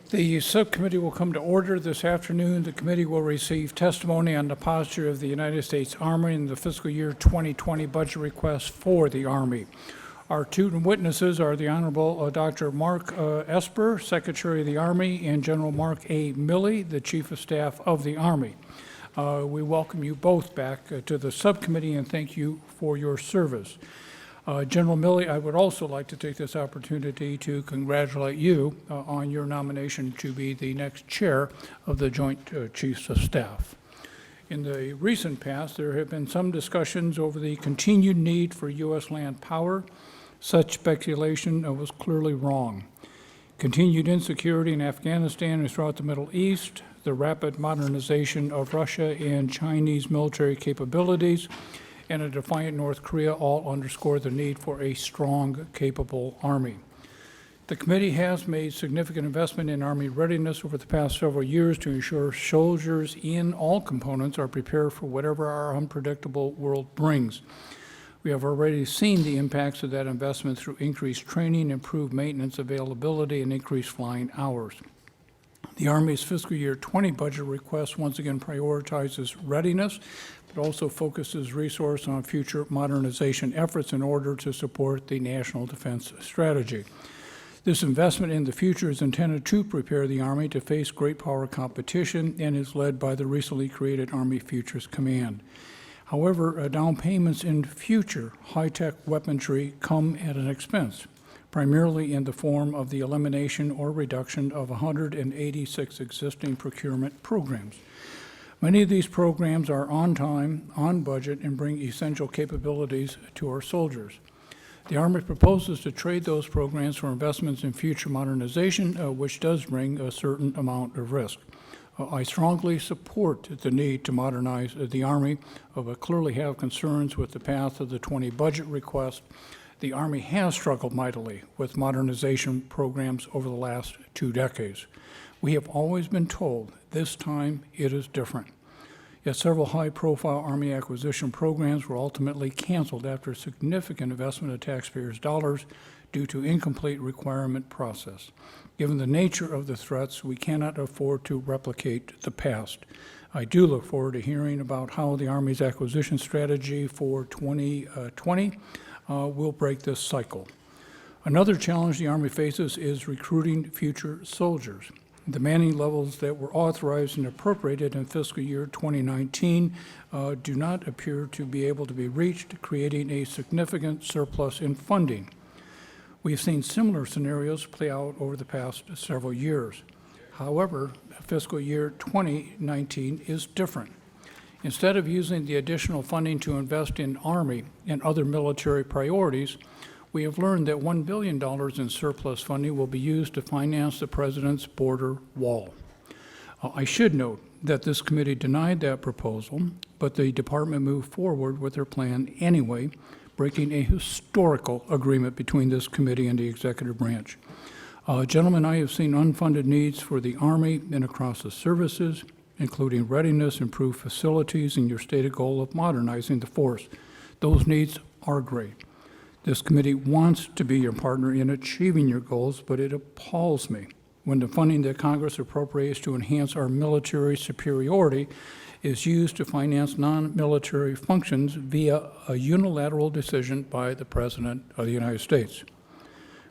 The subcommittee will come to order this afternoon. The committee will receive testimony on the posture of the United States Army and the fiscal year 2020 budget request for the Army. Our two witnesses are the Honorable Dr. Mark Esper, Secretary of the Army, and General Mark A. Milley, the Chief of Staff of the Army. We welcome you both back to the subcommittee and thank you for your service. General Milley, I would also like to take this opportunity to congratulate you on your nomination to be the next chair of the Joint Chiefs of Staff. In the recent past, there have been some discussions over the continued need for U.S. land power. Such speculation was clearly wrong. Continued insecurity in Afghanistan and throughout the Middle East, the rapid modernization of Russia and Chinese military capabilities, and a defiant North Korea all underscore the need for a strong, capable Army. The committee has made significant investment in Army readiness over the past several years to ensure soldiers in all components are prepared for whatever our unpredictable world brings. We have already seen the impacts of that investment through increased training, improved maintenance availability, and increased flying hours. The Army's fiscal year 20 budget request once again prioritizes readiness, but also focuses resource on future modernization efforts in order to support the national defense strategy. This investment in the future is intended to prepare the Army to face great power competition and is led by the recently created Army Futures Command. However, down payments in future high-tech weaponry come at an expense, primarily in the form of the elimination or reduction of 186 existing procurement programs. Many of these programs are on time, on budget, and bring essential capabilities to our soldiers. The Army proposes to trade those programs for investments in future modernization, which does bring a certain amount of risk. I strongly support the need to modernize the Army, but clearly have concerns with the path of the 20 budget request. The Army has struggled mightily with modernization programs over the last 2 decades. We have always been told this time it is different. Yet several high-profile Army acquisition programs were ultimately canceled after significant investment of taxpayers' dollars due to incomplete requirement process. Given the nature of the threats, we cannot afford to replicate the past. I do look forward to hearing about how the Army's acquisition strategy for 2020 will break this cycle. Another challenge the Army faces is recruiting future soldiers. The manning levels that were authorized and appropriated in fiscal year 2019 do not appear to be able to be reached, creating a significant surplus in funding. We've seen similar scenarios play out over the past several years. However, fiscal year 2019 is different. Instead of using the additional funding to invest in Army and other military priorities, we have learned that $1 billion in surplus funding will be used to finance the President's border wall. I should note that this committee denied that proposal, but the department moved forward with their plan anyway, breaking a historical agreement between this committee and the executive branch. Gentlemen, I have seen unfunded needs for the Army and across the services, including readiness, improved facilities, and your stated goal of modernizing the force. Those needs are great. This committee wants to be your partner in achieving your goals, but it appalls me when the funding that Congress appropriates to enhance our military superiority is used to finance non-military functions via a unilateral decision by the President of the United States.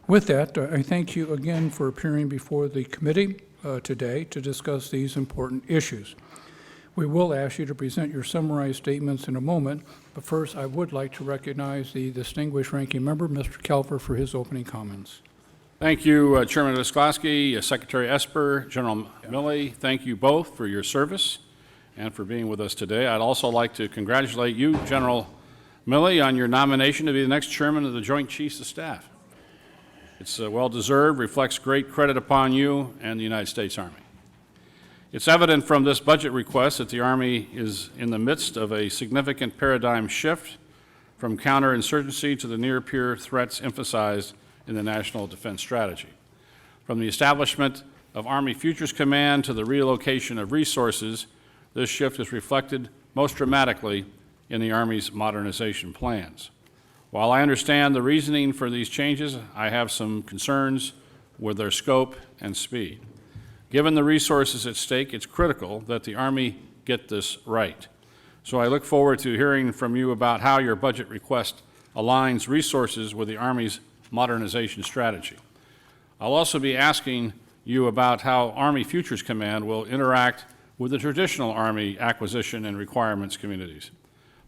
With that, I thank you again for appearing before the committee today to discuss these important issues. We will ask you to present your summarized statements in a moment, but first I would like to recognize the distinguished ranking member, Mr. Calver, for his opening comments. Thank you, Chairman Oskowski, Secretary Esper, General Milley. Thank you both for your service and for being with us today. I'd also like to congratulate you, General Milley, on your nomination to be the next chairman of the Joint Chiefs of Staff. It's well-deserved, reflects great credit upon you and the United States Army. It's evident from this budget request that the Army is in the midst of a significant paradigm shift from counterinsurgency to the near-peer threats emphasized in the National Defense Strategy. From the establishment of Army Futures Command to the relocation of resources, this shift is reflected most dramatically in the Army's modernization plans. While I understand the reasoning for these changes, I have some concerns with their scope and speed. Given the resources at stake, it's critical that the Army get this right. So I look forward to hearing from you about how your budget request aligns resources with the Army's modernization strategy. I'll also be asking you about how Army Futures Command will interact with the traditional Army acquisition and requirements communities.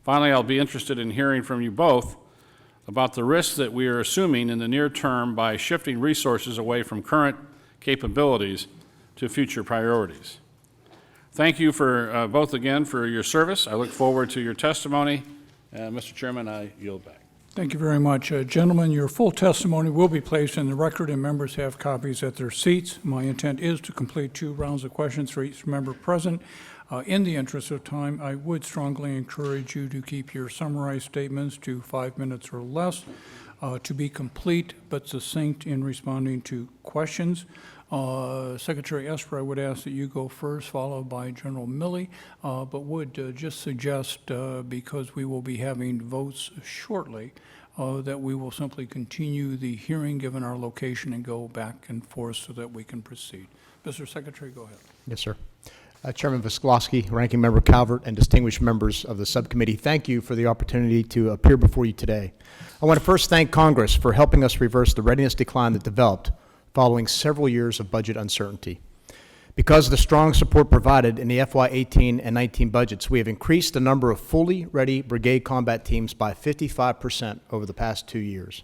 Finally, I'll be interested in hearing from you both about the risks that we are assuming in the near term by shifting resources away from current capabilities to future priorities. Thank you for both again for your service. I look forward to your testimony. Mr. Chairman, I yield back. Thank you very much. Gentlemen, your full testimony will be placed in the record, and members have copies at their seats. My intent is to complete 2 rounds of questions for each member present. In the interest of time, I would strongly encourage you to keep your summarized statements to 5 minutes or less, to be complete but succinct in responding to questions. Secretary Esper, I would ask that you go first, followed by General Milley, but would just suggest, because we will be having votes shortly, that we will simply continue the hearing given our location and go back and forth so that we can proceed. Mr. Secretary, go ahead. Yes, sir. Chairman Visklosky, Ranking Member Calvert, and distinguished members of the subcommittee, thank you for the opportunity to appear before you today. I want to first thank Congress for helping us reverse the readiness decline that developed following several years of budget uncertainty. Because of the strong support provided in the FY18 and 19 budgets, we have increased the number of fully ready brigade combat teams by 55% over the past 2 years.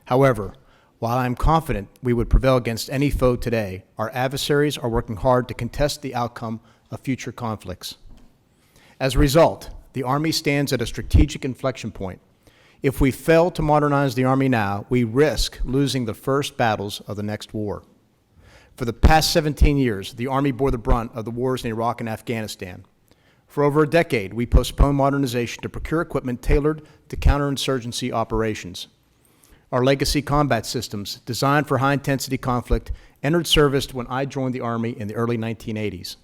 However, while I am confident we would prevail against any foe today, our adversaries are working hard to contest the outcome of future conflicts. As a result, the Army stands at a strategic inflection point. If we fail to modernize the Army now, we risk losing the first battles of the next war. For the past 17 years, the Army bore the brunt of the wars in Iraq and Afghanistan. For over a decade, we postponed modernization to procure equipment tailored to counterinsurgency operations. Our legacy combat systems, designed for high-intensity conflict, entered service when I joined the Army in the early 1980s.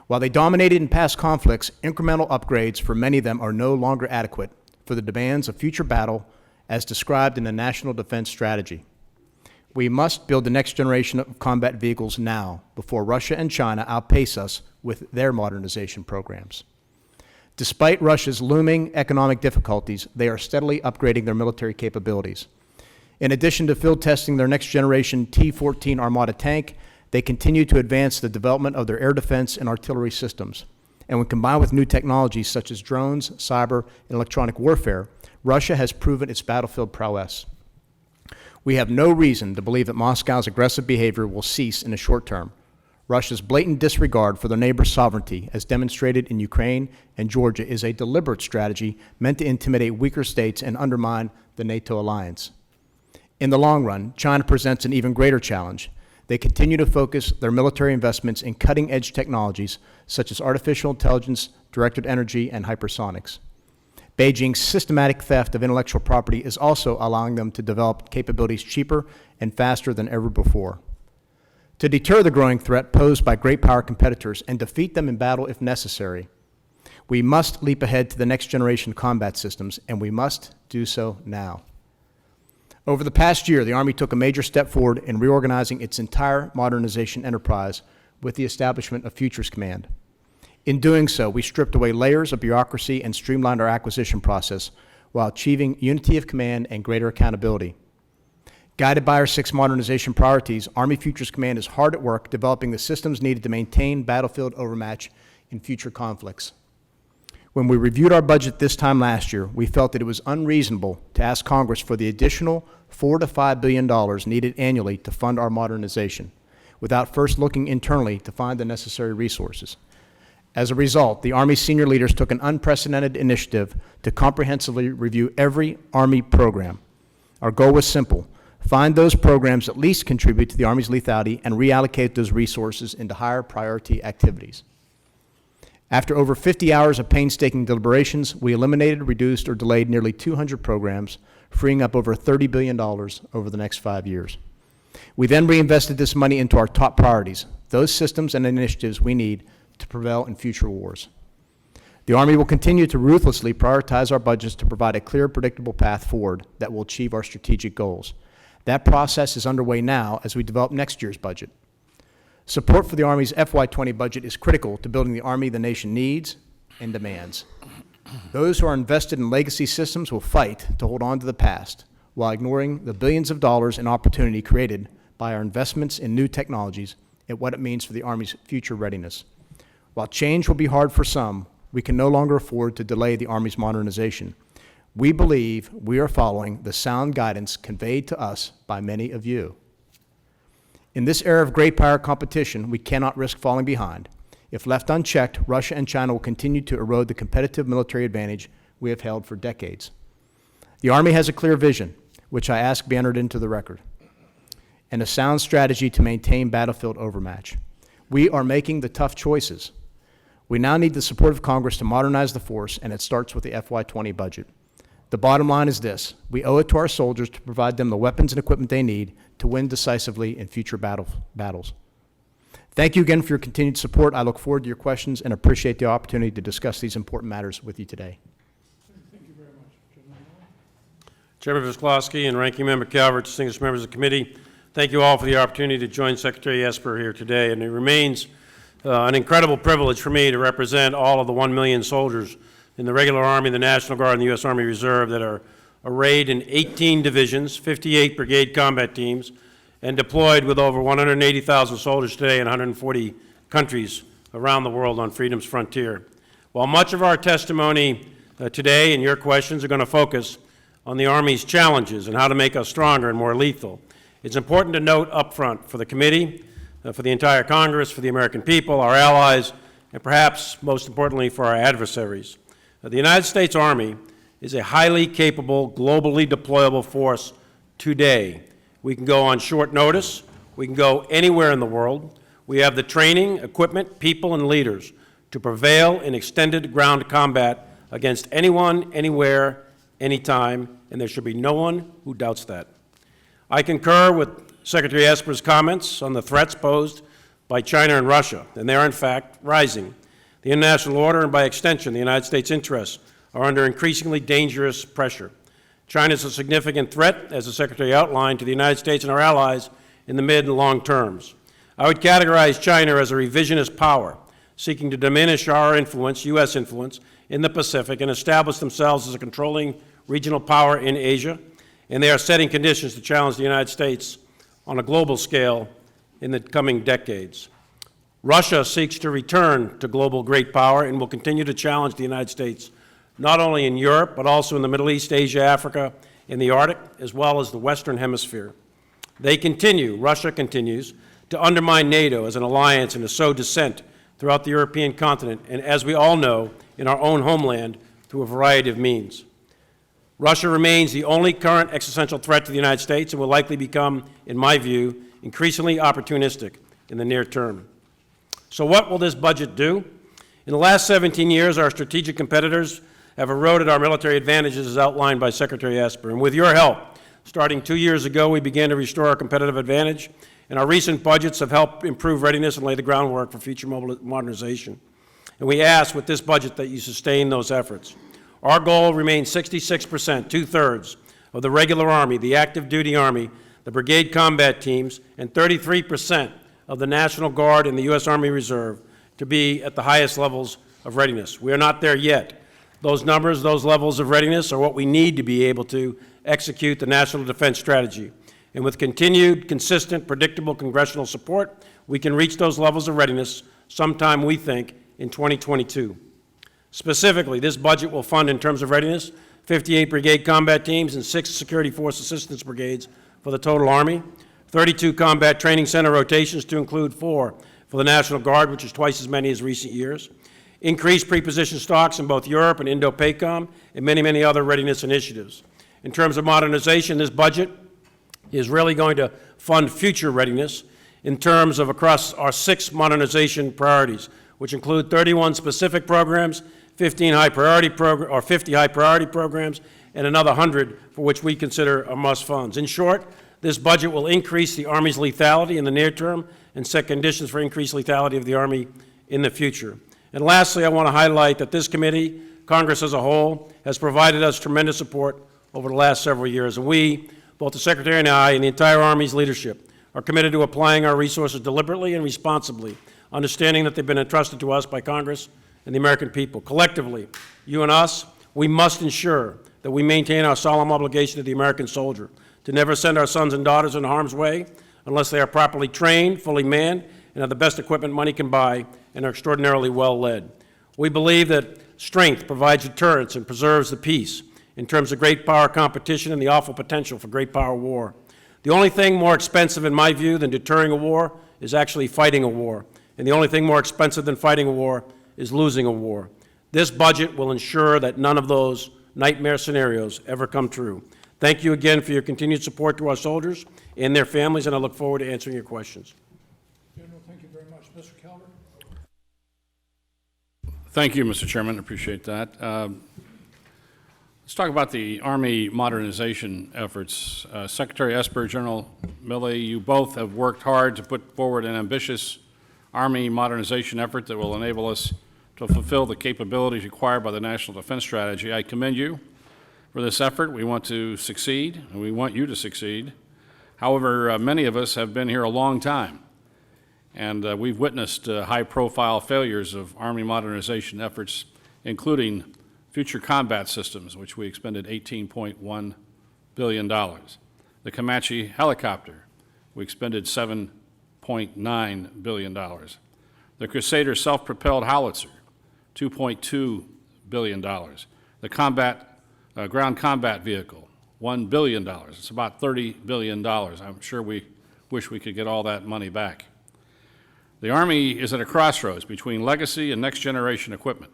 While they dominated in past conflicts, incremental upgrades for many of them are no longer adequate for the demands of future battle as described in the National Defense Strategy. We must build the next generation of combat vehicles now before Russia and China outpace us with their modernization programs. Despite Russia's looming economic difficulties, they are steadily upgrading their military capabilities. In addition to field testing their next generation T-14 Armada tank, they continue to advance the development of their air defense and artillery systems. And when combined with new technologies such as drones, cyber, and electronic warfare, Russia has proven its battlefield prowess. We have no reason to believe that Moscow's aggressive behavior will cease in the short term. Russia's blatant disregard for their neighbors' sovereignty, as demonstrated in Ukraine and Georgia, is a deliberate strategy meant to intimidate weaker states and undermine the NATO alliance. In the long run, China presents an even greater challenge. They continue to focus their military investments in cutting-edge technologies such as artificial intelligence, directed energy, and hypersonics. Beijing's systematic theft of intellectual property is also allowing them to develop capabilities cheaper and faster than ever before. To deter the growing threat posed by great power competitors and defeat them in battle if necessary, we must leap ahead to the next generation combat systems, and we must do so now. Over the past year, the Army took a major step forward in reorganizing its entire modernization enterprise with the establishment of Futures Command. In doing so, we stripped away layers of bureaucracy and streamlined our acquisition process while achieving unity of command and greater accountability. Guided by our 6 modernization priorities, Army Futures Command is hard at work developing the systems needed to maintain battlefield overmatch in future conflicts. When we reviewed our budget this time last year, we felt that it was unreasonable to ask Congress for the additional $4 to $5 billion needed annually to fund our modernization, without first looking internally to find the necessary resources. As a result, the Army senior leaders took an unprecedented initiative to comprehensively review every Army program. Our goal was simple: find those programs that least contribute to the Army's lethality and reallocate those resources into higher priority activities. After over 50 hours of painstaking deliberations, we eliminated, reduced, or delayed nearly 200 programs, freeing up over $30 billion over the next 5 years. We then reinvested this money into our top priorities, those systems and initiatives we need to prevail in future wars. The Army will continue to ruthlessly prioritize our budgets to provide a clear, predictable path forward that will achieve our strategic goals. That process is underway now as we develop next year's budget. Support for the Army's FY20 budget is critical to building the Army the nation needs and demands. Those who are invested in legacy systems will fight to hold on to the past while ignoring the billions of dollars in opportunity created by our investments in new technologies and what it means for the Army's future readiness. While change will be hard for some, we can no longer afford to delay the Army's modernization. We believe we are following the sound guidance conveyed to us by many of you. In this era of great power competition, we cannot risk falling behind. If left unchecked, Russia and China will continue to erode the competitive military advantage we have held for decades. The Army has a clear vision, which I ask be entered into the record, and a sound strategy to maintain battlefield overmatch. We are making the tough choices. We now need the support of Congress to modernize the force, and it starts with the FY20 budget. The bottom line is this: we owe it to our soldiers to provide them the weapons and equipment they need to win decisively in future battles. Thank you again for your continued support. I look forward to your questions and appreciate the opportunity to discuss these important matters with you today. Thank you very much. Chairman Visclosky and Ranking Member Calvert, distinguished members of the committee, thank you all for the opportunity to join Secretary Esper here today. And it remains an incredible privilege for me to represent all of the 1 million soldiers in the regular Army, the National Guard, and the U.S. Army Reserve that are arrayed in 18 divisions, 58 brigade combat teams, and deployed with over 180,000 soldiers today in 140 countries around the world on freedom's frontier. While much of our testimony today and your questions are going to focus on the Army's challenges and how to make us stronger and more lethal, it's important to note up front for the committee, for the entire Congress, for the American people, our allies, and perhaps most importantly for our adversaries. The United States Army is a highly capable, globally deployable force today. We can go on short notice. We can go anywhere in the world. We have the training, equipment, people, and leaders to prevail in extended ground combat against anyone, anywhere, anytime, and there should be no one who doubts that. I concur with Secretary Esper's comments on the threats posed by China and Russia, and they are in fact rising. The international order, and by extension the United States' interests, are under increasingly dangerous pressure. China is a significant threat, as the Secretary outlined, to the United States and our allies in the mid and long terms. I would categorize China as a revisionist power, seeking to diminish our influence, U.S. influence, in the Pacific and establish themselves as a controlling regional power in Asia, and they are setting conditions to challenge the United States on a global scale in the coming decades. Russia seeks to return to global great power and will continue to challenge the United States, not only in Europe, but also in the Middle East, Asia, Africa, in the Arctic, as well as the Western Hemisphere. Russia continues, to undermine NATO as an alliance and to sow dissent throughout the European continent, and as we all know, in our own homeland, through a variety of means. Russia remains the only current existential threat to the United States and will likely become, in my view, increasingly opportunistic in the near term. So what will this budget do? In the last 17 years, our strategic competitors have eroded our military advantages as outlined by Secretary Esper. And with your help, starting 2 years ago, we began to restore our competitive advantage, and our recent budgets have helped improve readiness and lay the groundwork for future modernization. And we ask with this budget that you sustain those efforts. Our goal remains 66%, two-thirds, of the regular Army, the active duty Army, the brigade combat teams, and 33% of the National Guard and the U.S. Army Reserve to be at the highest levels of readiness. We are not there yet. Those numbers, those levels of readiness are what we need to be able to execute the National Defense Strategy. And with continued, consistent, predictable congressional support, we can reach those levels of readiness sometime, we think, in 2022. Specifically, this budget will fund, in terms of readiness, 58 brigade combat teams and 6 security force assistance brigades for the total Army, 32 combat training center rotations to include 4 for the National Guard, which is twice as many as recent years, increased pre-position stocks in both Europe and Indo-PACOM, and many, many other readiness initiatives. In terms of modernization, this budget is really going to fund future readiness in terms of across our 6 modernization priorities, which include 31 specific programs, 50 high priority programs, and another 100 for which we consider are must funds. In short, this budget will increase the Army's lethality in the near term and set conditions for increased lethality of the Army in the future. And lastly, I want to highlight that this committee, Congress as a whole, has provided us tremendous support over the last several years. And we, both the Secretary and I, and the entire Army's leadership, are committed to applying our resources deliberately and responsibly, understanding that they've been entrusted to us by Congress and the American people. Collectively, you and us, we must ensure that we maintain our solemn obligation to the American soldier to never send our sons and daughters into harm's way unless they are properly trained, fully manned, and have the best equipment money can buy and are extraordinarily well led. We believe that strength provides deterrence and preserves the peace in terms of great power competition and the awful potential for great power war. The only thing more expensive, in my view, than deterring a war is actually fighting a war. And the only thing more expensive than fighting a war is losing a war. This budget will ensure that none of those nightmare scenarios ever come true. Thank you again for your continued support to our soldiers and their families, and I look forward to answering your questions. General, thank you very much. Mr. Calvert? Thank you, Mr. Chairman. Appreciate that. Let's talk about the Army modernization efforts. Secretary Esper, General Milley, you both have worked hard to put forward an ambitious Army modernization effort that will enable us to fulfill the capabilities required by the National Defense Strategy. I commend you for this effort. We want to succeed, and we want you to succeed. However, many of us have been here a long time, and we've witnessed high-profile failures of Army modernization efforts, including future combat systems, which we expended $18.1 billion. The Comanche helicopter, we expended $7.9 billion. The Crusader self-propelled howitzer, $2.2 billion. The ground combat vehicle, $1 billion. It's about $30 billion. I'm sure we wish we could get all that money back. The Army is at a crossroads between legacy and next-generation equipment.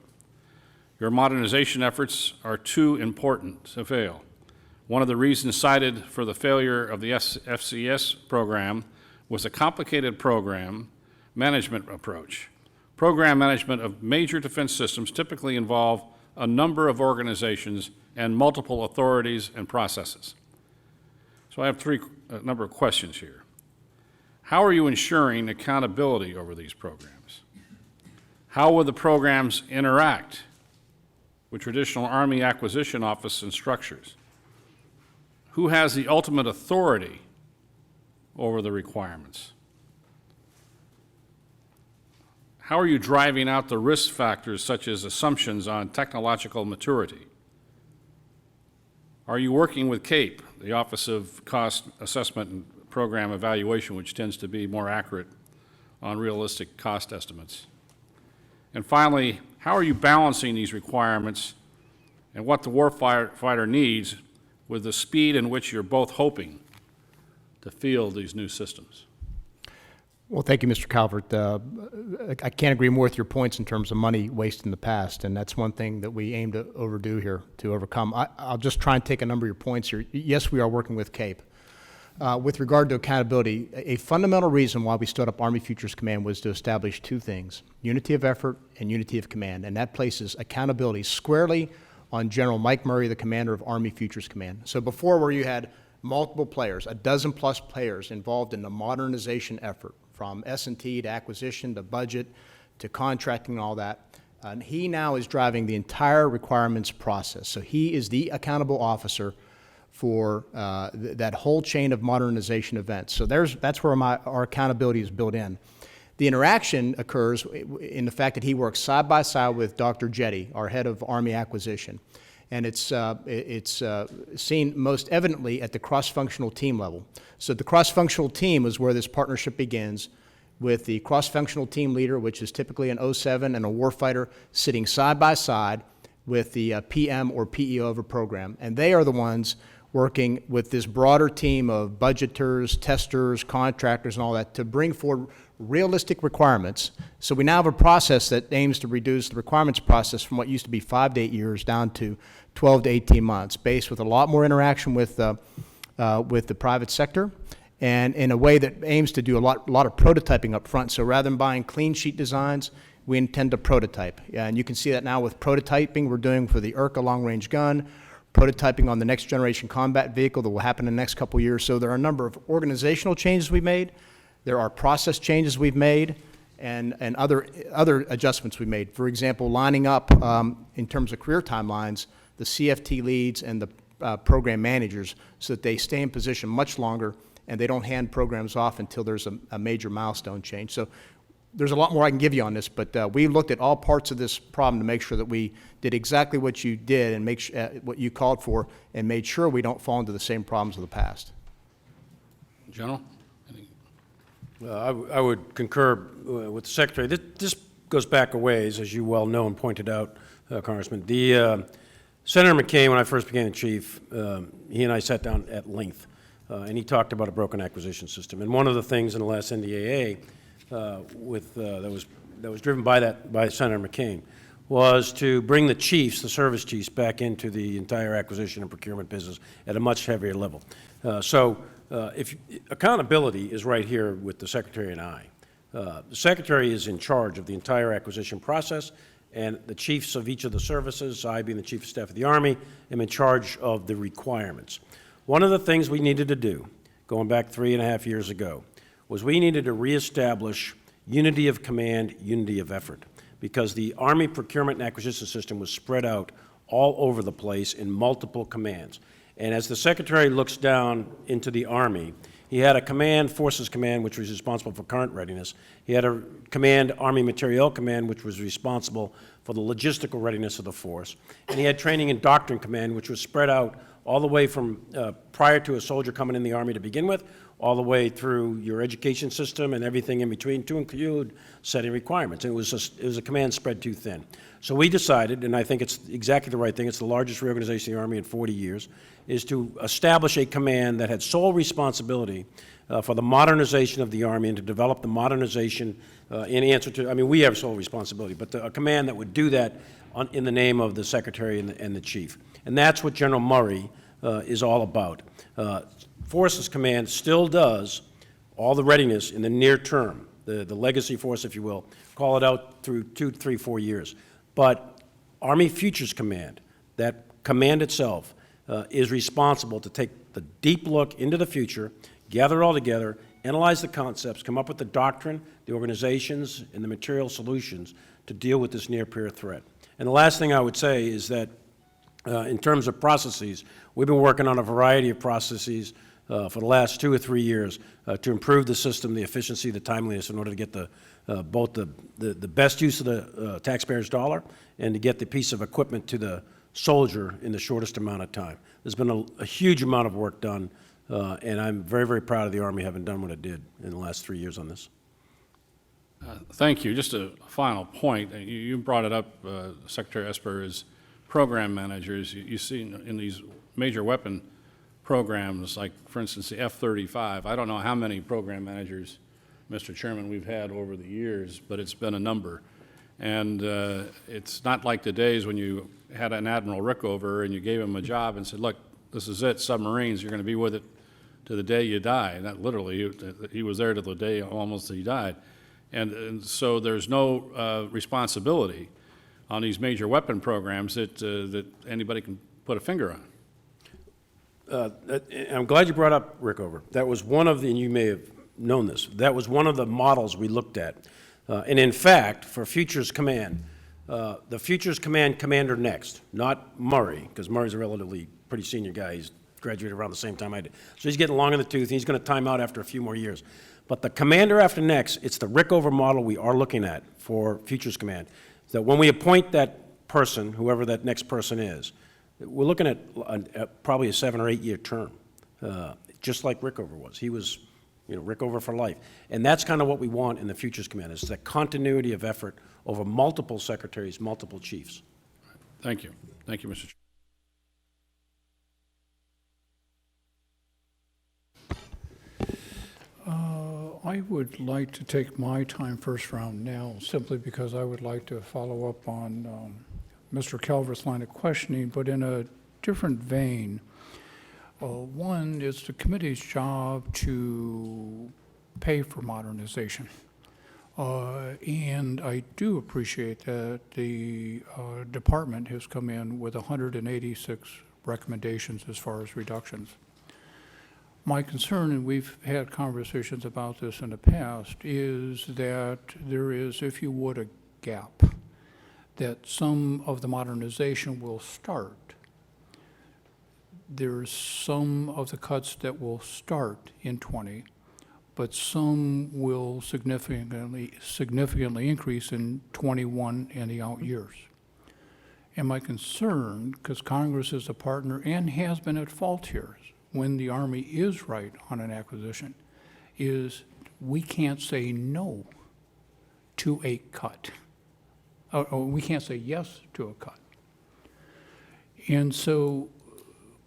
Your modernization efforts are too important to fail. One of the reasons cited for the failure of the FCS program was a complicated program management approach. Program management of major defense systems typically involve a number of organizations and multiple authorities and processes. So I have a number of questions here. How are you ensuring accountability over these programs? How will the programs interact with traditional Army acquisition office and structures? Who has the ultimate authority over the requirements? How are you driving out the risk factors such as assumptions on technological maturity? Are you working with CAPE, the Office of Cost Assessment and Program Evaluation, which tends to be more accurate on realistic cost estimates? And finally, how are you balancing these requirements and what the warfighter needs with the speed in which you're both hoping to field these new systems? Well, thank you, Mr. Calvert. I can't agree more with your points in terms of money wasted in the past, and that's one thing that we aim to overcome. I'll just try and take a number of your points here. Yes, we are working with CAPE. With regard to accountability, a fundamental reason why we stood up Army Futures Command was to establish two things: unity of effort and unity of command, and that places accountability squarely on General Mike Murray, the commander of Army Futures Command. So before, where you had multiple players, a dozen plus players involved in the modernization effort, from S&T to acquisition to budget to contracting and all that, and he now is driving the entire requirements process. So he is the accountable officer for that whole chain of modernization events. So that's where our accountability is built in. The interaction occurs in the fact that he works side by side with Dr. Jetty, our head of Army acquisition. And it's seen most evidently at the cross-functional team level. So the cross-functional team is where this partnership begins, with the cross-functional team leader, which is typically an 07 and a warfighter, sitting side by side with the PM or PEO of a program. And they are the ones working with this broader team of budgeters, testers, contractors, and all that to bring forward realistic requirements. So we now have a process that aims to reduce the requirements process from what used to be 5 to 8 years down to 12 to 18 months, based with a lot more interaction with the private sector, and in a way that aims to do a lot of prototyping up front. So rather than buying clean sheet designs, we intend to prototype. And you can see that now with prototyping we're doing for the IRCA long-range gun, prototyping on the next generation combat vehicle that will happen in the next couple of years. So there are a number of organizational changes we've made. There are process changes we've made, and other adjustments we made. For example, lining up in terms of career timelines, the CFT leads and the program managers, so that they stay in position much longer and they don't hand programs off until there's a major milestone change. So there's a lot more I can give you on this, but we looked at all parts of this problem to make sure that we did exactly what you did and what you called for, and made sure we don't fall into the same problems of the past. General? I would concur with the Secretary. This goes back a ways, as you well know and pointed out, Congressman. Senator McCain, when I first became the chief, he and I sat down at length, and he talked about a broken acquisition system. And one of the things in the last NDAA that was driven by Senator McCain was to bring the chiefs, the service chiefs, back into the entire acquisition and procurement business at a much heavier level. Accountability is right here with the Secretary and I. The Secretary is in charge of the entire acquisition process, and the chiefs of each of the services, I being the Chief of Staff of the Army, am in charge of the requirements. One of the things we needed to do, going back 3.5 years ago, was we needed to reestablish unity of command, unity of effort, because the Army procurement and acquisition system was spread out all over the place in multiple commands. And as the Secretary looks down into the Army, he had a command, Forces Command, which was responsible for current readiness. He had a command, Army Materiel Command, which was responsible for the logistical readiness of the force. And he had Training and Doctrine Command, which was spread out all the way from prior to a soldier coming in the Army to begin with, all the way through your education system and everything in between, to include setting requirements. And it was a command spread too thin. So we decided, and I think it's exactly the right thing, it's the largest reorganization of the Army in 40 years, is to establish a command that had sole responsibility for the modernization of the Army and to develop the modernization in answer to, I mean, we have sole responsibility, but a command that would do that in the name of the Secretary and the Chief. And that's what General Murray is all about. Forces Command still does all the readiness in the near term, the legacy force, if you will, call it out through 2, 3, 4 years. But Army Futures Command, that command itself, is responsible to take the deep look into the future, gather it all together, analyze the concepts, come up with the doctrine, the organizations, and the material solutions to deal with this near-peer threat. And the last thing I would say is that in terms of processes, we've been working on a variety of processes for the last 2 or 3 years to improve the system, the efficiency, the timeliness, in order to get both the best use of the taxpayer's dollar and to get the piece of equipment to the soldier in the shortest amount of time. There's been a huge amount of work done, and I'm very, very proud of the Army having done what it did in the last 3 years on this. Thank you. Just a final point. You brought it up, Secretary Esper, is program managers. You see in these major weapon programs, like, for instance, the F-35, I don't know how many program managers, Mr. Chairman, we've had over the years, but it's been a number. And it's not like the days when you had an Admiral Rickover and you gave him a job and said, look, this is it, submarines, you're going to be with it to the day you die. And that literally, he was there to the day almost he died. And so there's no responsibility on these major weapon programs that anybody can put a finger on. I'm glad you brought up Rickover. That was one of the, and you may have known this, that was one of the models we looked at. And in fact, for Futures Command, the Futures Command commander next, not Murray, because Murray's a relatively pretty senior guy. He's graduated around the same time I did. So he's getting long in the tooth, and he's going to time out after a few more years. But the commander after next, it's the Rickover model we are looking at for Futures Command. That when we appoint that person, whoever that next person is, we're looking at probably a 7 or 8 year term, just like Rickover was. He was, Rickover for life. And that's kind of what we want in the Futures Command, is that continuity of effort over multiple secretaries, multiple chiefs. Thank you. Thank you, Mr. Chairman. I would like to take my time first round now, simply because I would like to follow up on Mr. Calvert's line of questioning, but in a different vein. One, it's the committee's job to pay for modernization. And I do appreciate that the department has come in with 186 recommendations as far as reductions. My concern, and we've had conversations about this in the past, is that there is, if you would, a gap, that some of the modernization will start, there's some of the cuts that will start in '20, but some will significantly increase in '21 and the out years. And my concern, because Congress is a partner and has been at fault here when the Army is right on an acquisition, is we can't say no to a cut. Or we can't say yes to a cut. And so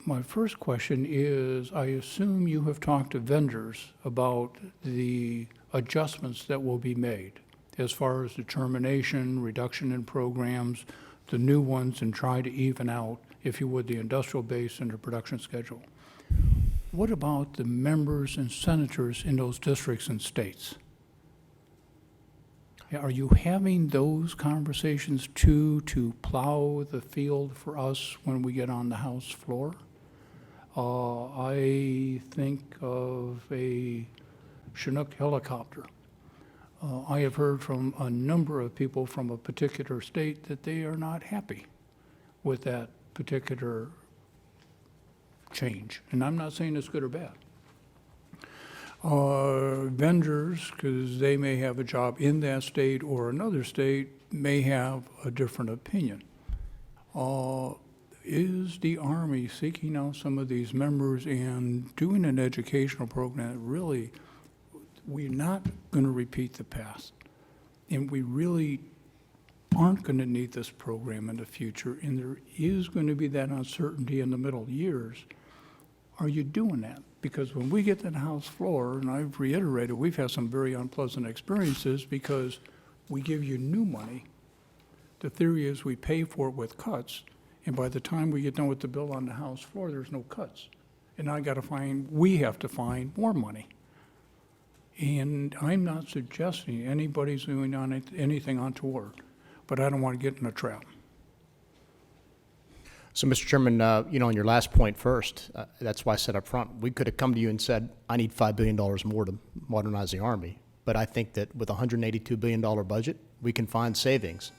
my first question is, I assume you have talked to vendors about the adjustments that will be made as far as determination, reduction in programs, the new ones, and try to even out, if you would, the industrial base and the production schedule. What about the members and senators in those districts and states? Are you having those conversations too, to plow the field for us when we get on the House floor? I think of a Chinook helicopter. I have heard from a number of people from a particular state that they are not happy with that particular change. And I'm not saying it's good or bad. Vendors, because they may have a job in that state or another state, may have a different opinion. Is the Army seeking out some of these members and doing an educational program that really, we're not going to repeat the past, and we really aren't going to need this program in the future, and there is going to be that uncertainty in the middle years. Are you doing that? Because when we get to the House floor, and I've reiterated, we've had some very unpleasant experiences because we give you new money. The theory is we pay for it with cuts, and by the time we get done with the bill on the House floor, there's no cuts. And we have to find more money. And I'm not suggesting anybody's doing anything untoward, but I don't want to get in a trap. So, Mr. Chairman, on your last point first, that's why I said up front, we could have come to you and said, I need $5 billion more to modernize the Army. But I think that with a $182 billion budget, we can find savings.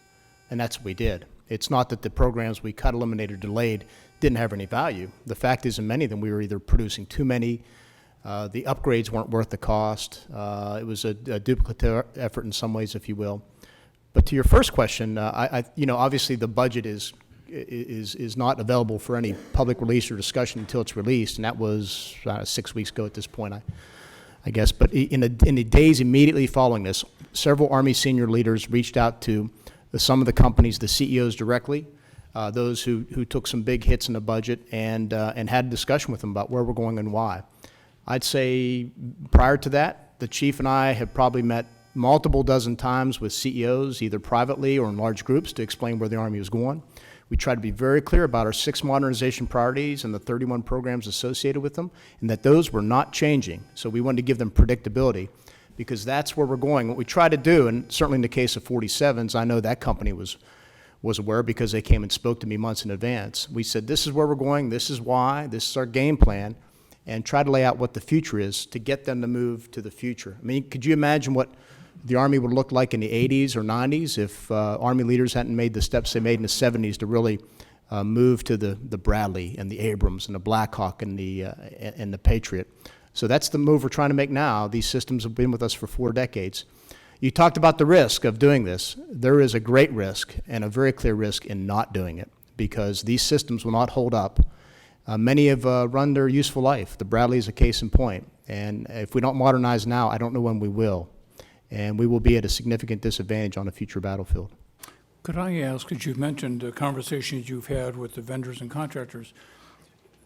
And that's what we did. It's not that the programs we cut, eliminated, delayed didn't have any value. The fact is, in many of them, we were either producing too many, the upgrades weren't worth the cost. It was a duplicative effort in some ways, if you will. But to your first question, obviously the budget is not available for any public release or discussion until it's released, and that was 6 weeks ago at this point, I guess. But in the days immediately following this, several Army senior leaders reached out to some of the companies, the CEOs directly, those who took some big hits in the budget, and had a discussion with them about where we're going and why. I'd say prior to that, the chief and I have probably met multiple dozen times with CEOs, either privately or in large groups, to explain where the Army was going. We tried to be very clear about our 6 modernization priorities and the 31 programs associated with them, and that those were not changing. So we wanted to give them predictability, because that's where we're going. What we try to do, and certainly in the case of 47s, I know that company was aware because they came and spoke to me months in advance. We said, this is where we're going, this is why, this is our game plan, and try to lay out what the future is to get them to move to the future. I mean, could you imagine what the Army would look like in the 80s or 90s if Army leaders hadn't made the steps they made in the 70s to really move to the Bradley and the Abrams and the Black Hawk and the Patriot? So that's the move we're trying to make now. These systems have been with us for 4 decades. You talked about the risk of doing this. There is a great risk and a very clear risk in not doing it, because these systems will not hold up. Many have run their useful life. The Bradley is a case in point. And if we don't modernize now, I don't know when we will. And we will be at a significant disadvantage on a future battlefield. Could I ask, as you've mentioned the conversations you've had with the vendors and contractors,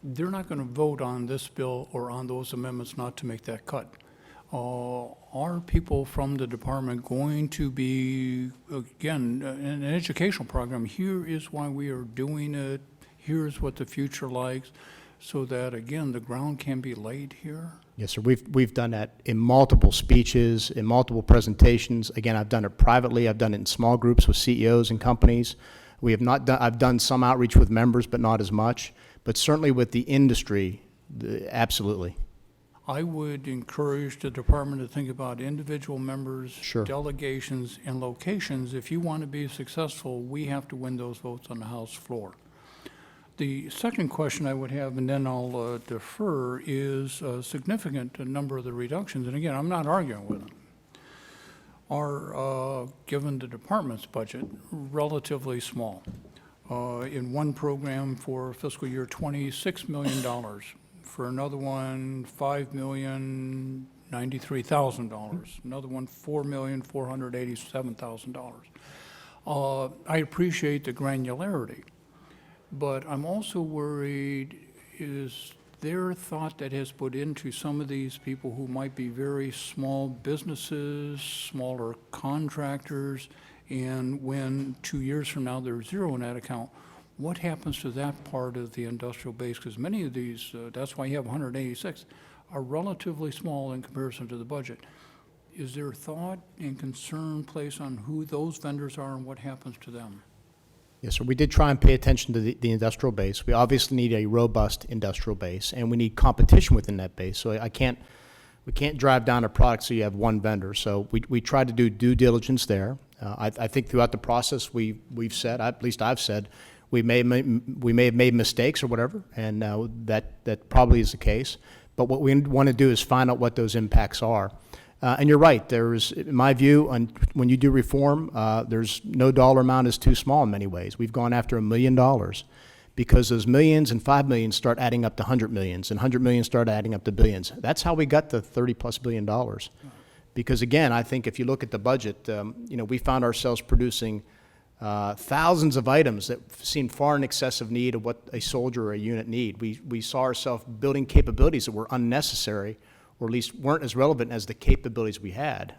they're not going to vote on this bill or on those amendments not to make that cut. Are people from the department going to be, again, an educational program? Here is why we are doing it. Here's what the future likes, so that, again, the ground can be laid here? Yes, sir. We've done that in multiple speeches, in multiple presentations. Again, I've done it privately. I've done it in small groups with CEOs and companies. We have not done. I've done some outreach with members, but not as much. But certainly with the industry, absolutely. I would encourage the department to think about individual members, Sure. delegations, and locations. If you want to be successful, we have to win those votes on the House floor. The second question I would have, and then I'll defer, is a significant number of the reductions, and again, I'm not arguing with them, are, given the department's budget, relatively small. In one program for fiscal year '20, $6 million. For another one, $5,093,000. Another one, $4,487,000. I appreciate the granularity, but I'm also worried, is there thought that has put into some of these people who might be very small businesses, smaller contractors, and when 2 years from now there's zero in that account, what happens to that part of the industrial base? Because many of these, that's why you have 186, are relatively small in comparison to the budget. Is there thought and concern placed on who those vendors are and what happens to them? Yes, sir. We did try and pay attention to the industrial base. We obviously need a robust industrial base, and we need competition within that base. So we can't drive down a product so you have one vendor. So we try to do due diligence there. I think throughout the process we've said, at least I've said, we may have made mistakes or whatever, and that probably is the case. But what we want to do is find out what those impacts are. And you're right. There's, in my view, when you do reform, there's no dollar amount is too small in many ways. We've gone after $1 million because those millions and 5 million start adding up to 100 millions, and 100 million start adding up to billions. That's how we got the $30+ billion. Because again, I think if you look at the budget, we found ourselves producing thousands of items that seemed far in excess of need of what a soldier or a unit need. We saw ourselves building capabilities that were unnecessary, or at least weren't as relevant as the capabilities we had,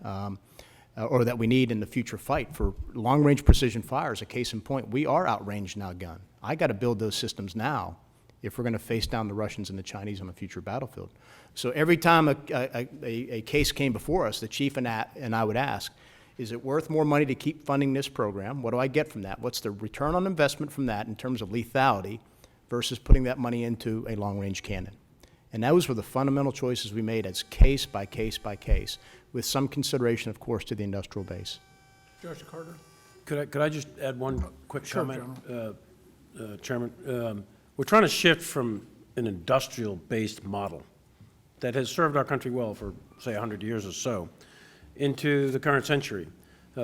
or that we need in the future fight. For long-range precision fires, a case in point, we are outranged in our gun. I got to build those systems now if we're going to face down the Russians and the Chinese on a future battlefield. So every time a case came before us, the chief and I would ask, is it worth more money to keep funding this program? What do I get from that? What's the return on investment from that in terms of lethality versus putting that money into a long-range cannon? And those were the fundamental choices we made as case by case by case, with some consideration, of course, to the industrial base. Judge Carter? Could I just add one quick Sure, comment, Chairman? We're trying to shift from an industrial-based model that has served our country well for, say, 100 years or so, into the current century.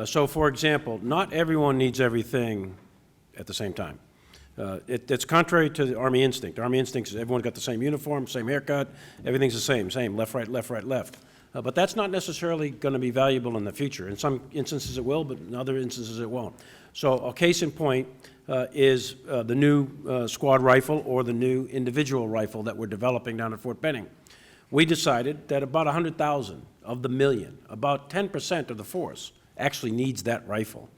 So, for example, not everyone needs everything at the same time. It's contrary to the Army instinct. The Army instinct is everyone's got the same uniform, same haircut, everything's the same, left, right, left, right, left. But that's not necessarily going to be valuable in the future. In some instances it will, but in other instances it won't. So a case in point is the new squad rifle or the new individual rifle that we're developing down at Fort Benning. We decided that about 100,000 of the million, about 10% of the force, actually needs that rifle.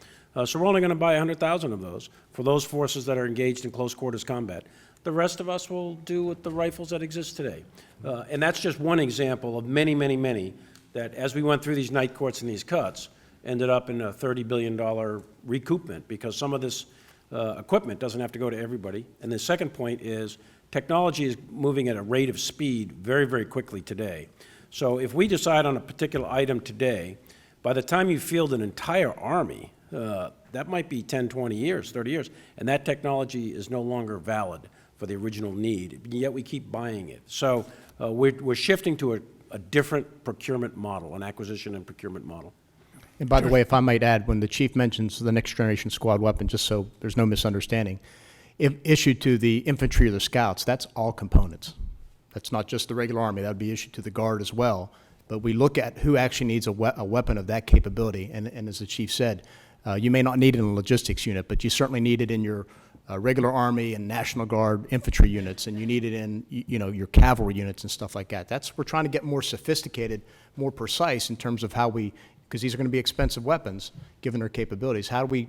So we're only going to buy 100,000 of those for those forces that are engaged in close quarters combat. The rest of us will do with the rifles that exist today. And that's just one example of many, many, many that, as we went through these night courts and these cuts, ended up in a $30 billion recoupment, because some of this equipment doesn't have to go to everybody. And the second point is technology is moving at a rate of speed very, very quickly today. So if we decide on a particular item today, by the time you field an entire army, that might be 10, 20 years, 30 years, and that technology is no longer valid for the original need, yet we keep buying it. So we're shifting to a different procurement model, an acquisition and procurement model. And by the way, if I might add, when the chief mentions the next generation squad weapon, just so there's no misunderstanding, if issued to the infantry or the scouts, that's all components. That's not just the regular Army. That would be issued to the Guard as well. But we look at who actually needs a weapon of that capability, and as the chief said, you may not need it in a logistics unit, but you certainly need it in your regular Army and National Guard infantry units, and you need it in your cavalry units and stuff like that. We're trying to get more sophisticated, more precise in terms of how we, because these are going to be expensive weapons given their capabilities. How do we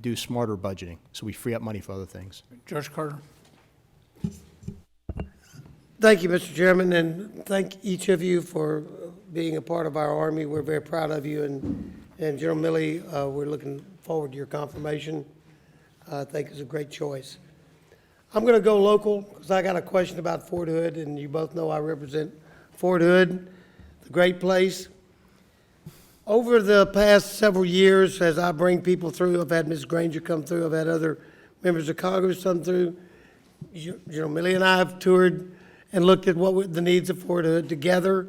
do smarter budgeting so we free up money for other things? Judge Carter? Thank you, Mr. Chairman, and thank each of you for being a part of our Army. We're very proud of you, and General Milley, we're looking forward to your confirmation. I think it's a great choice. I'm going to go local because I got a question about Fort Hood, and you both know I represent Fort Hood, the great place. Over the past several years, as I bring people through, I've had Ms. Granger come through, I've had other members of Congress come through, General Milley and I have toured and looked at what the needs of Fort Hood together,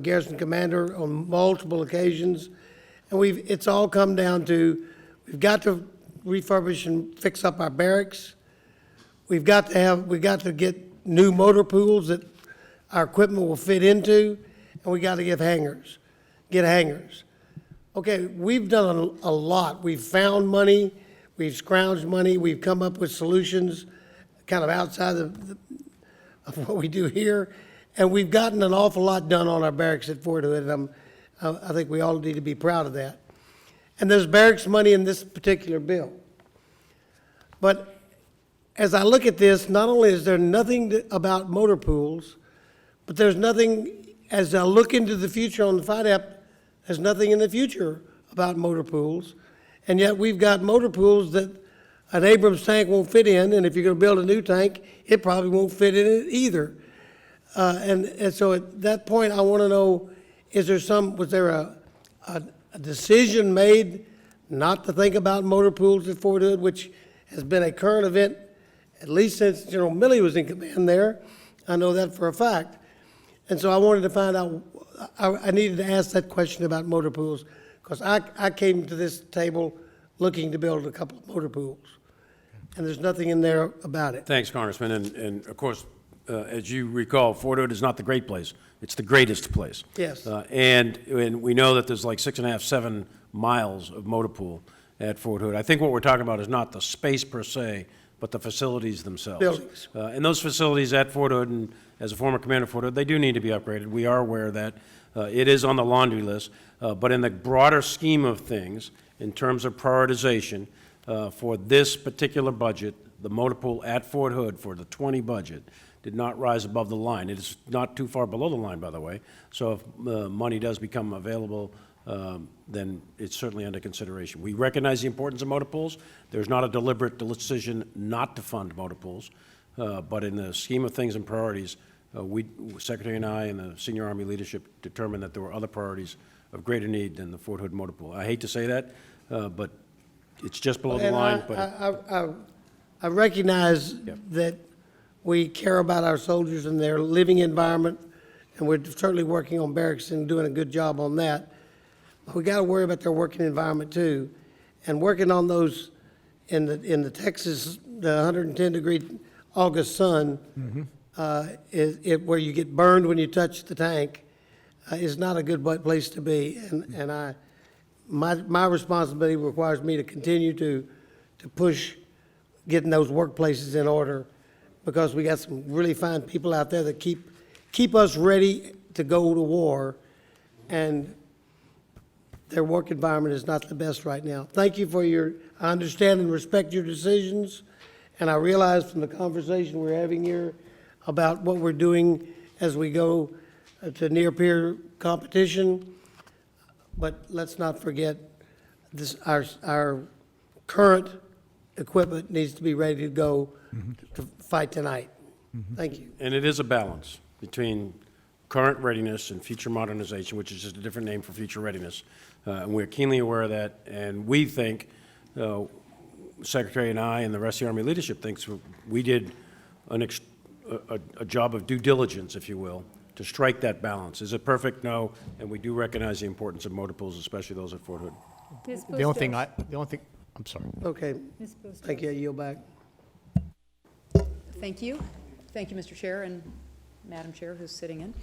Garrison Commander on multiple occasions. And it's all come down to, we've got to refurbish and fix up our barracks. We've got to get new motor pools that our equipment will fit into, and we got to get hangars. Okay, we've done a lot. We've found money, we've scrounged money, we've come up with solutions kind of outside of what we do here, and we've gotten an awful lot done on our barracks at Fort Hood, and I think we all need to be proud of that. And there's barracks money in this particular bill. But as I look at this, not only is there nothing about motor pools, but there's nothing, as I look into the future on the FIDAP, there's nothing in the future about motor pools. And yet we've got motor pools that an Abrams tank won't fit in, and if you're going to build a new tank, it probably won't fit in it either. And so at that point, I want to know, was there a decision made not to think about motor pools at Fort Hood, which has been a current event, at least since General Milley was in command there? I know that for a fact. And so I wanted to find out, I needed to ask that question about motor pools, because I came to this table looking to build a couple of motor pools, and there's nothing in there about it. Thanks, Congressman. And of course, as you recall, Fort Hood is not the great place. It's the greatest place. Yes. And we know that there's like 6.5, 7 miles of motor pool at Fort Hood. I think what we're talking about is not the space per se, but the facilities themselves. Buildings. And those facilities at Fort Hood, and as a former commander of Fort Hood, they do need to be upgraded. We are aware that it is on the laundry list. But in the broader scheme of things, in terms of prioritization, for this particular budget, the motor pool at Fort Hood for the 20 budget did not rise above the line. It is not too far below the line, by the way. So if money does become available, then it's certainly under consideration. We recognize the importance of motor pools. There's not a deliberate decision not to fund motor pools, but in the scheme of things and priorities, Secretary and I and the senior Army leadership determined that there were other priorities of greater need than the Fort Hood motor pool. I hate to say that, but it's just below the And line. But I recognize that we care about our soldiers and their living environment, and we're certainly working on barracks and doing a good job on that. But we got to worry about their working environment too, and working on those in the Texas, the 110-degree August sun, where you get burned when you touch the tank, is not a good place to be. And my responsibility requires me to continue to push getting those workplaces in order, because we got some really fine people out there that keep us ready to go to war, and their work environment is not the best right now. Thank you for I understand and respect your decisions, and I realize from the conversation we're having here about what we're doing as we go to near-peer competition, but let's not forget this, our current equipment needs to be ready to go to fight tonight. Thank you. And it is a balance between current readiness and future modernization, which is just a different name for future readiness. And we're keenly aware of that, and we think, Secretary and I and the rest of the Army leadership thinks we did a job of due diligence, if you will, to strike that balance. Is it perfect? No, and we do recognize the importance of motor pools, especially those at Fort Hood. The only thing, I'm sorry. Okay, thank you. I yield back. Thank you. Thank you, Mr. Chair and Madam Chair, who's sitting in.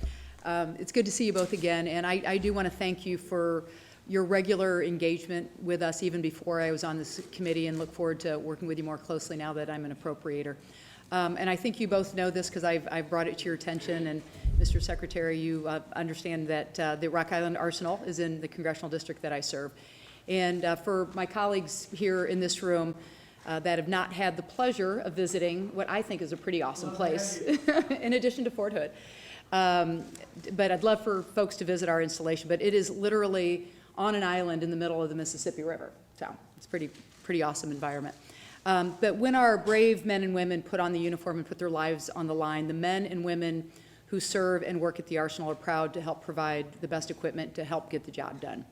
It's good to see you both again, and I do want to thank you for your regular engagement with us even before I was on this committee, and look forward to working with you more closely now that I'm an appropriator. And I think you both know this because I've brought it to your attention, and Mr. Secretary, you understand that the Rock Island Arsenal is in the congressional district that I serve. And for my colleagues here in this room that have not had the pleasure of visiting what I think is a pretty awesome place, in addition to Fort Hood. But I'd love for folks to visit our installation, but it is literally on an island in the middle of the Mississippi River. So it's pretty awesome environment. But when our brave men and women put on the uniform and put their lives on the line, the men and women who serve and work at the Arsenal are proud to help provide the best equipment to help get the job done.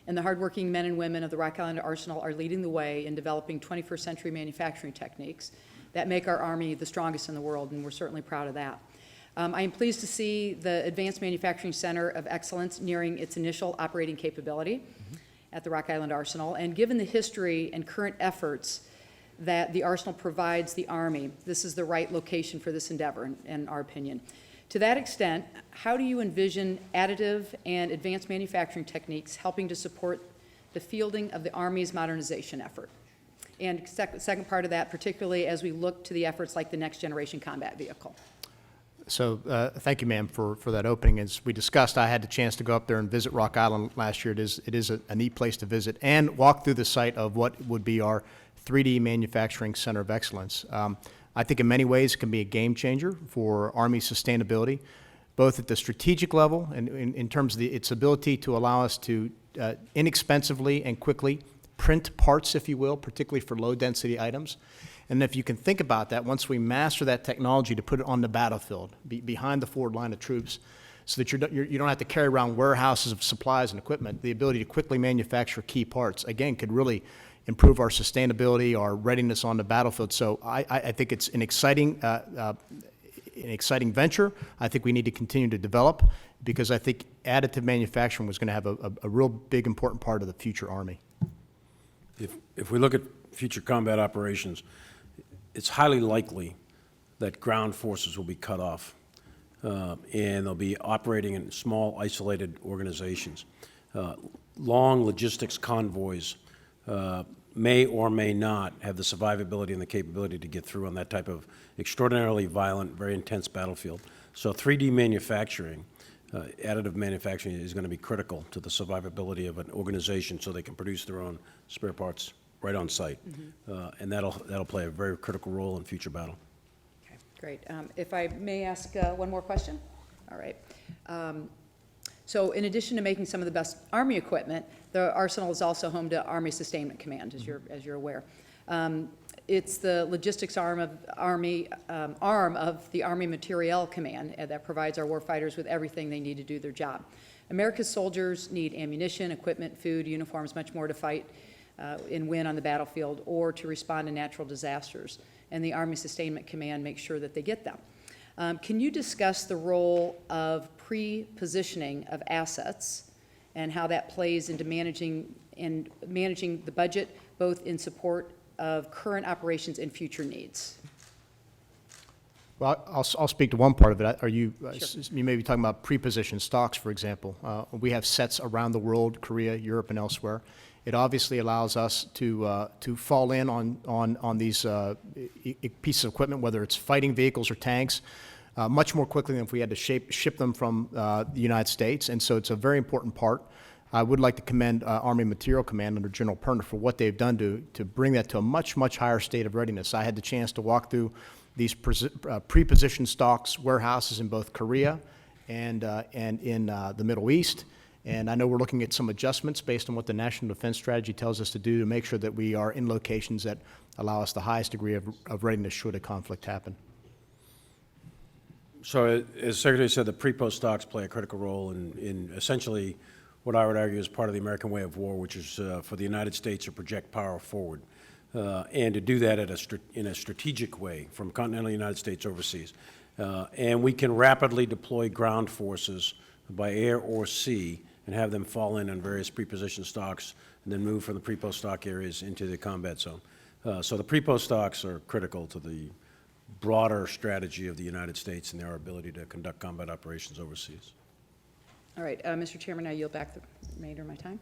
And the hardworking men and women of the Rock Island Arsenal are leading the way in developing 21st century manufacturing techniques that make our Army the strongest in the world, and we're certainly proud of that. I am pleased to see the Advanced Manufacturing Center of Excellence nearing its initial operating capability at the Rock Island Arsenal, and given the history and current efforts that the Arsenal provides the Army, this is the right location for this endeavor, in our opinion. To that extent, how do you envision additive and advanced manufacturing techniques helping to support the fielding of the Army's modernization effort? And second part of that, particularly as we look to the efforts like the Next Generation Combat Vehicle. So thank you, ma'am, for that opening. As we discussed, I had the chance to go up there and visit Rock Island last year. It is a neat place to visit and walk through the site of what would be our 3D Manufacturing Center of Excellence. I think in many ways it can be a game changer for Army sustainability, both at the strategic level and in terms of its ability to allow us to inexpensively and quickly print parts, if you will, particularly for low-density items. And if you can think about that, once we master that technology to put it on the battlefield, behind the forward line of troops, so that you don't have to carry around warehouses of supplies and equipment, the ability to quickly manufacture key parts, again, could really improve our sustainability, our readiness on the battlefield. So I think it's an exciting venture. I think we need to continue to develop, because I think additive manufacturing was going to have a real big, important part of the future Army. If we look at future combat operations, it's highly likely that ground forces will be cut off, and they'll be operating in small, isolated organizations. Long logistics convoys may or may not have the survivability and the capability to get through on that type of extraordinarily violent, very intense battlefield. So 3D manufacturing, additive manufacturing, is going to be critical to the survivability of an organization, so they can produce their own spare parts right on site. And that'll play a very critical role in future battle. Okay, great. If I may ask one more question? All right. So in addition to making some of the best Army equipment, the Arsenal is also home to Army Sustainment Command, as you're aware. It's the logistics arm of the Army Materiel Command that provides our warfighters with everything they need to do their job. America's soldiers need ammunition, equipment, food, uniforms, much more to fight and win on the battlefield, or to respond to natural disasters. And the Army Sustainment Command makes sure that they get them. Can you discuss the role of pre-positioning of assets and how that plays into managing the budget, both in support of current operations and future needs? Well, I'll speak to one part of it. You Sure. may be talking about pre-positioned stocks, for example. We have sets around the world, Korea, Europe, and elsewhere. It obviously allows us to fall in on these pieces of equipment, whether it's fighting vehicles or tanks, much more quickly than if we had to ship them from the United States. And so it's a very important part. I would like to commend Army Materiel Command under General Perner for what they've done to bring that to a much, much higher state of readiness. I had the chance to walk through these pre-positioned stocks warehouses in both Korea and in the Middle East. And I know we're looking at some adjustments based on what the National Defense Strategy tells us to do to make sure that we are in locations that allow us the highest degree of readiness should a conflict happen. So as Secretary said, the pre-post stocks play a critical role in essentially what I would argue is part of the American way of war, which is for the United States to project power forward, and to do that in a strategic way from continental United States overseas. And we can rapidly deploy ground forces by air or sea and have them fall in on various pre-positioned stocks and then move from the pre-post stock areas into the combat zone. So the pre-post stocks are critical to the broader strategy of the United States and their ability to conduct combat operations overseas. All right, Mr. Chairman, I yield back the remainder of my time.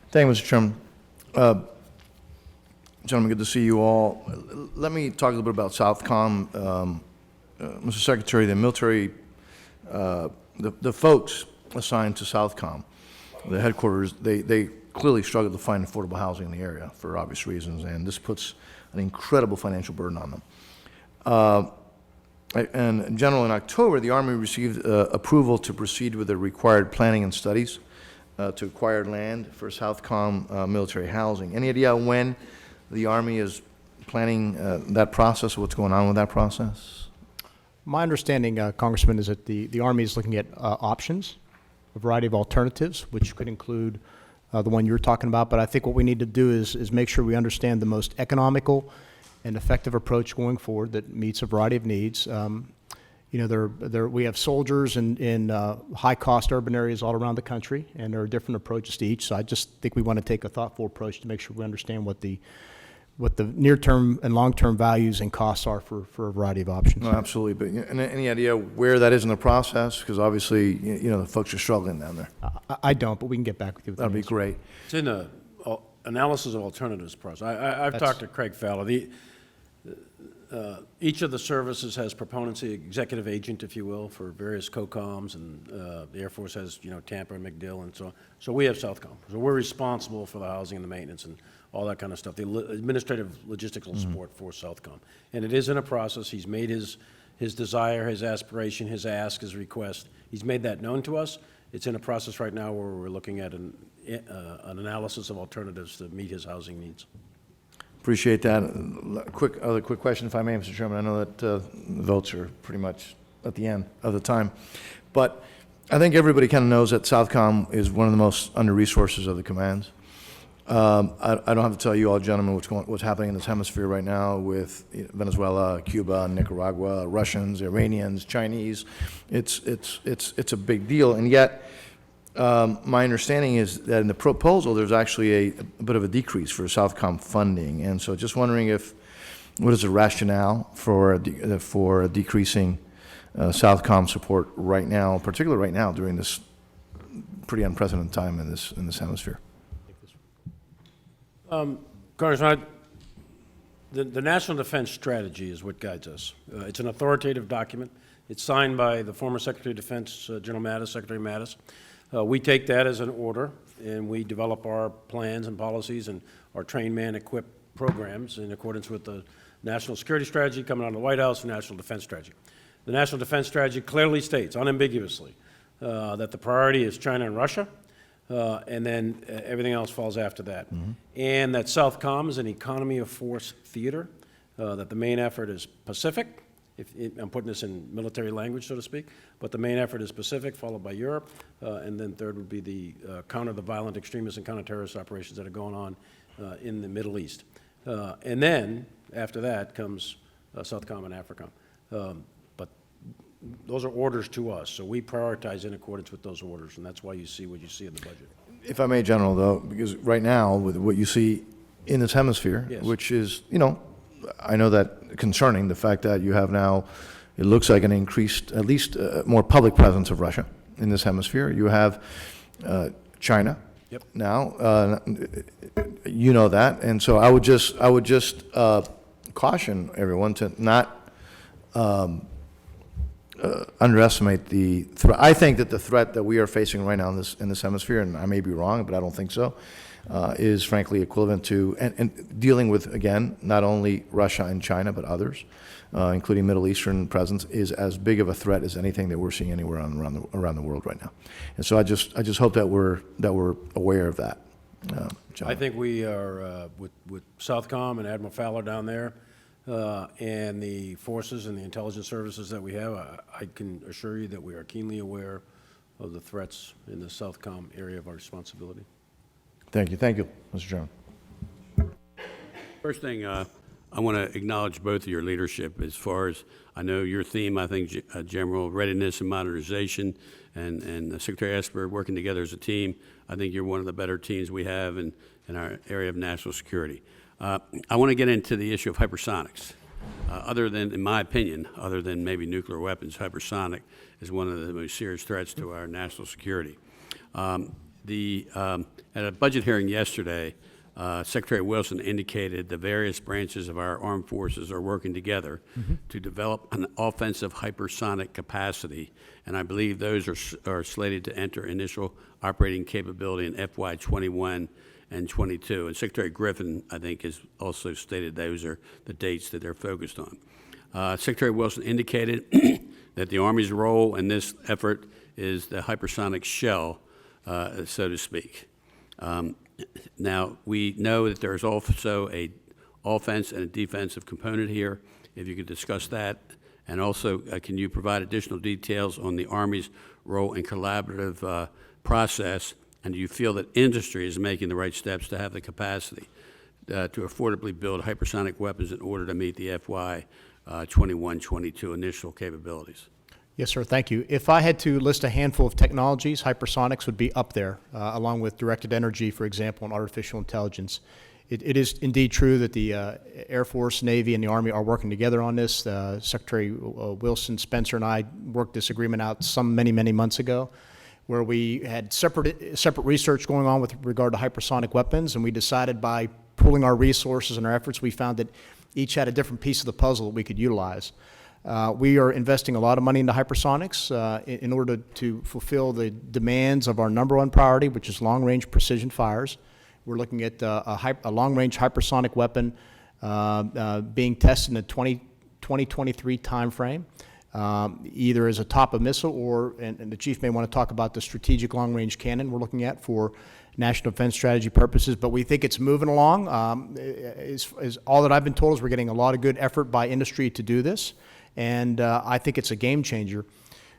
Thank you, Mr. Chairman. Gentlemen, good to see you all. Let me talk a little bit about Southcom. Mr. Secretary, the military, the folks assigned to Southcom, the headquarters, they clearly struggle to find affordable housing in the area for obvious reasons, and this puts an incredible financial burden on them. And in general, in October, the Army received approval to proceed with the required planning and studies to acquire land for Southcom military housing. Any idea when the Army is planning that process, or what's going on with that process? My understanding, Congressman, is that the Army is looking at options, a variety of alternatives, which could include the one you're talking about, but I think what we need to do is make sure we understand the most economical and effective approach going forward that meets a variety of needs. You know, we have soldiers in high-cost urban areas all around the country, and there are different approaches to each. So I just think we want to take a thoughtful approach to make sure we understand what the near-term and long-term values and costs are for a variety of options. No, absolutely. But any idea where that is in the process? Because obviously, you know, the folks are struggling down there. I don't, but we can get back with you with the That'd be answer. great. It's in the analysis of alternatives process. I've talked to Craig Fowler. Each of the services has proponents, the executive agent, if you will, for various COCOMs, and the Air Force has, you know, Tampa and MacDill and so on. So we have Southcom. So we're responsible for the housing and the maintenance and all that kind of stuff, the administrative logistical support for Southcom. And it is in a process. He's made his desire, his aspiration, his ask, his request. He's made that known to us. It's in a process right now where we're looking at an analysis of alternatives to meet his housing needs. Appreciate that. Other quick question, if I may, Mr. Chairman. I know that the votes are pretty much at the end of the time, but I think everybody kind of knows that Southcom is one of the most under-resources of the commands. I don't have to tell you all, gentlemen, what's happening in this hemisphere right now with Venezuela, Cuba, Nicaragua, Russians, Iranians, Chinese. It's a big deal, and yet my understanding is that in the proposal there's actually a bit of a decrease for Southcom funding, and so just wondering what is the rationale for decreasing Southcom support right now, particularly right now during this pretty unprecedented time in this hemisphere. Congressman, the National Defense Strategy is what guides us. It's an authoritative document. It's signed by the former Secretary of Defense, General Mattis, Secretary Mattis. We take that as an order, and we develop our plans and policies and our train, man, equip programs in accordance with the National Security Strategy coming out of the White House and National Defense Strategy. The National Defense Strategy clearly states, unambiguously, that the priority is China and Russia, and then everything else falls after that. And that Southcom is an economy of force theater, that the main effort is Pacific. I'm putting this in military language, so to speak, but the main effort is Pacific, followed by Europe, and then third would be the counter the violent extremist and counter-terrorist operations that are going on in the Middle East. And then, after that, comes Southcom and AFRICOM. But those are orders to us, so we prioritize in accordance with those orders, and that's why you see what you see in the budget. If I may, General, though, because right now, with what you see in this hemisphere, Yes. which is, you know, I know that concerning, the fact that you have now, it looks like an increased, at least more public presence of Russia in this hemisphere. You have China. Yep. Now, you know that, and so I would just caution everyone to not underestimate the threat. I think that the threat that we are facing right now in this hemisphere, and I may be wrong, but I don't think so, is frankly equivalent to, and dealing with, again, not only Russia and China, but others, including Middle Eastern presence, is as big of a threat as anything that we're seeing anywhere around the world right now. And so I just hope that we're aware of that. I think we are, with Southcom and Admiral Fowler down there, and the forces and the intelligence services that we have, I can assure you that we are keenly aware of the threats in the Southcom area of our responsibility. Thank you, Mr. Chairman. First thing, I want to acknowledge both of your leadership as far as, I know your theme, I think, General Readiness and Modernization, and Secretary Esper working together as a team. I think you're one of the better teams we have in our area of national security. I want to get into the issue of hypersonics. Other than, in my opinion, other than maybe nuclear weapons, hypersonic is one of the most serious threats to our national security. At a budget hearing yesterday, Secretary Wilson indicated the various branches of our armed forces are working together to develop an offensive hypersonic capacity, and I believe those are slated to enter initial operating capability in FY21 and 22. And Secretary Griffin, I think, has also stated those are the dates that they're focused on. Secretary Wilson indicated that the Army's role in this effort is the hypersonic shell, so to speak. Now, we know that there's also a offense and a defensive component here. If you could discuss that. And also, can you provide additional details on the Army's role in collaborative process And do you feel that industry is making the right steps to have the capacity to affordably build hypersonic weapons in order to meet the FY21-22 initial capabilities? Yes, sir, thank you. If I had to list a handful of technologies, hypersonics would be up there, along with directed energy, for example, and artificial intelligence. It is indeed true that the Air Force, Navy, and the Army are working together on this. Secretary Wilson, Spencer, and I worked this agreement out many months ago, where we had separate research going on with regard to hypersonic weapons, and we decided by pooling our resources and our efforts, we found that each had a different piece of the puzzle that we could utilize. We are investing a lot of money into hypersonics in order to fulfill the demands of our number one priority, which is long-range precision fires. We're looking at a long-range hypersonic weapon being tested in the 2023 timeframe, either as a top-of missile or, and the chief may want to talk about the strategic long-range cannon we're looking at for national defense strategy purposes, but we think it's moving along. All that I've been told is we're getting a lot of good effort by industry to do this, and I think it's a game changer.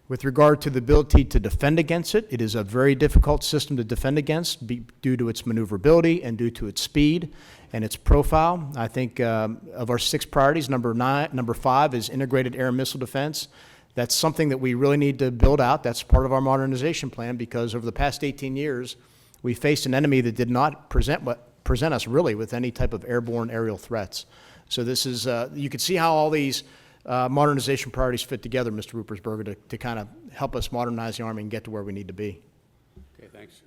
With regard to the ability to defend against it, it is a very difficult system to defend against due to its maneuverability and due to its speed and its profile. I think of our 6 priorities, number 5 is integrated air and missile defense. That's something that we really need to build out. That's part of our modernization plan, because over the past 18 years, we faced an enemy that did not present us really with any type of airborne aerial threats. So this is, you can see how all these modernization priorities fit together, Mr. Ruppersberger, to kind of help us modernize the Army and get to where we need to be. Okay, thanks.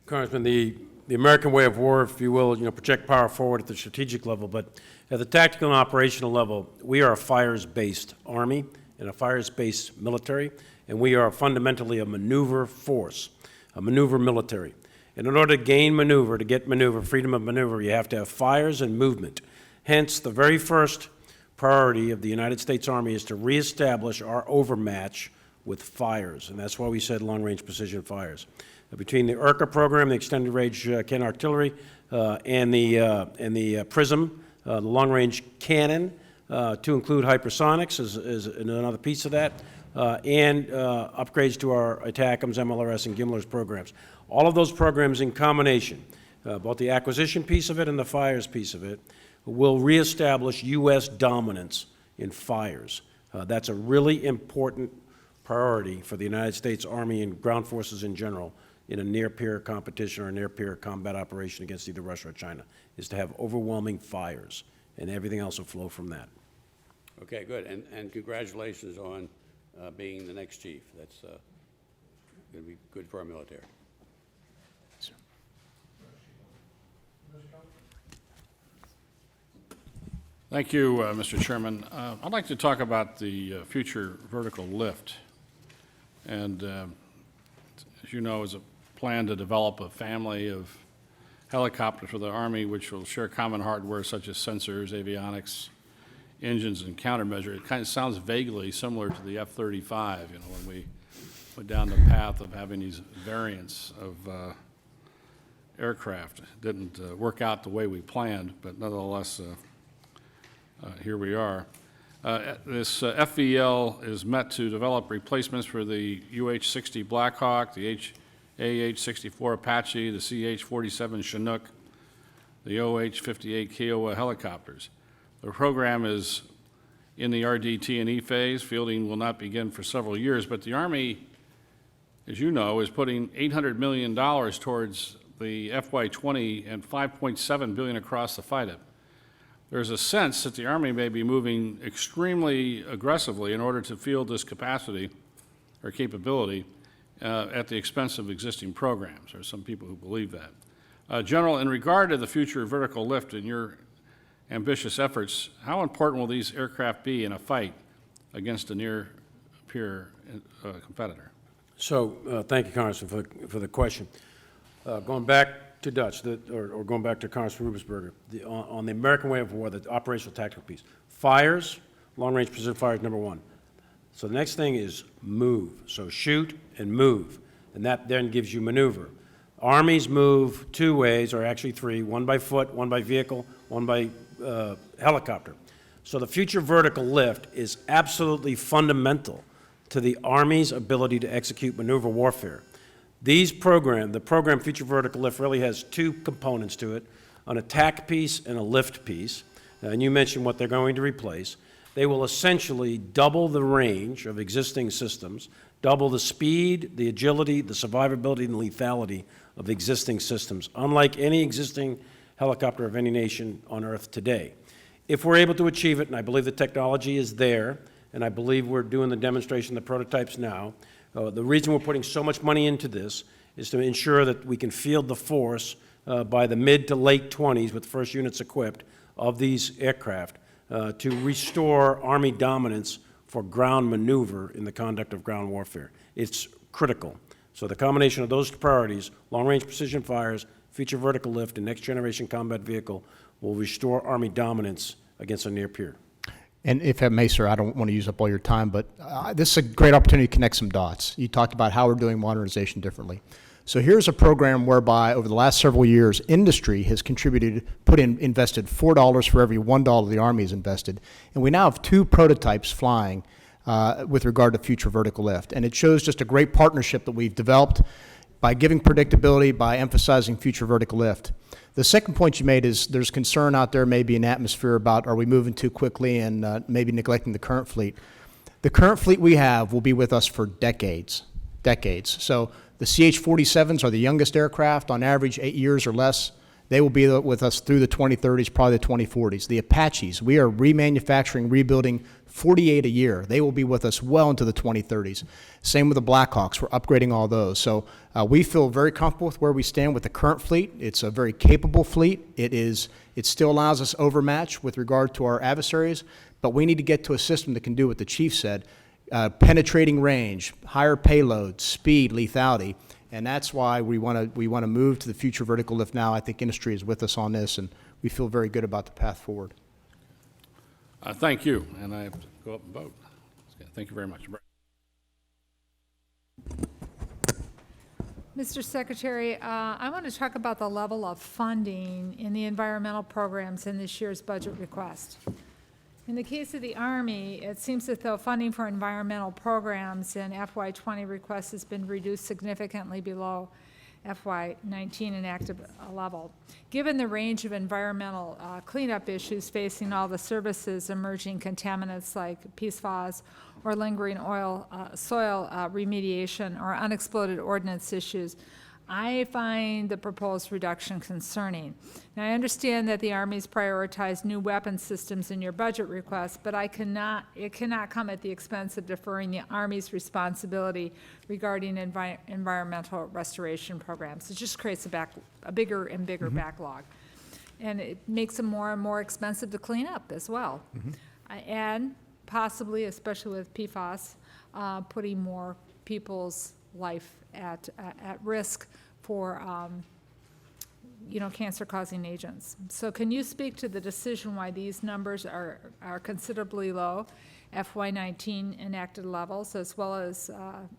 Congressman, the American way of war, if you will, project power forward at the strategic level, but at the tactical and operational level, we are a fires-based Army and a fires-based military, and we are fundamentally a maneuver force, a maneuver military. And in order to gain maneuver, to get maneuver, freedom of maneuver, you have to have fires and movement. Hence, the very first priority of the United States Army is to reestablish our overmatch with fires, and that's why we said long-range precision fires. Between the IRCA program, the extended range cannon artillery, and the PRISM, the long-range cannon, to include hypersonics is another piece of that, and upgrades to our ATACMS, MLRS, and GMLRS programs. All of those programs in combination, both the acquisition piece of it and the fires piece of it, will reestablish U.S. dominance in fires. That's a really important priority for the United States Army and ground forces in general in a near-peer competition or a near-peer combat operation against either Russia or China, is to have overwhelming fires, and everything else will flow from that. Okay, good. And congratulations on being the next chief. That's going to be good for our military. Thank you, Mr. Chairman. I'd like to talk about the future vertical lift. And as you know, is a plan to develop a family of helicopters for the Army which will share common hardware such as sensors, avionics, engines, and countermeasure. It kind of sounds vaguely similar to the F-35, when we went down the path of having these variants of aircraft. It didn't work out the way we planned, but nonetheless, here we are. This FVL is meant to develop replacements for the UH-60 Blackhawk, the AH-64 Apache, the CH-47 Chinook, the OH-58 Kiowa helicopters. The program is in the RDT&E phase. Fielding will not begin for several years, but the Army, as you know, is putting $800 million towards the FY20 and $5.7 billion across the FYDP. There's a sense that the Army may be moving extremely aggressively in order to field this capacity or capability at the expense of existing programs. There are some people who believe that. General, in regard to the future vertical lift and your ambitious efforts, how important will these aircraft be in a fight against a near-peer competitor? So, thank you, Congressman, for the question. Going back to Dutch, or going back to Congressman Ruppersberger, on the American way of war, the operational tactical piece. Fires, long-range precision fires, number 1. So the next thing is move. So shoot and move, and that then gives you maneuver. Armies move 2 ways, or actually 3, one by foot, one by vehicle, one by helicopter. So the future vertical lift is absolutely fundamental to the Army's ability to execute maneuver warfare. The program Future Vertical Lift really has two components to it, an attack piece and a lift piece. And you mentioned what they're going to replace. They will essentially double the range of existing systems, double the speed, the agility, the survivability, and lethality of existing systems, unlike any existing helicopter of any nation on Earth today. If we're able to achieve it, and I believe the technology is there, and I believe we're doing the demonstration, the prototypes now, the reason we're putting so much money into this is to ensure that we can field the force by the mid to late 20s with first units equipped of these aircraft to restore Army dominance for ground maneuver in the conduct of ground warfare. It's critical. So the combination of those priorities, long-range precision fires, future vertical lift, and next-generation combat vehicle will restore Army dominance against a near peer. And if I may, sir, I don't want to use up all your time, but this is a great opportunity to connect some dots. You talked about how we're doing modernization differently. So here's a program whereby over the last several years, industry has invested $4 for every $1 the Army has invested. And we now have 2 prototypes flying with regard to future vertical lift. And it shows just a great partnership that we've developed by giving predictability, by emphasizing future vertical lift. The second point you made is there's concern out there, maybe an atmosphere about are we moving too quickly and maybe neglecting the current fleet. The current fleet we have will be with us for decades. So the CH-47s are the youngest aircraft, on average 8 years or less. They will be with us through the 2030s, probably the 2040s. The Apaches, we are remanufacturing, rebuilding 48 a year. They will be with us well into the 2030s. Same with the Blackhawks. We're upgrading all those. So we feel very comfortable with where we stand with the current fleet. It's a very capable fleet. It still allows us overmatch with regard to our adversaries, but we need to get to a system that can do what the chief said, penetrating range, higher payload, speed, lethality. And that's why we want to move to the future vertical lift now. I think industry is with us on this, and we feel very good about the path forward. Thank you, and I have to go up and vote. Thank you very much. Mr. Secretary, I want to talk about the level of funding in the environmental programs in this year's budget request. In the case of the Army, it seems as though funding for environmental programs in FY20 request has been reduced significantly below FY19 enacted level. Given the range of environmental cleanup issues facing all the services, emerging contaminants like PFAS or lingering soil remediation or unexploded ordnance issues, I find the proposed reduction concerning. Now, I understand that the Army's prioritized new weapon systems in your budget request, but it cannot come at the expense of deferring the Army's responsibility regarding environmental restoration programs. It just creates a bigger and bigger backlog. And it makes them more and more expensive to clean up as well. And possibly, especially with PFAS, putting more people's life at risk for cancer-causing agents. So can you speak to the decision why these numbers are considerably low, FY19 enacted levels, as well as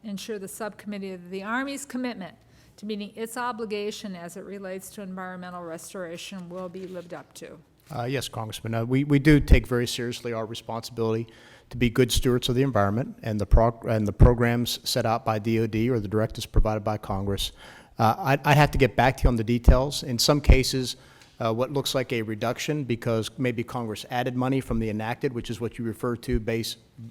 ensure the subcommittee of the Army's commitment to meeting its obligation as it relates to environmental restoration will be lived up to? Yes, Congressman. We do take very seriously our responsibility to be good stewards of the environment and the programs set out by DOD or the directives provided by Congress. I'd have to get back to you on the details. In some cases, what looks like a reduction because maybe Congress added money from the enacted, which is what you refer to,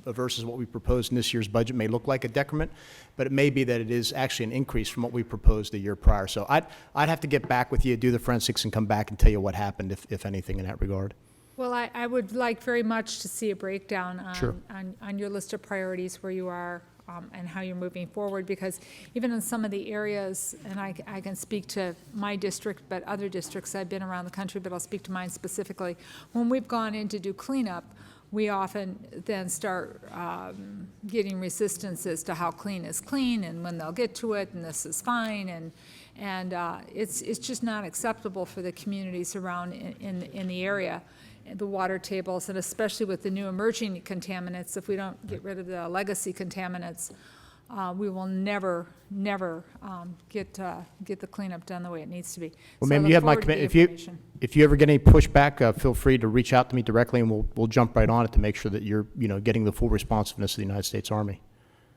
versus what we proposed in this year's budget, may look like a decrement, but it may be that it is actually an increase from what we proposed the year prior. So I'd have to get back with you, do the forensics, and come back and tell you what happened, if anything, in that regard. Well, I would like very much to see a breakdown Sure. on your list of priorities, where you are and how you're moving forward, because even in some of the areas, and I can speak to my district, but other districts, I've been around the country, but I'll speak to mine specifically. When we've gone in to do cleanup, we often then start getting resistance as to how clean is clean and when they'll get to it, and this is fine, and it's just not acceptable for the communities around in the area, the water tables, and especially with the new emerging contaminants. If we don't get rid of the legacy contaminants, we will never get the cleanup done the way it needs to be. Well, So I ma'am, look you have my forward to the commitment. information. If you ever get any pushback, feel free to reach out to me directly, and we'll jump right on it to make sure that you're getting the full responsiveness of the United States Army.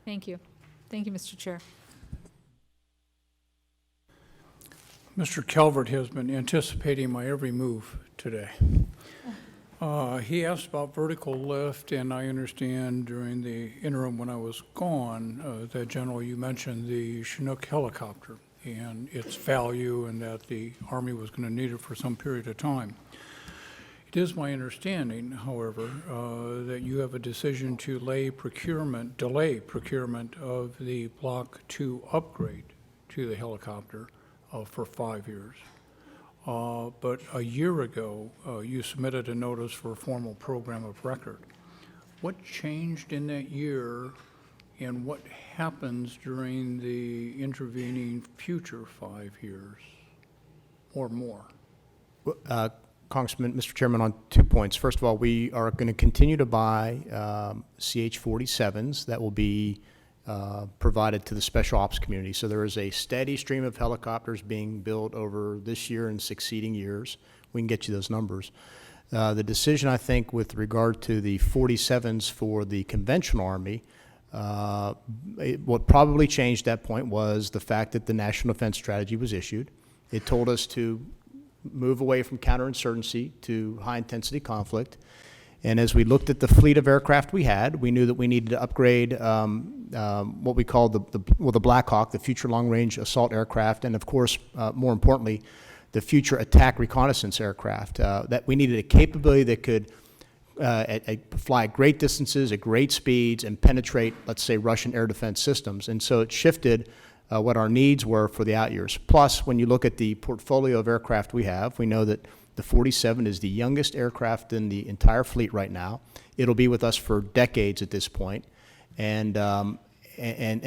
Thank you. Thank you, Mr. Chair. Mr. Calvert has been anticipating my every move today. He asked about vertical lift, and I understand during the interim when I was gone, that General, you mentioned the Chinook helicopter and its value and that the Army was going to need it for some period of time. It is my understanding, however, that you have a decision to delay procurement of the Block 2 upgrade to the helicopter for 5 years. But a year ago, you submitted a notice for a formal program of record. What changed in that year, and what happens during the intervening future 5 years or more? Congressman, Mr. Chairman, on 2 points. First of all, we are going to continue to buy CH-47s that will be provided to the special ops community. So there is a steady stream of helicopters being built over this year and succeeding years. We can get you those numbers. The decision, I think, with regard to the 47s for the conventional Army, what probably changed that point was the fact that the National Defense Strategy was issued. It told us to move away from counterinsurgency to high-intensity conflict. And as we looked at the fleet of aircraft we had, we knew that we needed to upgrade what we call the Black Hawk, the Future Long-Range Assault Aircraft, and of course, more importantly, the Future Attack Reconnaissance Aircraft. That we needed a capability that could fly at great distances, at great speeds, and penetrate, let's say, Russian air defense systems. And so it shifted what our needs were for the out years. Plus, when you look at the portfolio of aircraft we have, we know that the 47 is the youngest aircraft in the entire fleet right now. It'll be with us for decades at this point. And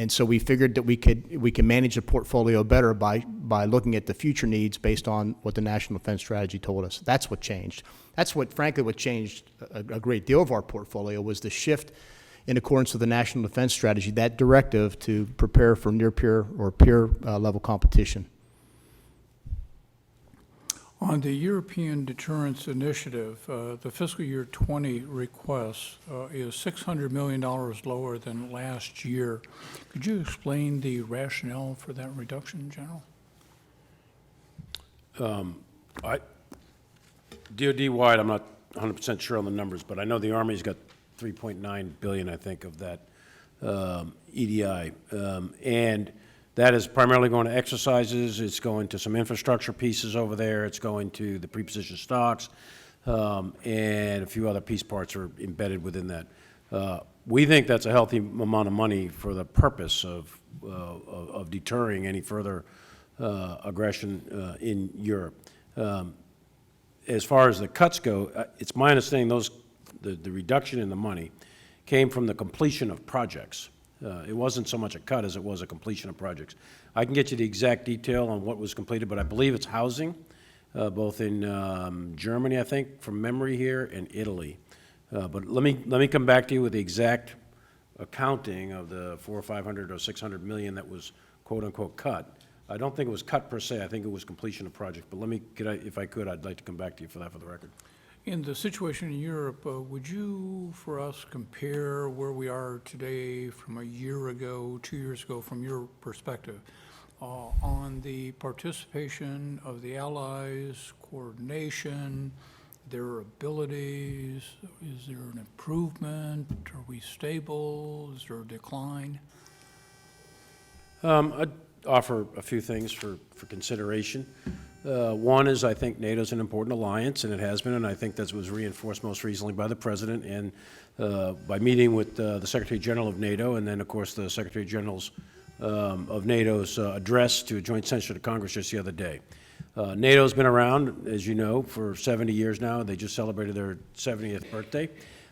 so we figured that we can manage the portfolio better by looking at the future needs based on what the National Defense Strategy told us. That's what changed. That's what, frankly, what changed a great deal of our portfolio was the shift in accordance with the National Defense Strategy, that directive to prepare for near-peer or peer level competition. On the European Deterrence Initiative, the fiscal year 20 request is $600 million lower than last year. Could you explain the rationale for that reduction, General? DoD-wide, I'm not 100% sure on the numbers, but I know the Army's got $3.9 billion, I think, of that EDI. And that is primarily going to exercises. It's going to some infrastructure pieces over there. It's going to the pre-positioned stocks, and a few other piece parts are embedded within that. We think that's a healthy amount of money for the purpose of deterring any further aggression in Europe. As far as the cuts go, it's my understanding the reduction in the money came from the completion of projects. It wasn't so much a cut as it was a completion of projects. I can get you the exact detail on what was completed, but I believe it's housing, both in Germany, I think, from memory here, and Italy. But let me come back to you with the exact accounting of the 400 or 500 or 600 million that was quote-unquote cut. I don't think it was cut per se. I think it was completion of projects. But if I could, I'd like to come back to you for that for the record. In the situation in Europe, would you, for us, compare where we are today from a year ago, 2 years ago, from your perspective, on the participation of the Allies, coordination, their abilities? Is there an improvement? Are we stable? Is there a decline? I'd offer a few things for consideration. One is I think NATO's an important alliance, and it has been, and I think that was reinforced most recently by the President and by meeting with the Secretary General of NATO, and then, of course, the Secretary General's of NATO's address to a joint session to Congress just the other day. NATO's been around, as you know, for 70 years now. They just celebrated their 70th birthday.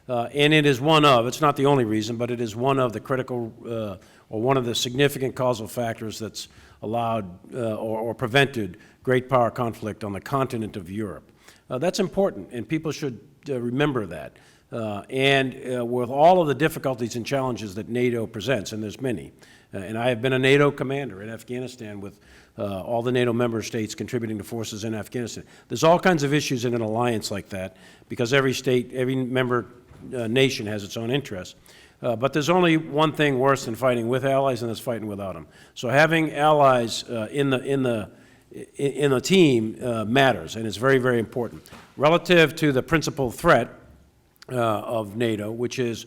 And it is one of, it's not the only reason, but it is one of the critical or one of the significant causal factors that's allowed or prevented great power conflict on the continent of Europe. That's important, and people should remember that. And with all of the difficulties and challenges that NATO presents, and there's many, and I have been a NATO commander in Afghanistan with all the NATO member states contributing to forces in Afghanistan. There's all kinds of issues in an alliance like that because every state, every member nation has its own interests. But there's only one thing worse than fighting with allies, and that's fighting without them. So having allies in in a team matters, and it's very, very important. Relative to the principal threat of NATO, which is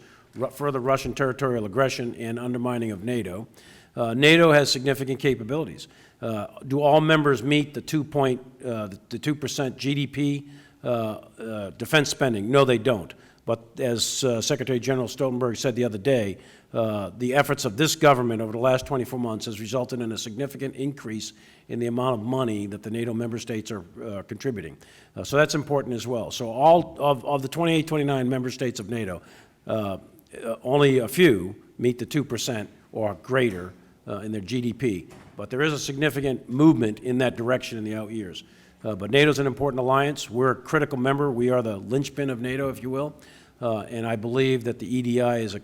further Russian territorial aggression and undermining of NATO, NATO has significant capabilities. Do all members meet the 2% GDP defense spending? No, they don't. But as Secretary General Stoltenberg said the other day, the efforts of this government over the last 24 months has resulted in a significant increase in the amount of money that the NATO member states are contributing. So that's important as well. So all of the 28, 29 member states of NATO, only a few meet the 2% or greater in their GDP. But there is a significant movement in that direction in the out years. But NATO is an important alliance. We're a critical member. We are the linchpin of NATO, if you will. And I believe that the EDI is a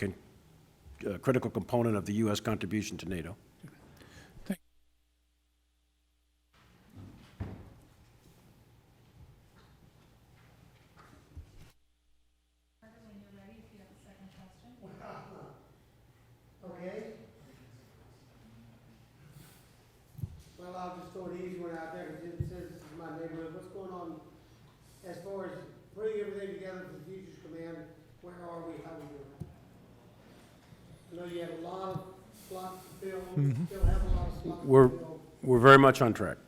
critical component of the U.S. contribution to NATO. Okay. Well, I'll just throw an easy one out there, because it says this is my neighborhood. What's going on as far as putting everything together for the Futures Command? Where are we? How are we doing? I know you have a lot of slots to fill. Still have a lot of slots to fill. We're very much on track.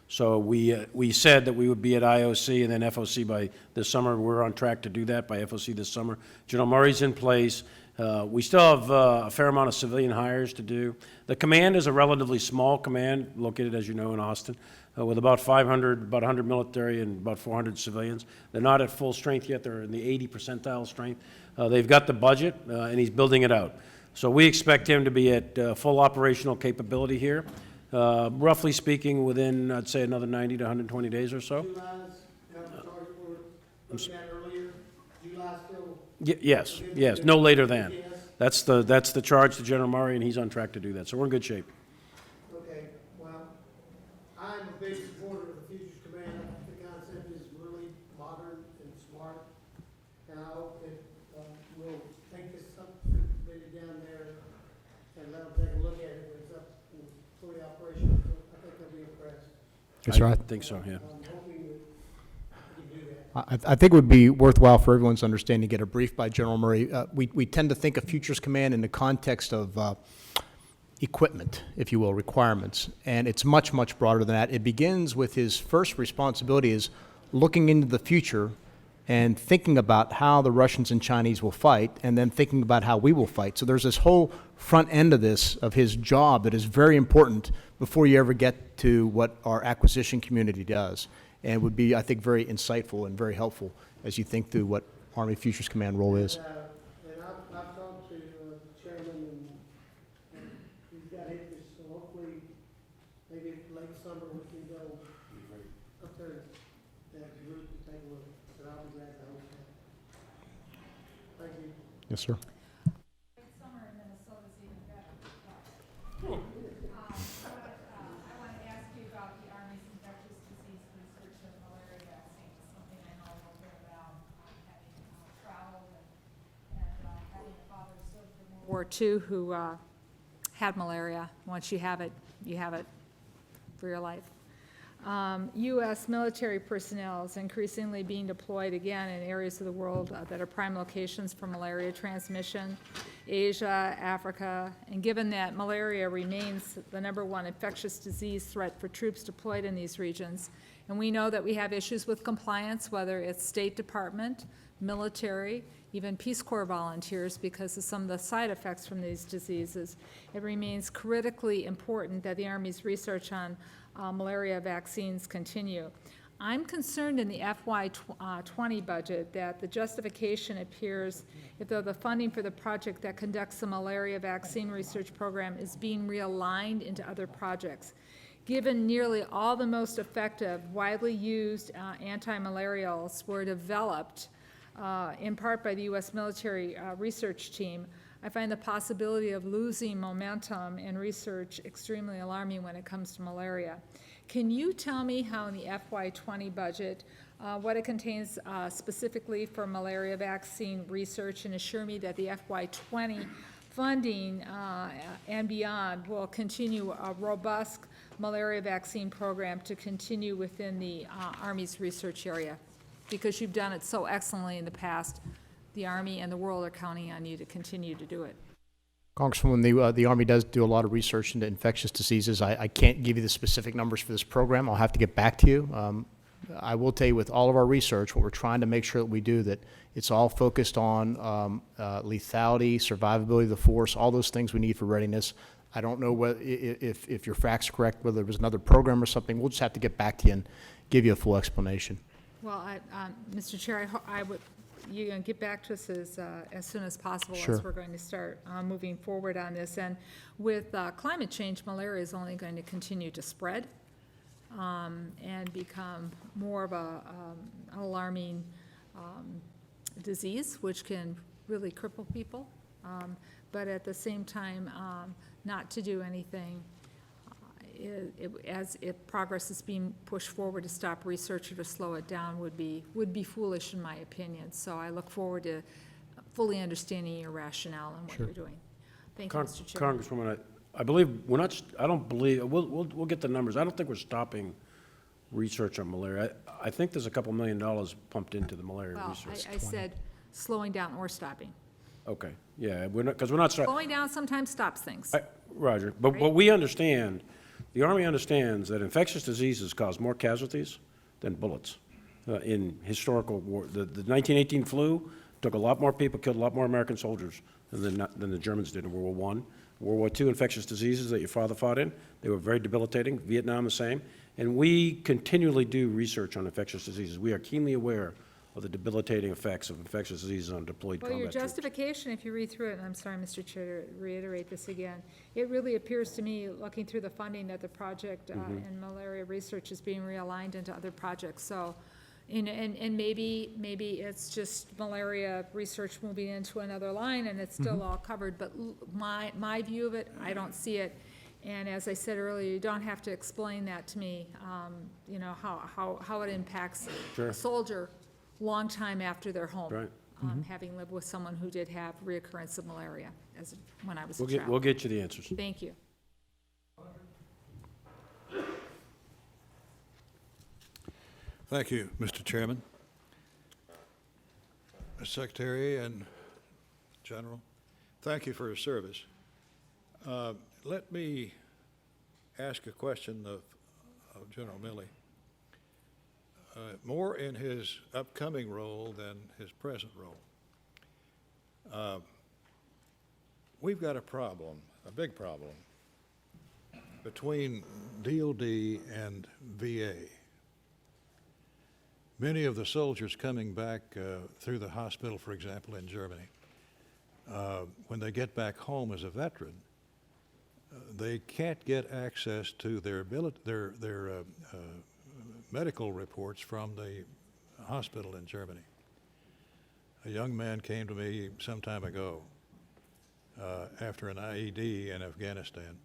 So we said that we would be at IOC and then FOC by this summer. We're on track to do that by FOC this summer. General Murray's in place. We still have a fair amount of civilian hires to do. The command is a relatively small command, located, as you know, in Austin, with about 100 military and about 400 civilians. They're not at full strength yet. They're in the 80 percentile strength. They've got the budget, and he's building it out. So we expect him to be at full operational capability here, roughly speaking, within, I'd say, another 90 to 120 days or so. July's, the target we were looking at earlier, July still? Yes, yes, no later than. That's the charge to General Murray, and he's on track to do that. So we're in good shape. Okay, well, I'm a big supporter of the Futures Command. I think the concept is really modern and smart, and I hope that we'll take this subcommittee down there and let them take a look at it when it's up and fully operational. I think they'll be impressed. Yes, sir. I think so, yeah. I'm hoping that we can do that. I think it would be worthwhile for everyone's understanding to get a brief by General Murray. We tend to think of Futures Command in the context of equipment, if you will, requirements, and it's much, much broader than that. It begins with his first responsibility is looking into the future and thinking about how the Russians and Chinese will fight, and then thinking about how we will fight. So there's this whole front end of this, of his job, that is very important before you ever get to what our acquisition community does, and would be, I think, very insightful and very helpful as you think through what Army Futures Command role is. And I've talked to the chairman, and he's got interest, so hopefully, maybe late summer, we can go up there and have a group to take a look, but I'll be glad to host that. Thank you. Yes, sir. Summer in Minnesota is even better. I want to ask you about the Army's infectious disease research and malaria vaccine, something I know a little bit about, having traveled and having a father served in World War II who had malaria. Once you have it for your life. U.S. military personnel is increasingly being deployed again in areas of the world that are prime locations for malaria transmission, Asia, Africa, and given that malaria remains the #1 infectious disease threat for troops deployed in these regions, and we know that we have issues with compliance, whether it's State Department, military, even Peace Corps volunteers, because of some of the side effects from these diseases, it remains critically important that the Army's research on malaria vaccines continue. I'm concerned in the FY20 budget that the justification appears as though the funding for the project that conducts the malaria vaccine research program is being realigned into other projects. Given nearly all the most effective, widely used anti-malarials were developed in part by the U.S. military research team, I find the possibility of losing momentum in research extremely alarming when it comes to malaria. Can you tell me how in the FY20 budget, what it contains specifically for malaria vaccine research, and assure me that the FY20 funding and beyond will continue a robust malaria vaccine program to continue within the Army's research area. Because you've done it so excellently in the past, the Army and the world are counting on you to continue to do it. Congresswoman, the Army does do a lot of research into infectious diseases. I can't give you the specific numbers for this program. I'll have to get back to you. I will tell you, with all of our research, what we're trying to make sure that we do, that it's all focused on lethality, survivability of the force, all those things we need for readiness. I don't know if your facts are correct, whether there was another program or something. We'll just have to get back to you and give you a full explanation. Well, Mr. Chair, you're going to get back to us as soon as possible. Sure. As we're going to start moving forward on this. And with climate change, malaria is only going to continue to spread and become more of an alarming disease, which can really cripple people. But at the same time, not to do anything as if progress is being pushed forward to stop research or to slow it down would be foolish in my opinion. So I look forward to fully understanding your rationale and what you're doing. Thank you, Mr. Chair. Congresswoman, I believe, I don't believe, we'll get the numbers. I don't think we're stopping research on malaria. I think there's a couple $1 million pumped into the malaria Well, research. I said slowing down or stopping. Okay, yeah, because we're not starting. Slowing down sometimes stops things. Roger, but what we understand, the Army understands that infectious diseases cause more casualties than bullets. In historical war, the 1918 flu took a lot more people, killed a lot more American soldiers than the Germans did in World War I. World War II infectious diseases that your father fought in, they were very debilitating. Vietnam the same. And we continually do research on infectious diseases. We are keenly aware of the debilitating effects of infectious diseases on deployed Well, combat your troops. justification, if you read through it, and I'm sorry, Mr. Chair, to reiterate this again, it really appears to me, looking through the funding, that the project in malaria research is being realigned into other projects. So, and maybe it's just malaria research moving into another line, and it's still all covered. But my view of it, I don't see it. And as I said earlier, you don't have to explain that to me. You know how it impacts a soldier long time after they're home. Right. Having lived with someone who did have reoccurrence of malaria when I was a We'll child. get you the answers. Thank you. Thank you, Mr. Chairman. Mr. Secretary and General, thank you for your service. Let me ask a question of General Milley. More in his upcoming role than his present role. We've got a problem, a big problem, between DOD and VA. Many of the soldiers coming back through the hospital, for example, in Germany, when they get back home as a veteran, they can't get access to their medical reports from the hospital in Germany. A young man came to me some time ago after an IED in Afghanistan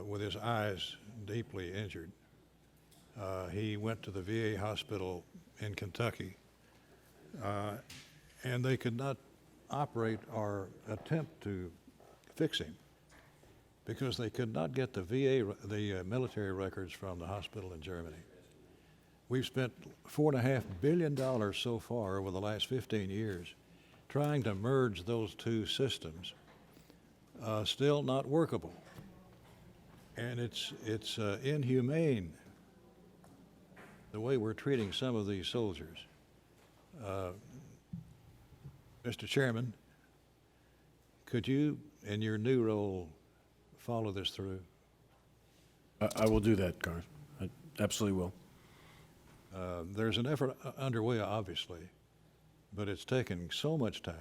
with his eyes deeply injured. He went to the VA hospital in Kentucky, and they could not operate or attempt to fix him because they could not get the military records from the hospital in Germany. We've spent $4.5 billion so far over the last 15 years trying to merge those two systems, still not workable. And it's inhumane the way we're treating some of these soldiers. Mr. Chairman, could you, in your new role, follow this through? I will do that, Congress. I absolutely will. There's an effort underway, obviously, but it's taken so much time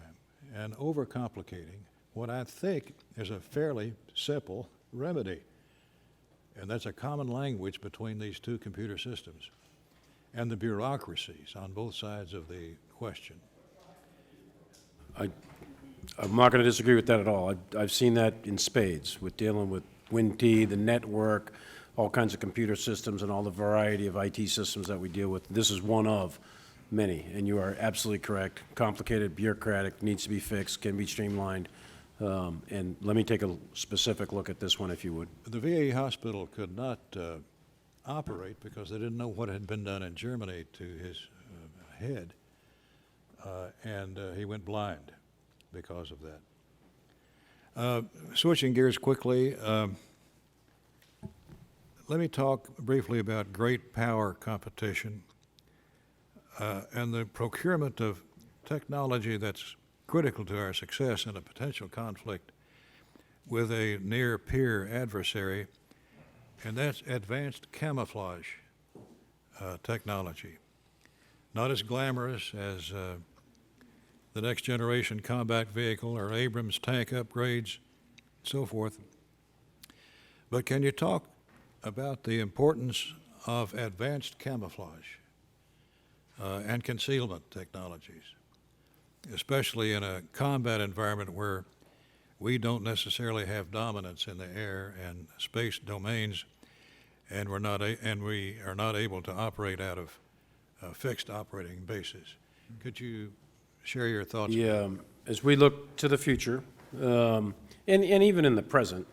and overcomplicating what I think is a fairly simple remedy. And that's a common language between these two computer systems and the bureaucracies on both sides of the question. I'm not going to disagree with that at all. I've seen that in spades with dealing with WinT, the network, all kinds of computer systems and all the variety of IT systems that we deal with. This is one of many, and you are absolutely correct. Complicated, bureaucratic, needs to be fixed, can be streamlined. And let me take a specific look at this one, if you would. The VA hospital could not operate because they didn't know what had been done in Germany to his head, and he went blind because of that. Switching gears quickly, let me talk briefly about great power competition and the procurement of technology that's critical to our success in a potential conflict with a near peer adversary, and that's advanced camouflage technology. Not as glamorous as the next generation combat vehicle or Abrams tank upgrades, so forth. But can you talk about the importance of advanced camouflage and concealment technologies, especially in a combat environment where we don't necessarily have dominance in the air and space domains, and we are not able to operate out of fixed operating bases. Could you share your thoughts? Yeah, as we look to the future, and even in the present,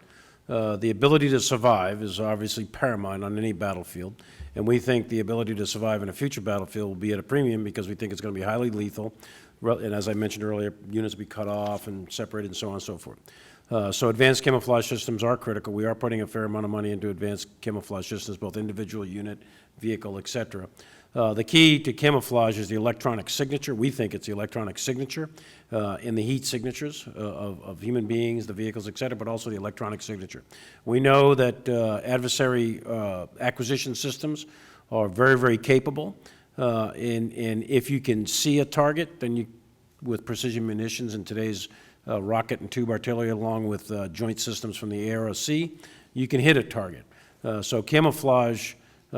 the ability to survive is obviously paramount on any battlefield, and we think the ability to survive in a future battlefield will be at a premium because we think it's going to be highly lethal, and as I mentioned earlier, units will be cut off and separated and so on and so forth. So advanced camouflage systems are critical. We are putting a fair amount of money into advanced camouflage systems, both individual unit, vehicle, et cetera. The key to camouflage is the electronic signature. We think it's the electronic signature in the heat signatures of human beings, the vehicles, et cetera, but also the electronic signature. We know that adversary acquisition systems are very, very capable. And if you can see a target, then you, with precision munitions and today's rocket and tube artillery, along with joint systems from the air or sea, you can hit a target. So camouflage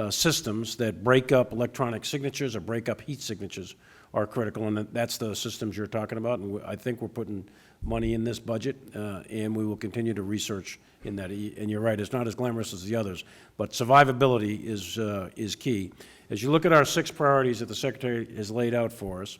systems that break up electronic signatures or break up heat signatures are critical, and that's the systems you're talking about. And I think we're putting money in this budget, and we will continue to research in that. And you're right, it's not as glamorous as the others, but survivability is key. As you look at our 6 priorities that the Secretary has laid out for us,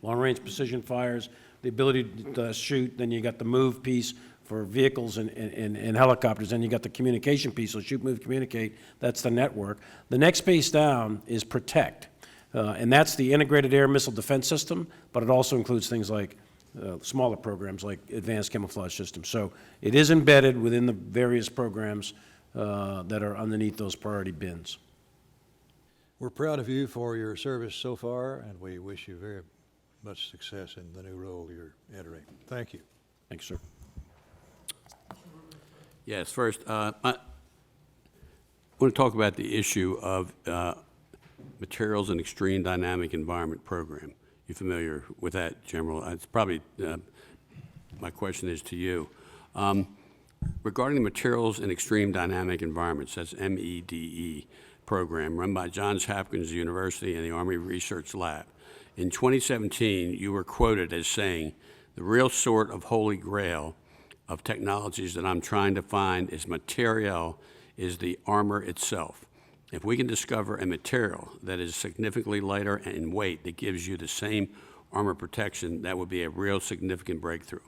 long-range precision fires, the ability to shoot, then you got the move piece for vehicles and helicopters, and you got the communication piece, so shoot, move, communicate, that's the network. The next piece down is protect, and that's the integrated air missile defense system, but it also includes things like smaller programs like advanced camouflage systems. So it is embedded within the various programs that are underneath those priority bins. We're proud of you for your service so far, and we wish you very much success in the new role you're entering. Thank you. Thanks, sir. Yes, first, I want to talk about the issue of materials and extreme dynamic environment program. You familiar with that, General? It's probably, my question is to you. Regarding the materials and extreme dynamic environments, that's MEDE program run by Johns Hopkins University and the Army Research Lab. In 2017, you were quoted as saying, "The real sort of holy grail of technologies that I'm trying to find is material, is the armor itself. If we can discover a material that is significantly lighter in weight that gives you the same armor protection, that would be a real significant breakthrough."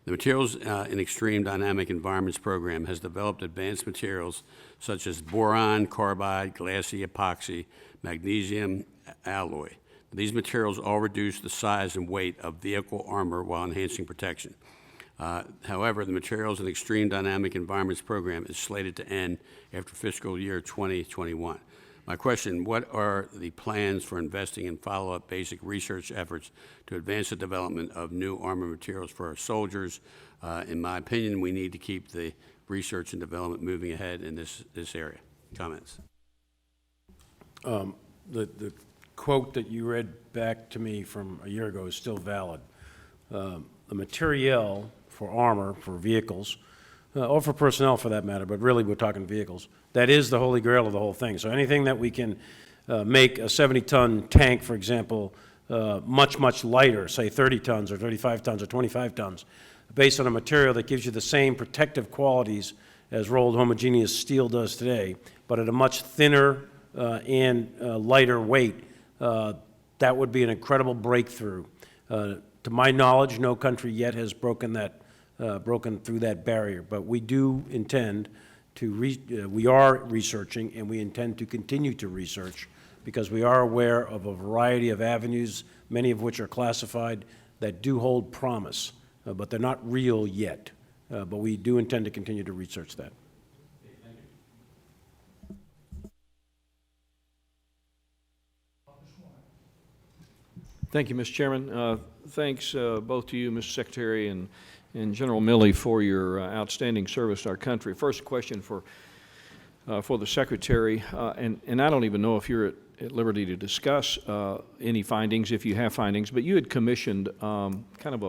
The Materials in Extreme Dynamic Environments program has developed advanced materials such as boron, carbide, glassy epoxy, magnesium alloy. These materials all reduce the size and weight of vehicle armor while enhancing protection. However, the Materials in Extreme Dynamic Environments program is slated to end after fiscal year 2021. My question, what are the plans for investing in follow-up basic research efforts to advance the development of new armor materials for our soldiers? In my opinion, we need to keep the research and development moving ahead in this area. Comments? The quote that you read back to me from a year ago is still valid. The materiel for armor, for vehicles, or for personnel for that matter, but really we're talking vehicles, that is the holy grail of the whole thing. So anything that we can make a 70-ton tank, for example, much, much lighter, say 30 tons or 35 tons or 25 tons, based on a material that gives you the same protective qualities as rolled homogeneous steel does today, but at a much thinner and lighter weight, that would be an incredible breakthrough. To my knowledge, no country yet has broken that broken through that barrier. But we do intend to, we are researching, and we intend to continue to research, because we are aware of a variety of avenues, many of which are classified, that do hold promise, but they're not real yet. But we do intend to continue to research that. Thank you, Mr. Chairman. Thanks both to you, Mr. Secretary, and General Milley for your outstanding service to our country. First question for the Secretary, and I don't even know if you're at liberty to discuss any findings, if you have findings, but you had commissioned kind of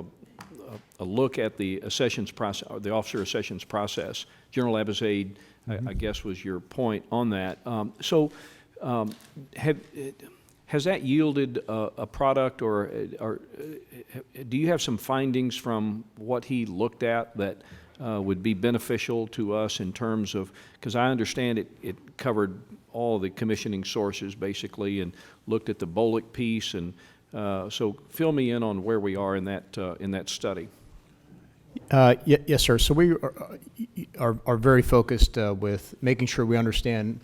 a look at the accessions process, the officer accessions process. General Abizaid, I guess, was your point on that. Has that yielded a product, or do you have some findings from what he looked at that would be beneficial to us in terms of, because I understand it covered all the commissioning sources basically and looked at the BOLIC piece, and so fill me in on where we are in that study. Yes, sir. So we are very focused with making sure we understand,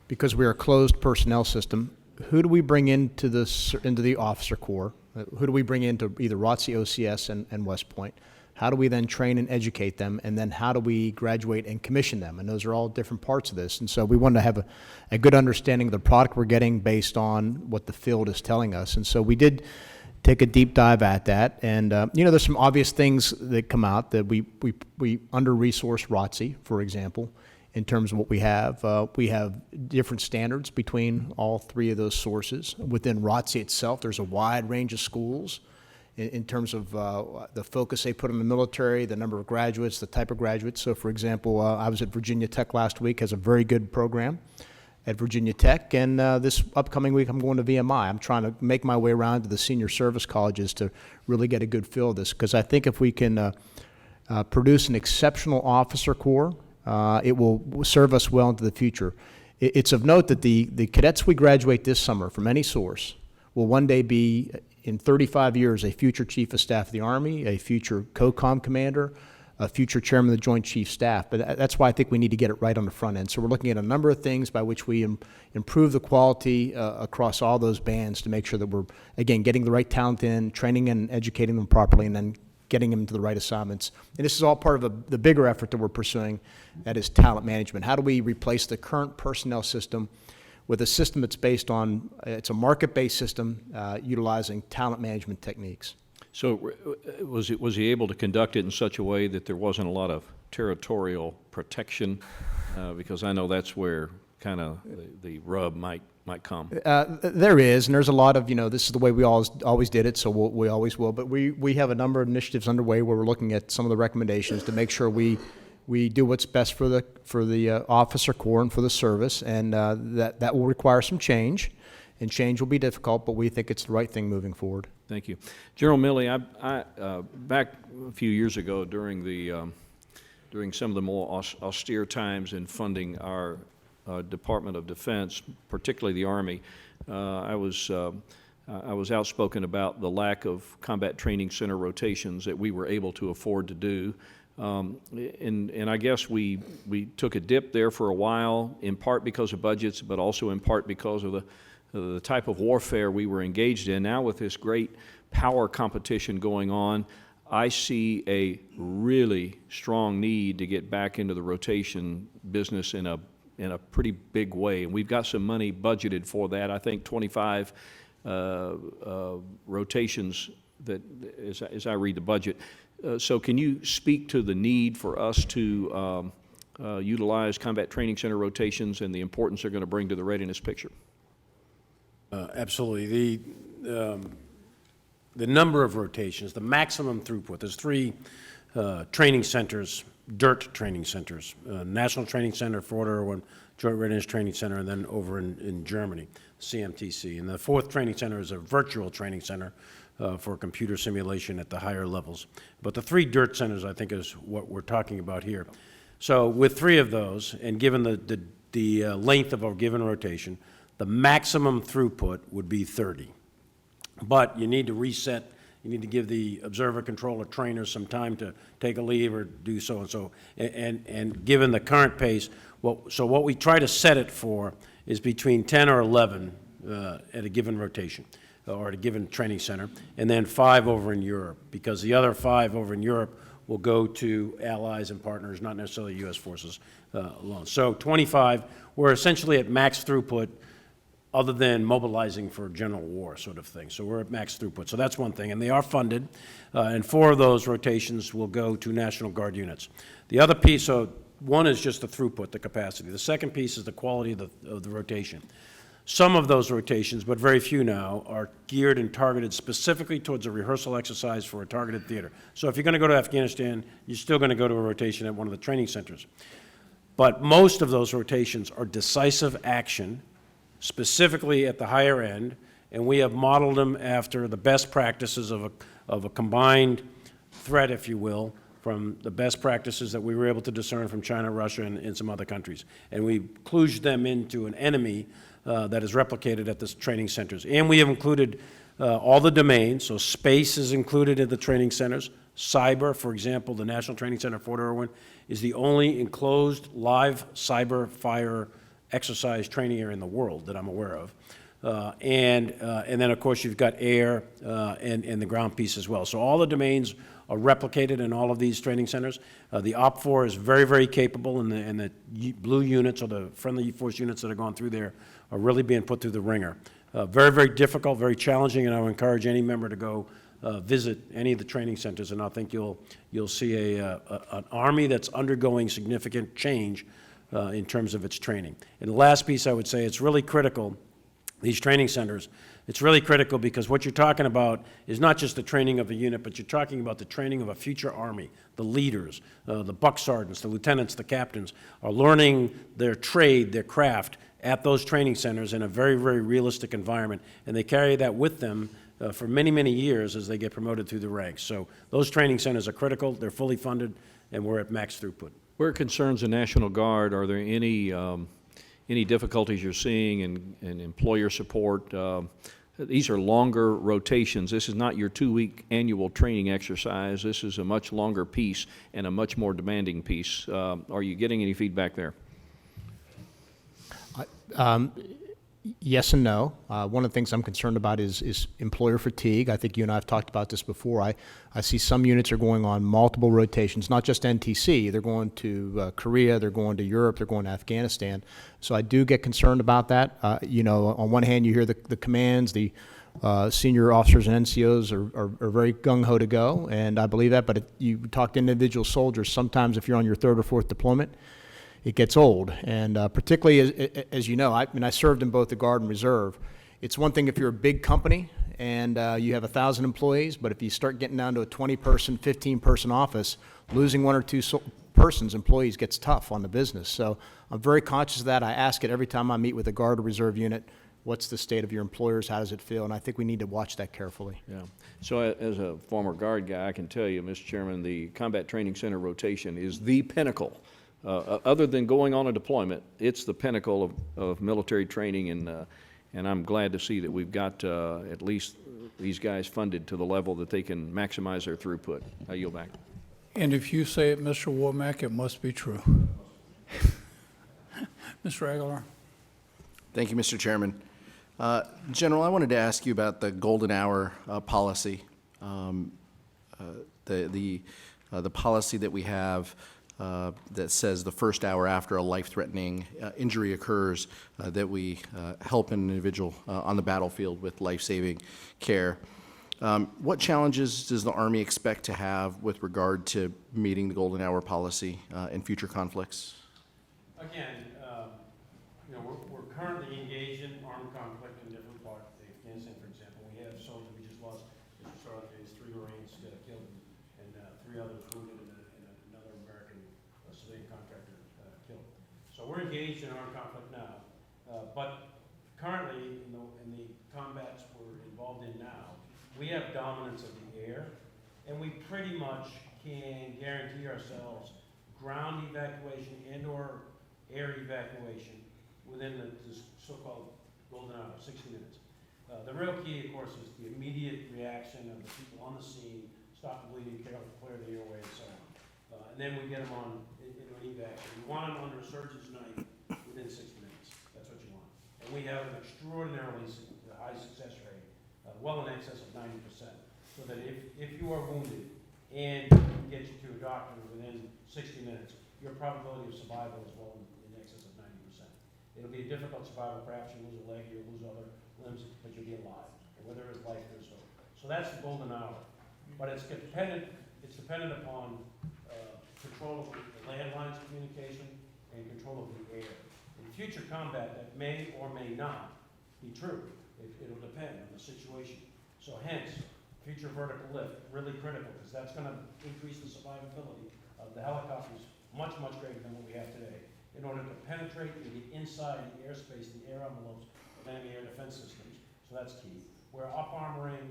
because we are a closed personnel system, who do we bring into the officer corps? Who do we bring into either ROTC, OCS, and West Point? How do we then train and educate them? And then how do we graduate and commission them? And those are all different parts of this. And so we want to have a good understanding of the product we're getting based on what the field is telling us. And so we did take a deep dive at that. And, there's some obvious things that come out that we under-resource ROTC, for example, in terms of what we have. We have different standards between all three of those sources. Within ROTC itself, there's a wide range of schools in terms of the focus they put on the military, the number of graduates, the type of graduates. So, for example, I was at Virginia Tech last week, has a very good program at Virginia Tech, and this upcoming week I'm going to VMI. I'm trying to make my way around to the senior service colleges to really get a good feel of this, because I think if we can produce an exceptional officer corps, it will serve us well into the future. It's of note that the cadets we graduate this summer from any source will one day be, in 35 years, a future Chief of Staff of the Army, a future COCOM commander, a future Chairman of the Joint Chiefs Staff. But that's why I think we need to get it right on the front end. So we're looking at a number of things by which we improve the quality across all those bands to make sure that we're, again, getting the right talent in, training and educating them properly, and then getting them to the right assignments. And this is all part of the bigger effort that we're pursuing, that is talent management. How do we replace the current personnel system with a system that's based on, it's a market-based system utilizing talent management techniques? So was he able to conduct it in such a way that there wasn't a lot of territorial protection? Because I know that's where kind of the rub might come. There is, and there's a lot of, this is the way we always did it, so we always will. But we have a number of initiatives underway where we're looking at some of the recommendations to make sure we do what's best for the officer corps and for the service, and that will require some change, and change will be difficult, but we think it's the right thing moving forward. Thank you. General Milley, I back a few years ago during some of the more austere times in funding our Department of Defense, particularly the Army, I was outspoken about the lack of combat training center rotations that we were able to afford to do. And I guess we took a dip there for a while, in part because of budgets, but also in part because of the type of warfare we were engaged in. Now with this great power competition going on, I see a really strong need to get back into the rotation business in a pretty big way. And we've got some money budgeted for that. I think 25 rotations that, as I read the budget. So can you speak to the need for us to utilize combat training center rotations and the importance they're going to bring to the readiness picture? Absolutely. The number of rotations, the maximum throughput, there's three training centers, DIRT training centers, National Training Center, Fort Irwin, Joint Readiness Training Center, and then over in Germany, CMTC. And the fourth training center is a virtual training center for computer simulation at the higher levels. But the three DIRT centers, I think, is what we're talking about here. So with three of those, and given the length of a given rotation, the maximum throughput would be 30. But you need to reset You need to give the observer, controller, trainer some time to take a leave or do so and so. And given the current pace, so what we try to set it for is between 10 or 11 at a given rotation or at a given training center, and then 5 over in Europe, because the other 5 over in Europe will go to allies and partners, not necessarily U.S. forces alone. So 25, we're essentially at max throughput, other than mobilizing for general war sort of thing. So we're at max throughput. So that's one thing, and they are funded, and 4 of those rotations will go to National Guard units. The other piece, so one is just the throughput, the capacity. The second piece is the quality of the rotation. Some of those rotations, but very few now, are geared and targeted specifically towards a rehearsal exercise for a targeted theater. So if you're going to go to Afghanistan, you're still going to go to a rotation at one of the training centers. But most of those rotations are decisive action, specifically at the higher end, and we have modeled them after the best practices of a combined threat, if you will, from the best practices that we were able to discern from China, Russia, and some other countries. And we kludged them into an enemy that is replicated at the training centers. And we have included all the domains, so space is included in the training centers. Cyber, for example, the National Training Center, Fort Irwin, is the only enclosed live cyber fire exercise training area in the world that I'm aware of. And then, of course, you've got air and the ground piece as well. So all the domains are replicated in all of these training centers. The OPFOR is very, very capable, and the blue units, or the friendly force units that are going through there, are really being put through the ringer. Very, very difficult, very challenging, and I would encourage any member to go visit any of the training centers, and I think you'll see an Army that's undergoing significant change in terms of its training. And the last piece I would say, it's really critical, these training centers, it's really critical because what you're talking about is not just the training of a unit, but you're talking about the training of a future Army. The leaders, the buck sergeants, the lieutenants, the captains are learning their trade, their craft at those training centers in a very, very realistic environment, and they carry that with them for many, many years as they get promoted through the ranks. So those training centers are critical, they're fully funded, and we're at max throughput. Where it concerns the National Guard, are there any difficulties you're seeing in employer support? These are longer rotations. This is not your 2-week annual training exercise. This is a much longer piece and a much more demanding piece. Are you getting any feedback there? Yes and no. One of the things I'm concerned about is employer fatigue. I think you and I have talked about this before. I see some units are going on multiple rotations, not just NTC. They're going to Korea, they're going to Europe, they're going to Afghanistan. So I do get concerned about that. On one hand, you hear the commands, the senior officers and NCOs are very gung-ho to go, and I believe that, but you talk to individual soldiers, sometimes if you're on your 3rd or 4th deployment, it gets old, and particularly as you know, I served in both the Guard and Reserve. It's one thing if you're a big company and you have 1,000 employees, but if you start getting down to a 20-person, 15-person office, losing 1 or 2 employees gets tough on the business. So I'm very conscious of that. I ask it every time I meet with a Guard or Reserve unit, what's the state of your employers, how does it feel? And I think we need to watch that carefully. Yeah. So as a former Guard guy, I can tell you, Mr. Chairman, the Combat Training Center rotation is the pinnacle. Other than going on a deployment, it's the pinnacle of military training, and I'm glad to see that we've got at least these guys funded to the level that they can maximize their throughput. I yield back. And if you say it, Mr. Womack, it must be true. Mr. Aguilar. Thank you, Mr. Chairman. General, I wanted to ask you about the golden hour policy. The policy that we have that says the first hour after a life-threatening injury occurs that we help an individual on the battlefield with life-saving care. What challenges does the Army expect to have with regard to meeting the golden hour policy in future conflicts? Again, we're currently engaged in armed conflict in different parts of Afghanistan, for example. We have soldiers we just lost, Mr. Charlotte, 3 Marines killed and 3 others wounded and another American civilian contractor killed. So we're engaged in armed conflict now, but currently in the combats we're involved in now, we have dominance of the air, and we pretty much can guarantee ourselves ground evacuation and/or air evacuation within the so-called golden hour, 60 minutes. The real key, of course, is the immediate reaction of the people on the scene, stop the bleeding, clear the airway, and so on. And then we get them on into an evac. We want them under a surgeon's knife within 60 minutes. That's what you want. And we have an extraordinarily high success rate, well in excess of 90%. So that if you are wounded and we can get you to a doctor within 60 minutes, your probability of survival is well in excess of 90%. It'll be a difficult survival. Perhaps you lose a leg, you lose other limbs, but you'll be alive. And where there is life, there's hope. So that's the golden hour. But it's dependent upon control of the landlines of communication and control of the air. In future combat, that may or may not be true. It'll depend on the situation. So hence, future vertical lift, really critical, because that's going to increase the survivability of the helicopters much, much greater than what we have today, in order to penetrate and get inside the airspace, the air envelopes of enemy air defense systems. So that's key. We're up-armoring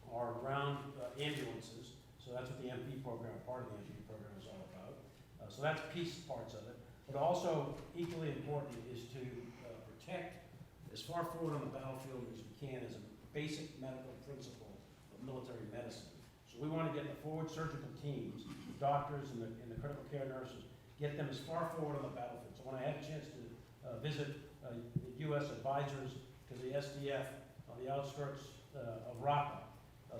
our ground ambulances, so that's what the MP program, part of the MP program is all about. So that's piece parts of it. But also, equally important is to protect as far forward on the battlefield as we can as a basic medical principle of military medicine. So we want to get the forward surgical teams, the doctors and the critical care nurses, get them as far forward on the battlefield. So when I had a chance to visit U.S. advisors to the SDF on the outskirts of Raqqa,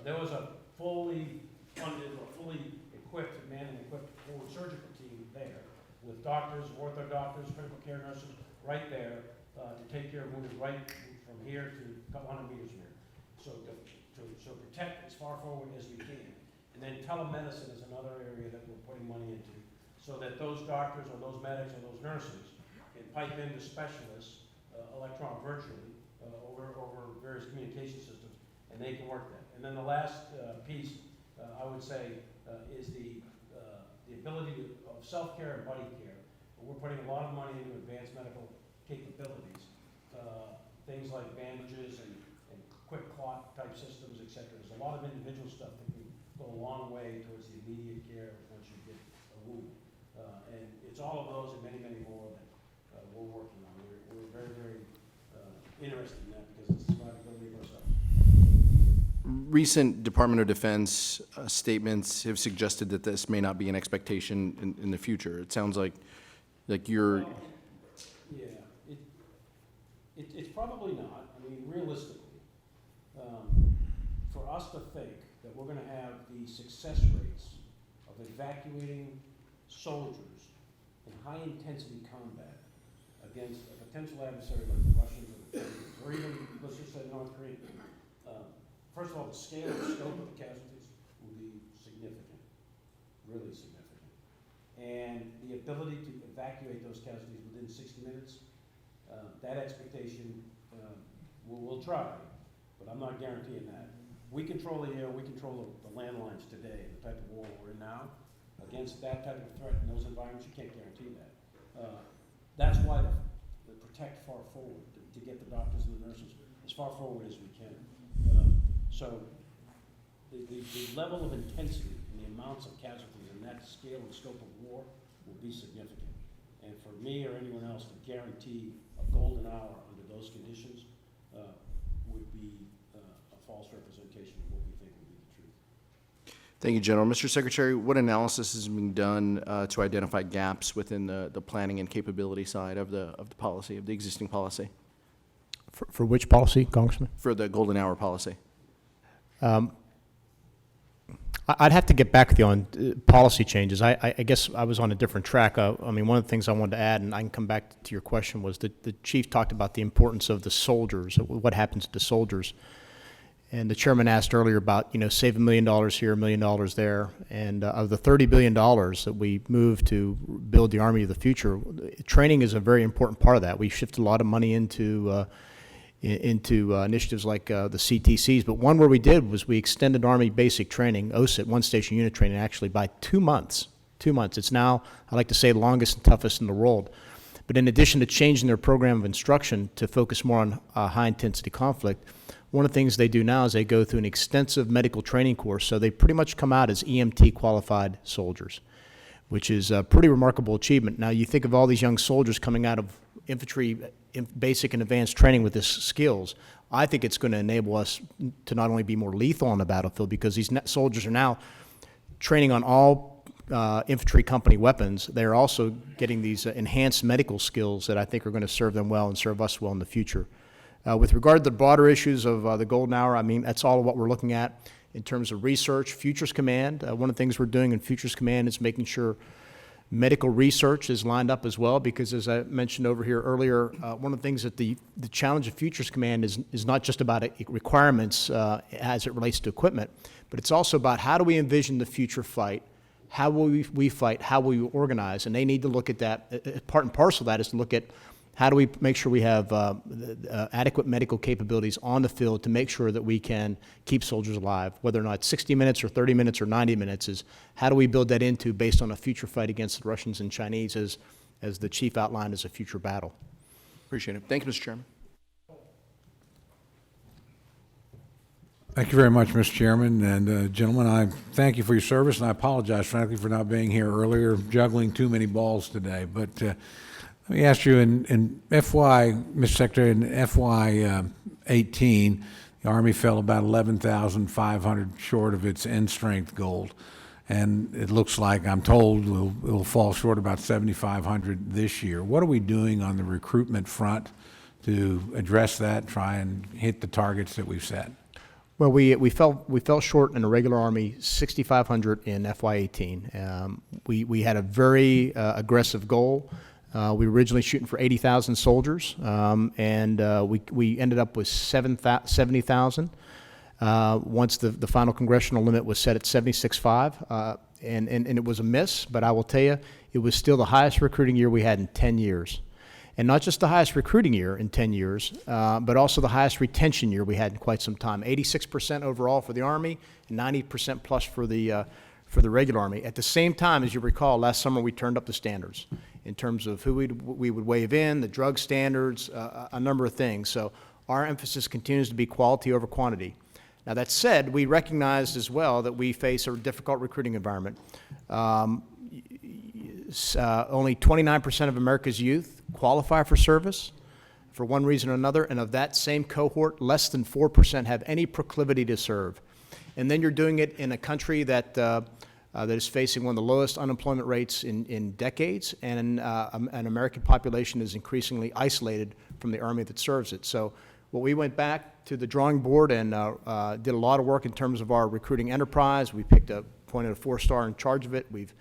there was a fully funded or fully equipped, manned and equipped forward surgical team there with doctors, ortho doctors, critical care nurses right there to take care of wounded right from here to a couple hundred meters here. So to protect as far forward as we can. And then telemedicine is another area that we're putting money into, so that those doctors or those medics or those nurses can pipe into specialists virtually over various communication systems, and they can work that. And then the last piece, I would say, is the ability of self-care and buddy care. We're putting a lot of money into advanced medical capabilities, things like bandages and quick clot type systems, et cetera. There's a lot of individual stuff that can go a long way towards the immediate care once you get a wound. And it's all of those and many, many more that we're working on. We're very, very interested in that because it's the survivability of ourselves. Recent Department of Defense statements have suggested that this may not be an expectation in the future. It sounds like you're... Well, yeah, it's probably not. I mean, realistically, for us to think that we're going to have the success rates of evacuating soldiers in high-intensity combat against a potential adversary like the Russians or the Chinese, or even, let's just say, North Korea, first of all, the scale and scope of the casualties will be significant, really significant. And the ability to evacuate those casualties within 60 minutes, that expectation, we'll try, but I'm not guaranteeing that. We control the air, we control the landlines today, the type of war we're in now. Against that type of threat in those environments, you can't guarantee that. That's why the protect far forward, to get the doctors and the nurses as far forward as we can. So the level of intensity and the amounts of casualties and that scale and scope of war will be significant. And for me or anyone else to guarantee a golden hour under those conditions would be a false representation of what we think would be the truth. Thank you, General. Mr. Secretary, what analysis is being done to identify gaps within the planning and capability side of the policy, of the existing policy? For which policy, Congressman? For the golden hour policy. I'd have to get back with you on policy changes. I guess I was on a different track. I mean, one of the things I wanted to add, and I can come back to your question, was that the chief talked about the importance of the soldiers, what happens to the soldiers. And the chairman asked earlier about, save $1 million here, $1 million there. And of the $30 billion that we moved to build the Army of the future, training is a very important part of that. We shifted a lot of money into initiatives like the CTCs, but one where we did was we extended Army basic training, OSIT, one station unit training, actually by 2 months. 2 months. It's now, I like to say, the longest and toughest in the world. But in addition to changing their program of instruction to focus more on high-intensity conflict, one of the things they do now is they go through an extensive medical training course, so they pretty much come out as EMT qualified soldiers, which is a pretty remarkable achievement. Now, you think of all these young soldiers coming out of infantry basic and advanced training with these skills. I think it's going to enable us to not only be more lethal on the battlefield, because these soldiers are now training on all infantry company weapons. They're also getting these enhanced medical skills that I think are going to serve them well and serve us well in the future. With regard to the broader issues of the golden hour, I mean, that's all of what we're looking at in terms of research. Futures Command, one of the things we're doing in Futures Command is making sure medical research is lined up as well, because as I mentioned over here earlier, one of the things that the challenge of Futures Command is not just about requirements as it relates to equipment, but it's also about how do we envision the future fight, how will we fight, how will we organize, and they need to look at that. Part and parcel of that is to look at how do we make sure we have adequate medical capabilities on the field to make sure that we can keep soldiers alive, whether or not 60 minutes or 30 minutes or 90 minutes is how do we build that into based on a future fight against the Russians and Chinese as the chief outlined as a future battle. Appreciate it. Thank you, Mr. Chairman. Thank you very much, Mr. Chairman, and gentlemen, I thank you for your service, and I apologize, frankly, for not being here earlier, juggling too many balls today. But let me ask you, in FY, Mr. Secretary, in FY18, the Army fell about 11,500 short of its end strength goal, and it looks like, I'm told, it will fall short about 7,500 this year. What are we doing on the recruitment front to address that, try and hit the targets that we've set? Well, we fell short in the regular Army 6,500 in FY18. We had a very aggressive goal. We were originally shooting for 80,000 soldiers, and we ended up with 70,000. Once the final congressional limit was set at 76.5, and it was a miss, but I will tell you, it was still the highest recruiting year we had in 10 years. And not just the highest recruiting year in 10 years, but also the highest retention year we had in quite some time. 86% overall for the Army, and 90% plus for the regular Army. At the same time, as you recall, last summer we turned up the standards in terms of who we would wave in, the drug standards, a number of things. So our emphasis continues to be quality over quantity. Now that said, we recognized as well that we face a difficult recruiting environment. Only 29% of America's youth qualify for service for one reason or another, and of that same cohort, less than 4% have any proclivity to serve. And then you're doing it in a country that is facing one of the lowest unemployment rates in decades, and an American population is increasingly isolated from the Army that serves it. So we went back to the drawing board and did a lot of work in terms of our recruiting enterprise. We appointed a 4-star in charge of it. We've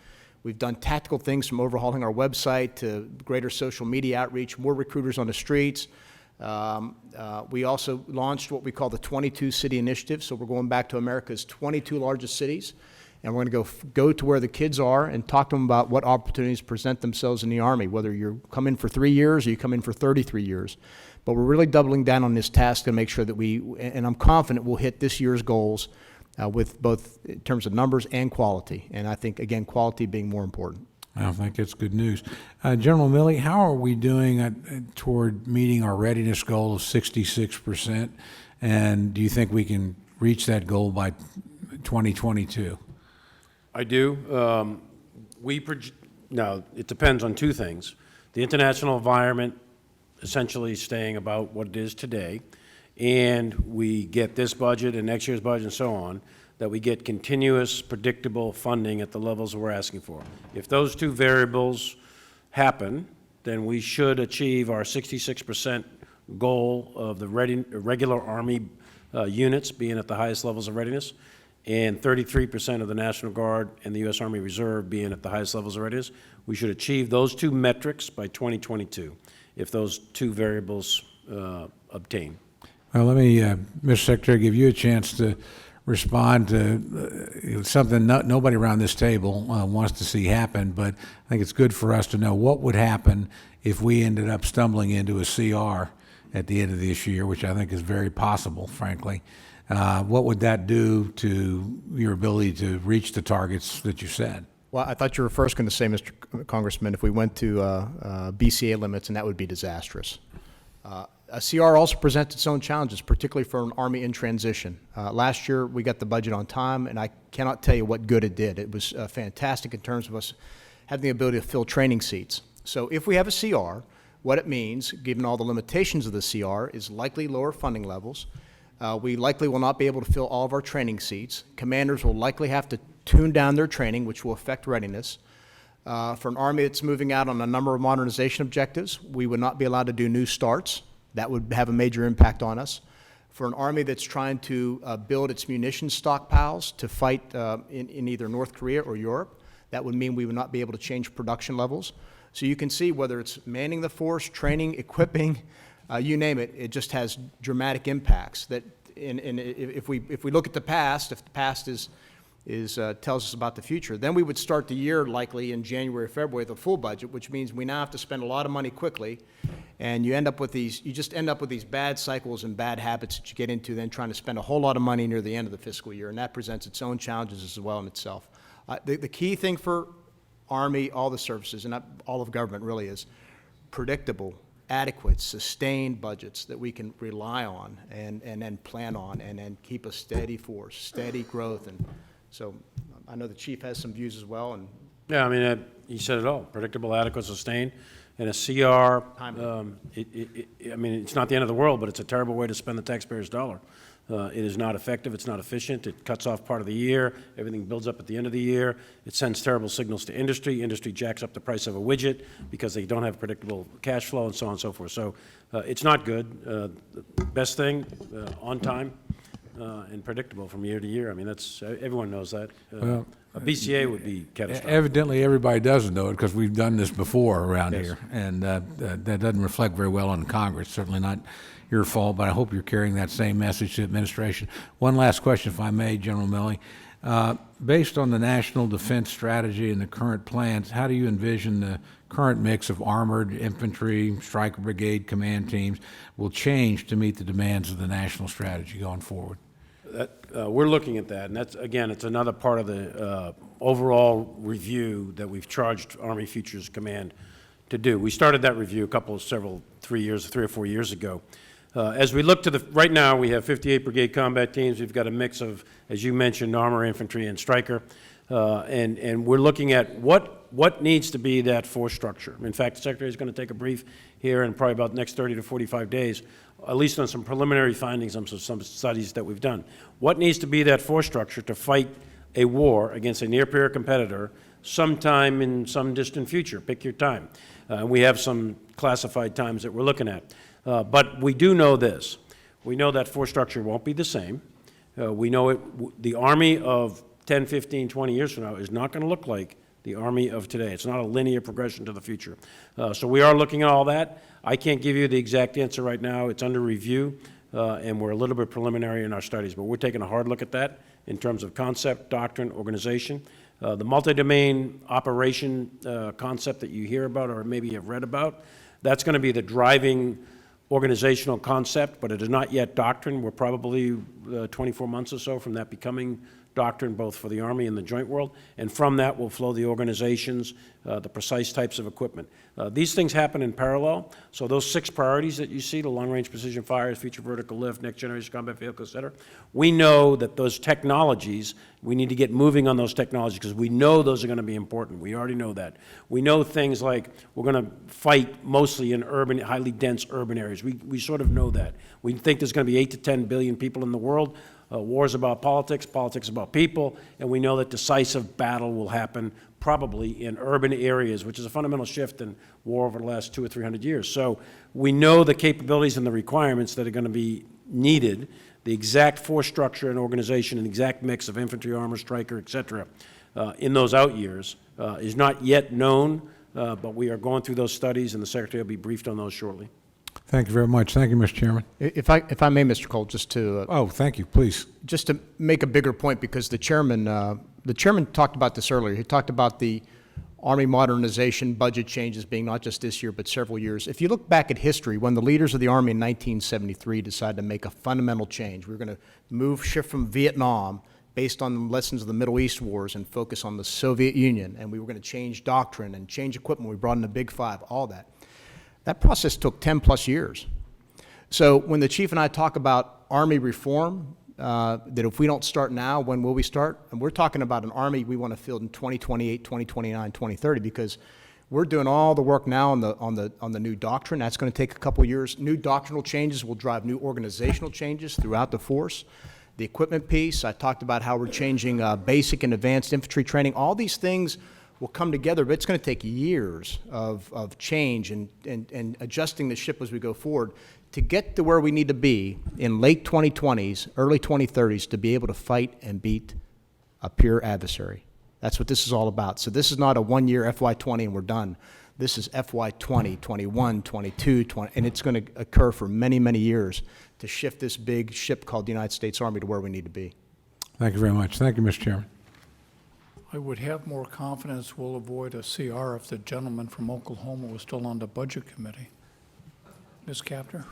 done tactical things from overhauling our website to greater social media outreach, more recruiters on the streets. We also launched what we call the 22 City Initiative. So we're going back to America's 22 largest cities, and we're going to go to where the kids are and talk to them about what opportunities present themselves in the Army, whether you come in for 3 years or you come in for 33 years. But we're really doubling down on this task to make sure that and I'm confident we'll hit this year's goals with both in terms of numbers and quality. And I think, again, quality being more important. I think it's good news. General Milley, how are we doing toward meeting our readiness goal of 66%? And do you think we can reach that goal by 2022? I do. Now, it depends on two things. The international environment essentially staying about what it is today, and we get this budget and next year's budget and so on, that we get continuous, predictable funding at the levels we're asking for. If those two variables happen, then we should achieve our 66% goal of the regular Army units being at the highest levels of readiness, and 33% of the National Guard and the U.S. Army Reserve being at the highest levels of readiness. We should achieve those two metrics by 2022 if those two variables obtain. Well, let me, Mr. Secretary, give you a chance to respond to something nobody around this table wants to see happen, but I think it's good for us to know what would happen if we ended up stumbling into a CR at the end of this year, which I think is very possible, frankly. What would that do to your ability to reach the targets that you set? Well, I thought you were first going to say, Mr. Congressman, if we went to BCA limits, and that would be disastrous. A CR also presents its own challenges, particularly for an Army in transition. Last year, we got the budget on time, and I cannot tell you what good it did. It was fantastic in terms of us having the ability to fill training seats. So if we have a CR, What it means, given all the limitations of the CR, is likely lower funding levels. We likely will not be able to fill all of our training seats. Commanders will likely have to tune down their training, which will affect readiness. For an Army that's moving out on a number of modernization objectives, we would not be allowed to do new starts. That would have a major impact on us. For an Army that's trying to build its munitions stockpiles to fight in either North Korea or Europe, that would mean we would not be able to change production levels. So you can see whether it's manning the force, training, equipping, you name it, it just has dramatic impacts. That if we look at the past, if the past tells us about the future, then we would start the year likely in January or February with a full budget, which means we now have to spend a lot of money quickly, and you just end up with these bad cycles and bad habits that you get into, then trying to spend a whole lot of money near the end of the fiscal year, and that presents its own challenges as well in itself. The key thing for Army, all the services, and all of government really, is predictable, adequate, sustained budgets that we can rely on and then plan on and then keep a steady force, steady growth. And so I know the Chief has some views as well. And Yeah, I mean, you said it all, predictable, adequate, sustained. And a CR, I mean, it's not the end of the world, but it's a terrible way to spend the taxpayer's dollar. It is not effective, it's not efficient, it cuts off part of the year, everything builds up at the end of the year, it sends terrible signals to industry, industry jacks up the price of a widget because they don't have predictable cash flow and so on and so forth. So it's not good. The best thing, on time and predictable from year to year. I mean, that's, everyone knows that. Well, a BCA would be catastrophic. Evidently, everybody doesn't know it because we've done this before around here, and that doesn't reflect very well on Congress. Certainly not your fault, but I hope you're carrying that same message to administration. One last question, if I may, General Milley. Based on the national defense strategy and the current plans, how do you envision the current mix of armored infantry, Stryker Brigade command teams will change to meet the demands of the national strategy going forward? We're looking at that, and that's, again, it's another part of the overall review that we've charged Army Futures Command to do. We started that review 3 or 4 years ago. As we look to right now, we have 58 brigade combat teams. We've got a mix of, as you mentioned, armor, infantry, and Stryker. And we're looking at what needs to be that force structure. In fact, the Secretary is going to take a brief here in probably about the next 30 to 45 days, at least on some preliminary findings on some studies that we've done. What needs to be that force structure to fight a war against a near-peer competitor sometime in some distant future? Pick your time. We have some classified times that we're looking at. But we do know this. We know that force structure won't be the same. We know the Army of 10, 15, 20 years from now is not going to look like the Army of today. It's not a linear progression to the future. So we are looking at all that. I can't give you the exact answer right now. It's under review, and we're a little bit preliminary in our studies, but we're taking a hard look at that in terms of concept, doctrine, organization. The multi-domain operation concept that you hear about or maybe have read about, that's going to be the driving organizational concept, but it is not yet doctrine. We're probably 24 months or so from that becoming doctrine, both for the Army and the joint world, and from that will flow the organizations, the precise types of equipment. These things happen in parallel, so those 6 priorities that you see, the long-range precision fires, future vertical lift, next-generation combat vehicle, et cetera, we know that those technologies, we need to get moving on those technologies because we know those are going to be important. We already know that. We know things like we're going to fight mostly in urban, highly dense urban areas. We sort of know that. We think there's going to be 8 to 10 billion people in the world. War is about politics, politics is about people, and we know that decisive battle will happen probably in urban areas, which is a fundamental shift in war over the last 200 or 300 years. So we know the capabilities and the requirements that are going to be needed, the exact force structure and organization and the exact mix of infantry, armor, Stryker, et cetera, in those out years is not yet known, but we are going through those studies, and the Secretary will be briefed on those shortly. Thank you very much. Thank you, Mr. Chairman. If I may, Mr. Cole, just to oh, thank you, please. Just to make a bigger point, because the chairman talked about this earlier. He talked about the Army modernization budget changes being not just this year but several years. If you look back at history, when the leaders of the Army in 1973 decided to make a fundamental change, we were going to shift from Vietnam based on the lessons of the Middle East wars and focus on the Soviet Union, and we were going to change doctrine and change equipment. We brought in the Big Five, all that. That process took 10 plus years. So when the Chief and I talk about Army reform, that if we don't start now, when will we start? And we're talking about an Army we want to field in 2028, 2029, 2030, because We're doing all the work now on the new doctrine. That's going to take a couple years. New doctrinal changes will drive new organizational changes throughout the force. The equipment piece, I talked about how we're changing basic and advanced infantry training. All these things will come together, but it's going to take years of change and adjusting the ship as we go forward to get to where we need to be in late 2020s, early 2030s, to be able to fight and beat a peer adversary. That's what this is all about. So this is not a one-year FY20 and we're done. This is FY20, 21, 22, 20, and it's going to occur for many, many years to shift this big ship called the United States Army to where we need to be. Thank you very much. Thank you, Mr. Chairman. I would have more confidence we'll avoid a CR if the gentleman from Oklahoma was still on the Budget Committee. Ms. Capter?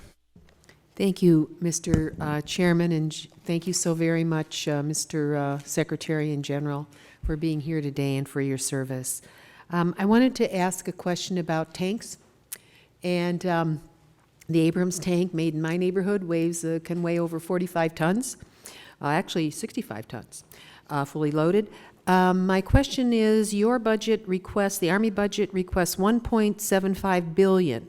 Thank you, Mr. Chairman, and thank you so very much, Mr. Secretary and General, for being here today and for your service. I wanted to ask a question about tanks, and the Abrams tank made in my neighborhood can weigh over 45 tons, actually 65 tons, fully loaded. My question is, your budget requests, the Army budget requests $1.75 billion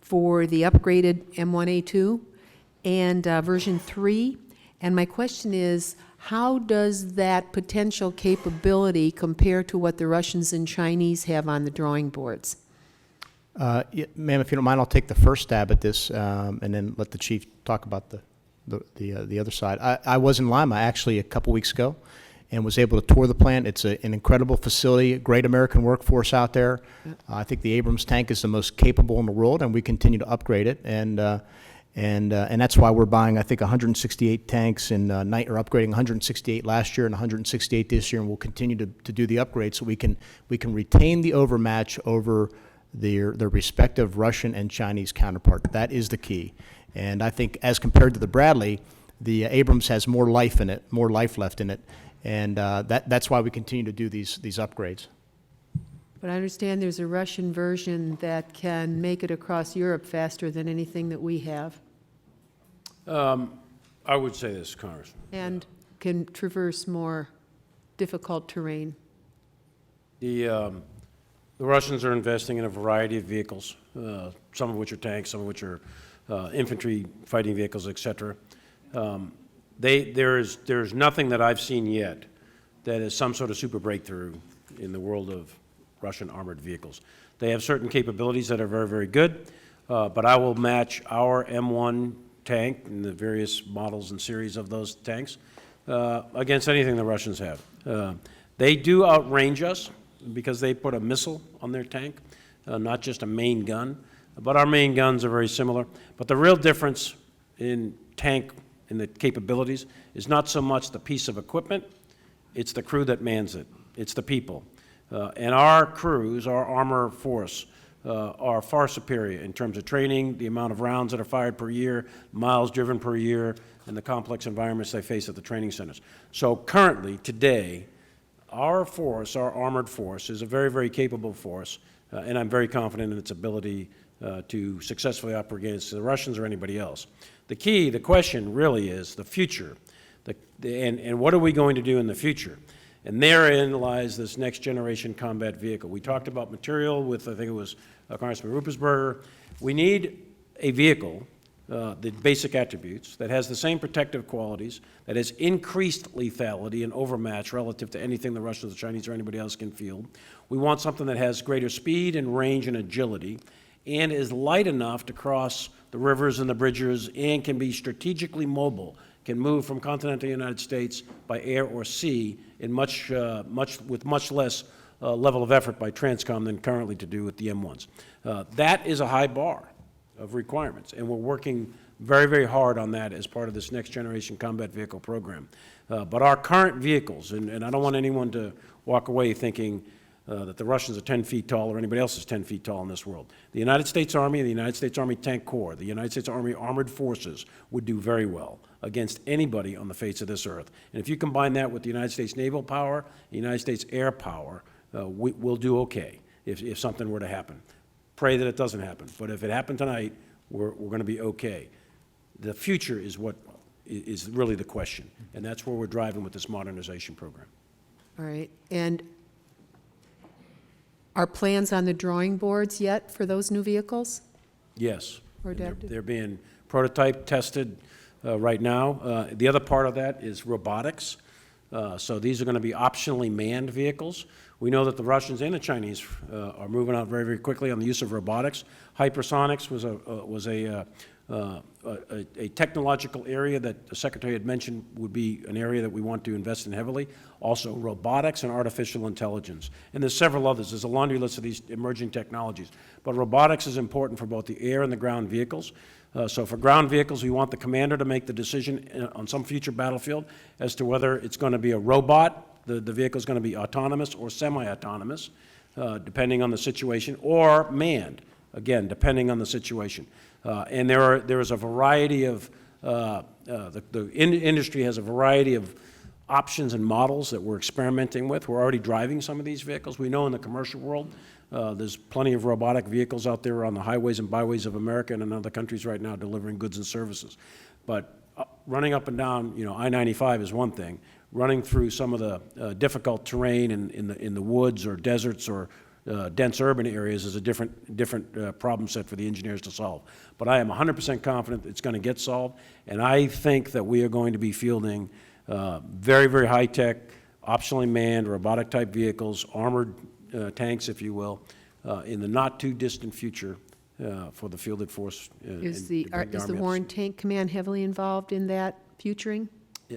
for the upgraded M1A2 and version 3, and my question is, how does that potential capability compare to what the Russians and Chinese have on the drawing boards? Yeah, ma'am, if you don't mind, I'll take the first stab at this and then let the chief talk about the other side. I was in Lima actually a couple weeks ago and was able to tour the plant. It's an incredible facility, a great American workforce out there. I think the Abrams tank is the most capable in the world, and we continue to upgrade it. And that's why we're buying, I think, 168 tanks and upgrading 168 last year and 168 this year, and we'll continue to do the upgrades so we can retain the overmatch over their respective Russian and Chinese counterpart. That is the key. And I think as compared to the Bradley, the Abrams has more life in it, more life left in it, and that's why we continue to do these upgrades. But I understand there's a Russian version that can make it across Europe faster than anything that we have. I would say this, Congressman. And can traverse more difficult terrain. The Russians are investing in a variety of vehicles, some of which are tanks, some of which are infantry fighting vehicles, et cetera. There's nothing that I've seen yet that is some sort of super breakthrough in the world of Russian armored vehicles. They have certain capabilities that are very, very good, but I will match our M1 tank and the various models and series of those tanks against anything the Russians have. They do outrange us because they put a missile on their tank, not just a main gun, but our main guns are very similar. But the real difference in tank and the capabilities is not so much the piece of equipment, it's the crew that mans it, it's the people. And our crews, our armor force, are far superior in terms of training, the amount of rounds that are fired per year, miles driven per year, and the complex environments they face at the training centers. So currently, today, our force, our armored force, is a very, very capable force, and I'm very confident in its ability to successfully operate against the Russians or anybody else. The question really is the future, and what are we going to do in the future? And therein lies this next generation combat vehicle. We talked about material with, I think it was Congressman Ruppersberger. We need a vehicle, the basic attributes, that has the same protective qualities, that has increased lethality and overmatch relative to anything the Russians, the Chinese, or anybody else can field. We want something that has greater speed and range and agility, and is light enough to cross the rivers and the bridges, and can be strategically mobile, can move from continental United States by air or sea in with much less level of effort by Transcom than currently to do with the M1s. That is a high bar of requirements, and we're working very, very hard on that as part of this next generation combat vehicle program. But our current vehicles, and I don't want anyone to walk away thinking that the Russians are 10 feet tall or anybody else is 10 feet tall in this world. The United States Army and the United States Army Tank Corps, the United States Army Armored Forces would do very well against anybody on the face of this earth. And if you combine that with the United States naval power, the United States air power, we'll do okay if something were to happen. Pray that it doesn't happen. But if it happened tonight, we're going to be okay. The future is what is really the question, and that's where we're driving with this modernization program. All right. And are plans on the drawing boards yet for those new vehicles? Yes. Or And adapted? they're being prototype tested right now. The other part of that is robotics. So these are going to be optionally manned vehicles. We know that the Russians and the Chinese are moving out very, very quickly on the use of robotics. Hypersonics was a technological area that the Secretary had mentioned would be an area that we want to invest in heavily. Also robotics and artificial intelligence. And there's several others. There's a laundry list of these emerging technologies. But robotics is important for both the air and the ground vehicles. So for ground vehicles, we want the commander to make the decision on some future battlefield as to whether it's going to be a robot, the vehicle is going to be autonomous or semi-autonomous, depending on the situation, or manned, again, depending on the situation. And there is a variety of, the industry has a variety of options and models that we're experimenting with. We're already driving some of these vehicles. We know in the commercial world, there's plenty of robotic vehicles out there on the highways and byways of America and in other countries right now delivering goods and services. But running up and down, I-95 is one thing. Running through some of the difficult terrain in the woods or deserts or dense urban areas is a different problem set for the engineers to solve. But I am 100% confident it's going to get solved, and I think that we are going to be fielding very, very high-tech, optionally manned, robotic-type vehicles, armored tanks, if you will, in the not-too-distant future for the fielded force. Is the Warren Tank Command heavily involved in that futuring?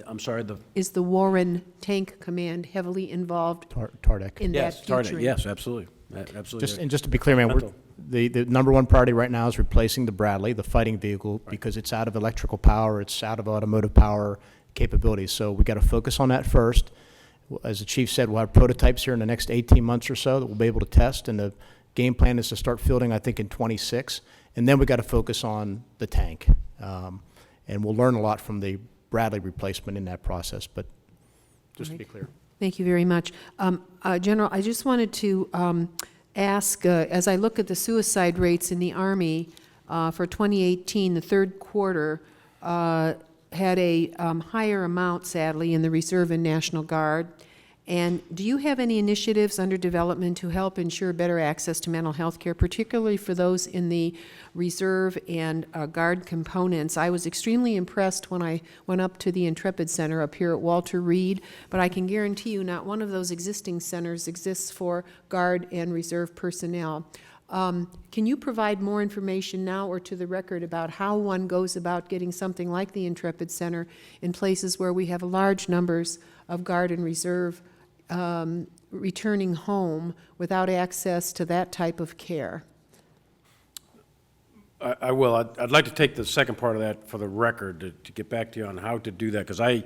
I'm sorry, Is the Warren Tank Command heavily involved TARDEC. in that yes, futuring? yes, absolutely. Absolutely. Just to be clear, man, the number one priority right now is replacing the Bradley, the fighting vehicle, because it's out of electrical power, it's out of automotive power capabilities. So we got to focus on that first. As the chief said, we'll have prototypes here in the next 18 months or so that we'll be able to test, and the game plan is to start fielding, I think, in 26. And then we got to focus on the tank. And we'll learn a lot from the Bradley replacement in that process, but just to be clear. Thank you very much. General, I just wanted to ask, as I look at the suicide rates in the Army for 2018, the third quarter had a higher amount, sadly, in the Reserve and National Guard. And do you have any initiatives under development to help ensure better access to mental health care, particularly for those in the Reserve and Guard components? I was extremely impressed when I went up to the Intrepid Center up here at Walter Reed, but I can guarantee you not one of those existing centers exists for Guard and Reserve personnel. Can you provide more information now or to the record about how one goes about getting something like the Intrepid Center in places where we have large numbers of Guard and Reserve returning home without access to that type of care? I will. I'd like to take the second part of that for the record to get back to you on how to do that, because I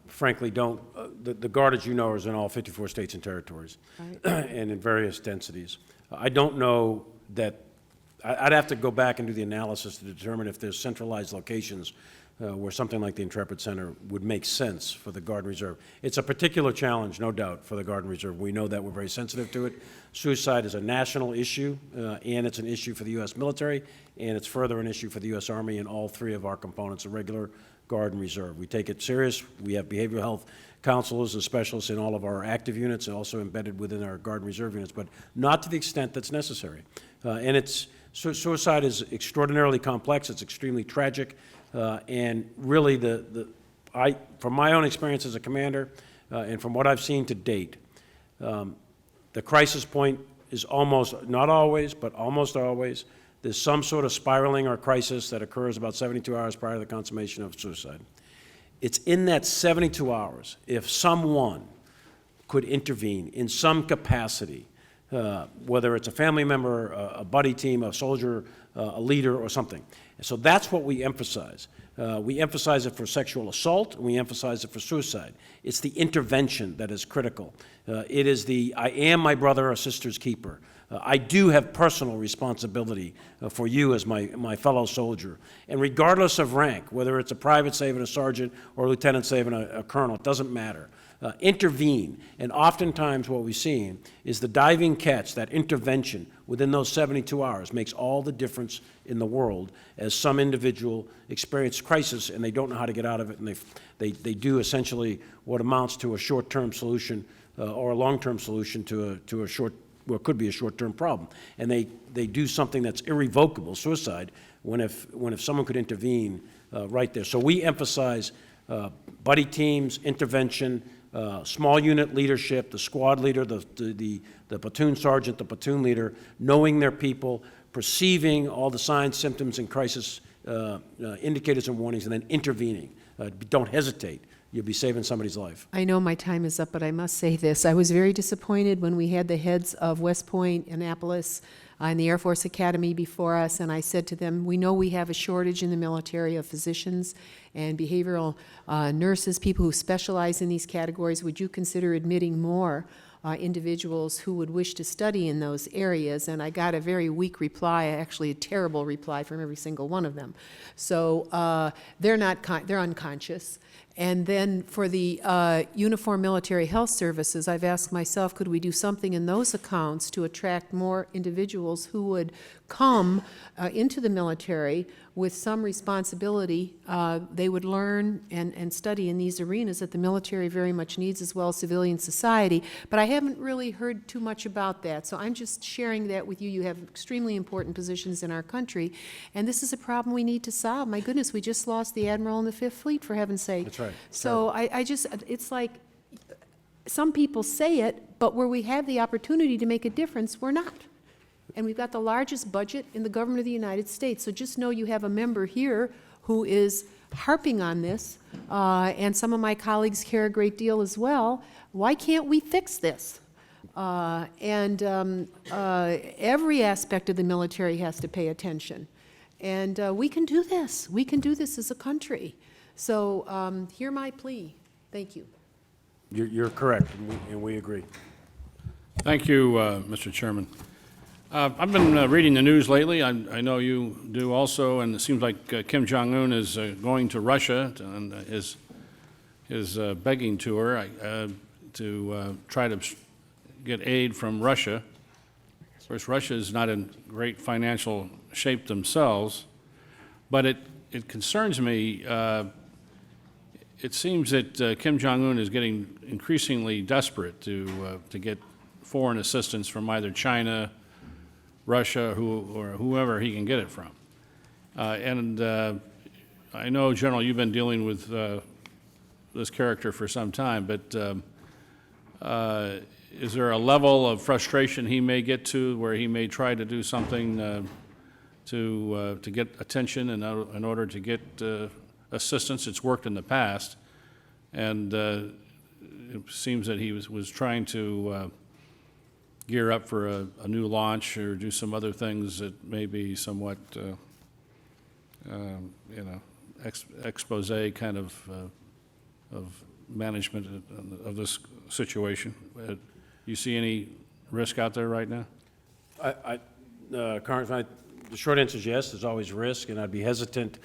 frankly don't, the Guard, as you know, is in all 54 states and territories, right, and in various densities. I don't know that, I'd have to go back and do the analysis to determine if there's centralized locations where something like the Intrepid Center would make sense for the Guard and Reserve. It's a particular challenge, no doubt, for the Guard and Reserve. We know that. We're very sensitive to it. Suicide is a national issue, and it's an issue for the U.S. military, and it's further an issue for the U.S. Army and all three of our components, the regular, Guard, and Reserve. We take it serious. We have behavioral health counselors and specialists in all of our active units and also embedded within our Guard and Reserve units, but not to the extent that's necessary. And suicide is extraordinarily complex. It's extremely tragic. And really, from my own experience as a commander and from what I've seen to date, the crisis point is almost, not always, but almost always, there's some sort of spiraling or crisis that occurs about 72 hours prior to the consummation of suicide. It's in that 72 hours, if someone could intervene in some capacity, whether it's a family member, a buddy team, a soldier, a leader, or something. And so that's what we emphasize. We emphasize it for sexual assault, and we emphasize it for suicide. It's the intervention that is critical. It is I am my brother or sister's keeper. I do have personal responsibility for you as my fellow soldier. And regardless of rank, whether it's a private saving a sergeant or a lieutenant saving a colonel, it doesn't matter. Intervene. And oftentimes what we've seen is the diving catch, that intervention within those 72 hours makes all the difference in the world as some individual experience crisis and they don't know how to get out of it, and they do essentially what amounts to a short-term solution or a long-term solution to a what could be a short-term problem. And they do something that's irrevocable, suicide, when if someone could intervene right there. So we emphasize buddy teams, intervention, small unit leadership, the squad leader, the platoon sergeant, the platoon leader, knowing their people, perceiving all the signs, symptoms, and crisis indicators and warnings, and then intervening. Don't hesitate. You'll be saving somebody's life. I know my time is up, but I must say this. I was very disappointed when we had the heads of West Point, Annapolis, and the Air Force Academy before us, and I said to them, we know we have a shortage in the military of physicians and behavioral nurses, people who specialize in these categories. Would you consider admitting more individuals who would wish to study in those areas? And I got a very weak reply, actually a terrible reply from every single one of them. So they're unconscious. And then for the Uniform Military Health Services, I've asked myself, could we do something in those accounts to attract more individuals who would come into the military with some responsibility? They would learn and study in these arenas that the military very much needs, as well as civilian society. But I haven't really heard too much about that. So I'm just sharing that with you. You have extremely important positions in our country, and this is a problem we need to solve. My goodness, we just lost the Admiral in the Fifth Fleet, for heaven's sake. That's right. So I just, it's like, some people say it, but where we have the opportunity to make a difference, we're not. And we've got the largest budget in the government of the United States. So just know you have a member here who is harping on this, and some of my colleagues care a great deal as well. Why can't we fix this? Every aspect of the military has to pay attention. And we can do this. We can do this as a country. So hear my plea. Thank you. You're correct, and we agree. Thank you, Mr. Chairman. I've been reading the news lately. I know you do also, and it seems like Kim Jong-un is going to Russia on his begging tour to try to get aid from Russia. Of course, Russia is not in great financial shape themselves, but it concerns me. It seems that Kim Jong-un is getting increasingly desperate to get foreign assistance from either China, Russia, or whoever he can get it from. I know, General, you've been dealing with this character for some time, but is there a level of frustration he may get to where he may try to do something to get attention in order to get assistance? It's worked in the past, and it seems that he was trying to gear up for a new launch or do some other things that may be somewhat, expose kind of management of this situation. You see any risk out there right now? Congressman, the short answer is yes. There's always risk, and I'd be hesitant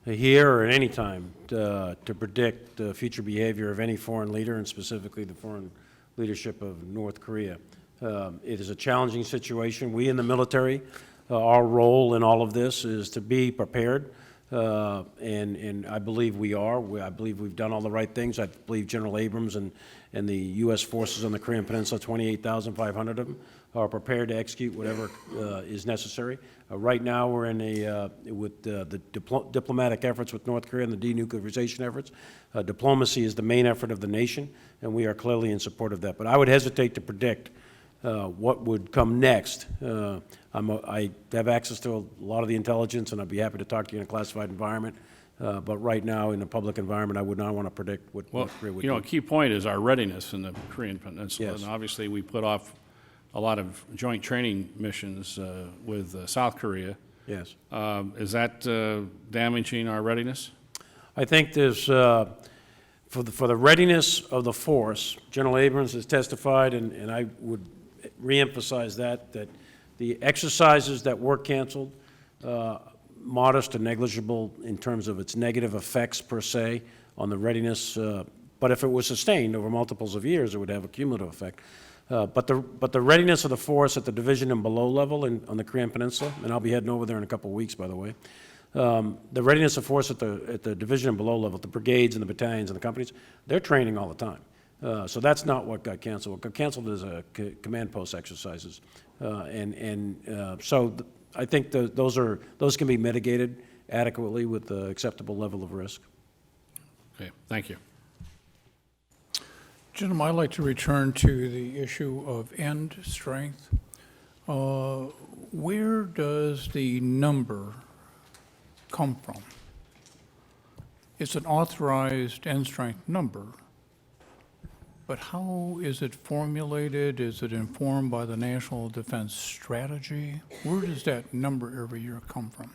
here or at any time to predict the future behavior of any foreign leader, and specifically the foreign leadership of North Korea. It is a challenging situation. We in the military, our role in all of this is to be prepared, and I believe we are. I believe we've done all the right things. I believe General Abrams and the U.S. forces on the Korean Peninsula, 28,500 of them, are prepared to execute whatever is necessary. Right now, we're in with the diplomatic efforts with North Korea and the denuclearization efforts. Diplomacy is the main effort of the nation, and we are clearly in support of that. But I would hesitate to predict what would come next. I have access to a lot of the intelligence, and I'd be happy to talk to you in a classified environment. But right now, in a public environment, I would not want to predict what North Korea would do. A key point is our readiness in the Korean Peninsula. Yes. And obviously, we put off a lot of joint training missions with South Korea. Yes. Is that damaging our readiness? I think there's, for the readiness of the force, General Abrams has testified, and I would reemphasize that the exercises that were canceled, modest and negligible in terms of its negative effects per se on the readiness, but if it was sustained over multiples of years, it would have a cumulative effect. But the readiness of the force at the division and below level on the Korean Peninsula, and I'll be heading over there in a couple of weeks, by the way, the readiness of force at the division and below level, the brigades and the battalions and the companies, they're training all the time. So that's not what got canceled. What got canceled is command post exercises. I think those can be mitigated adequately with the acceptable level of risk. Okay, thank you. Gentlemen, I'd like to return to the issue of end strength. Where does the number come from? It's an authorized end strength number, but how is it formulated? Is it informed by the National Defense Strategy? Where does that number every year come from?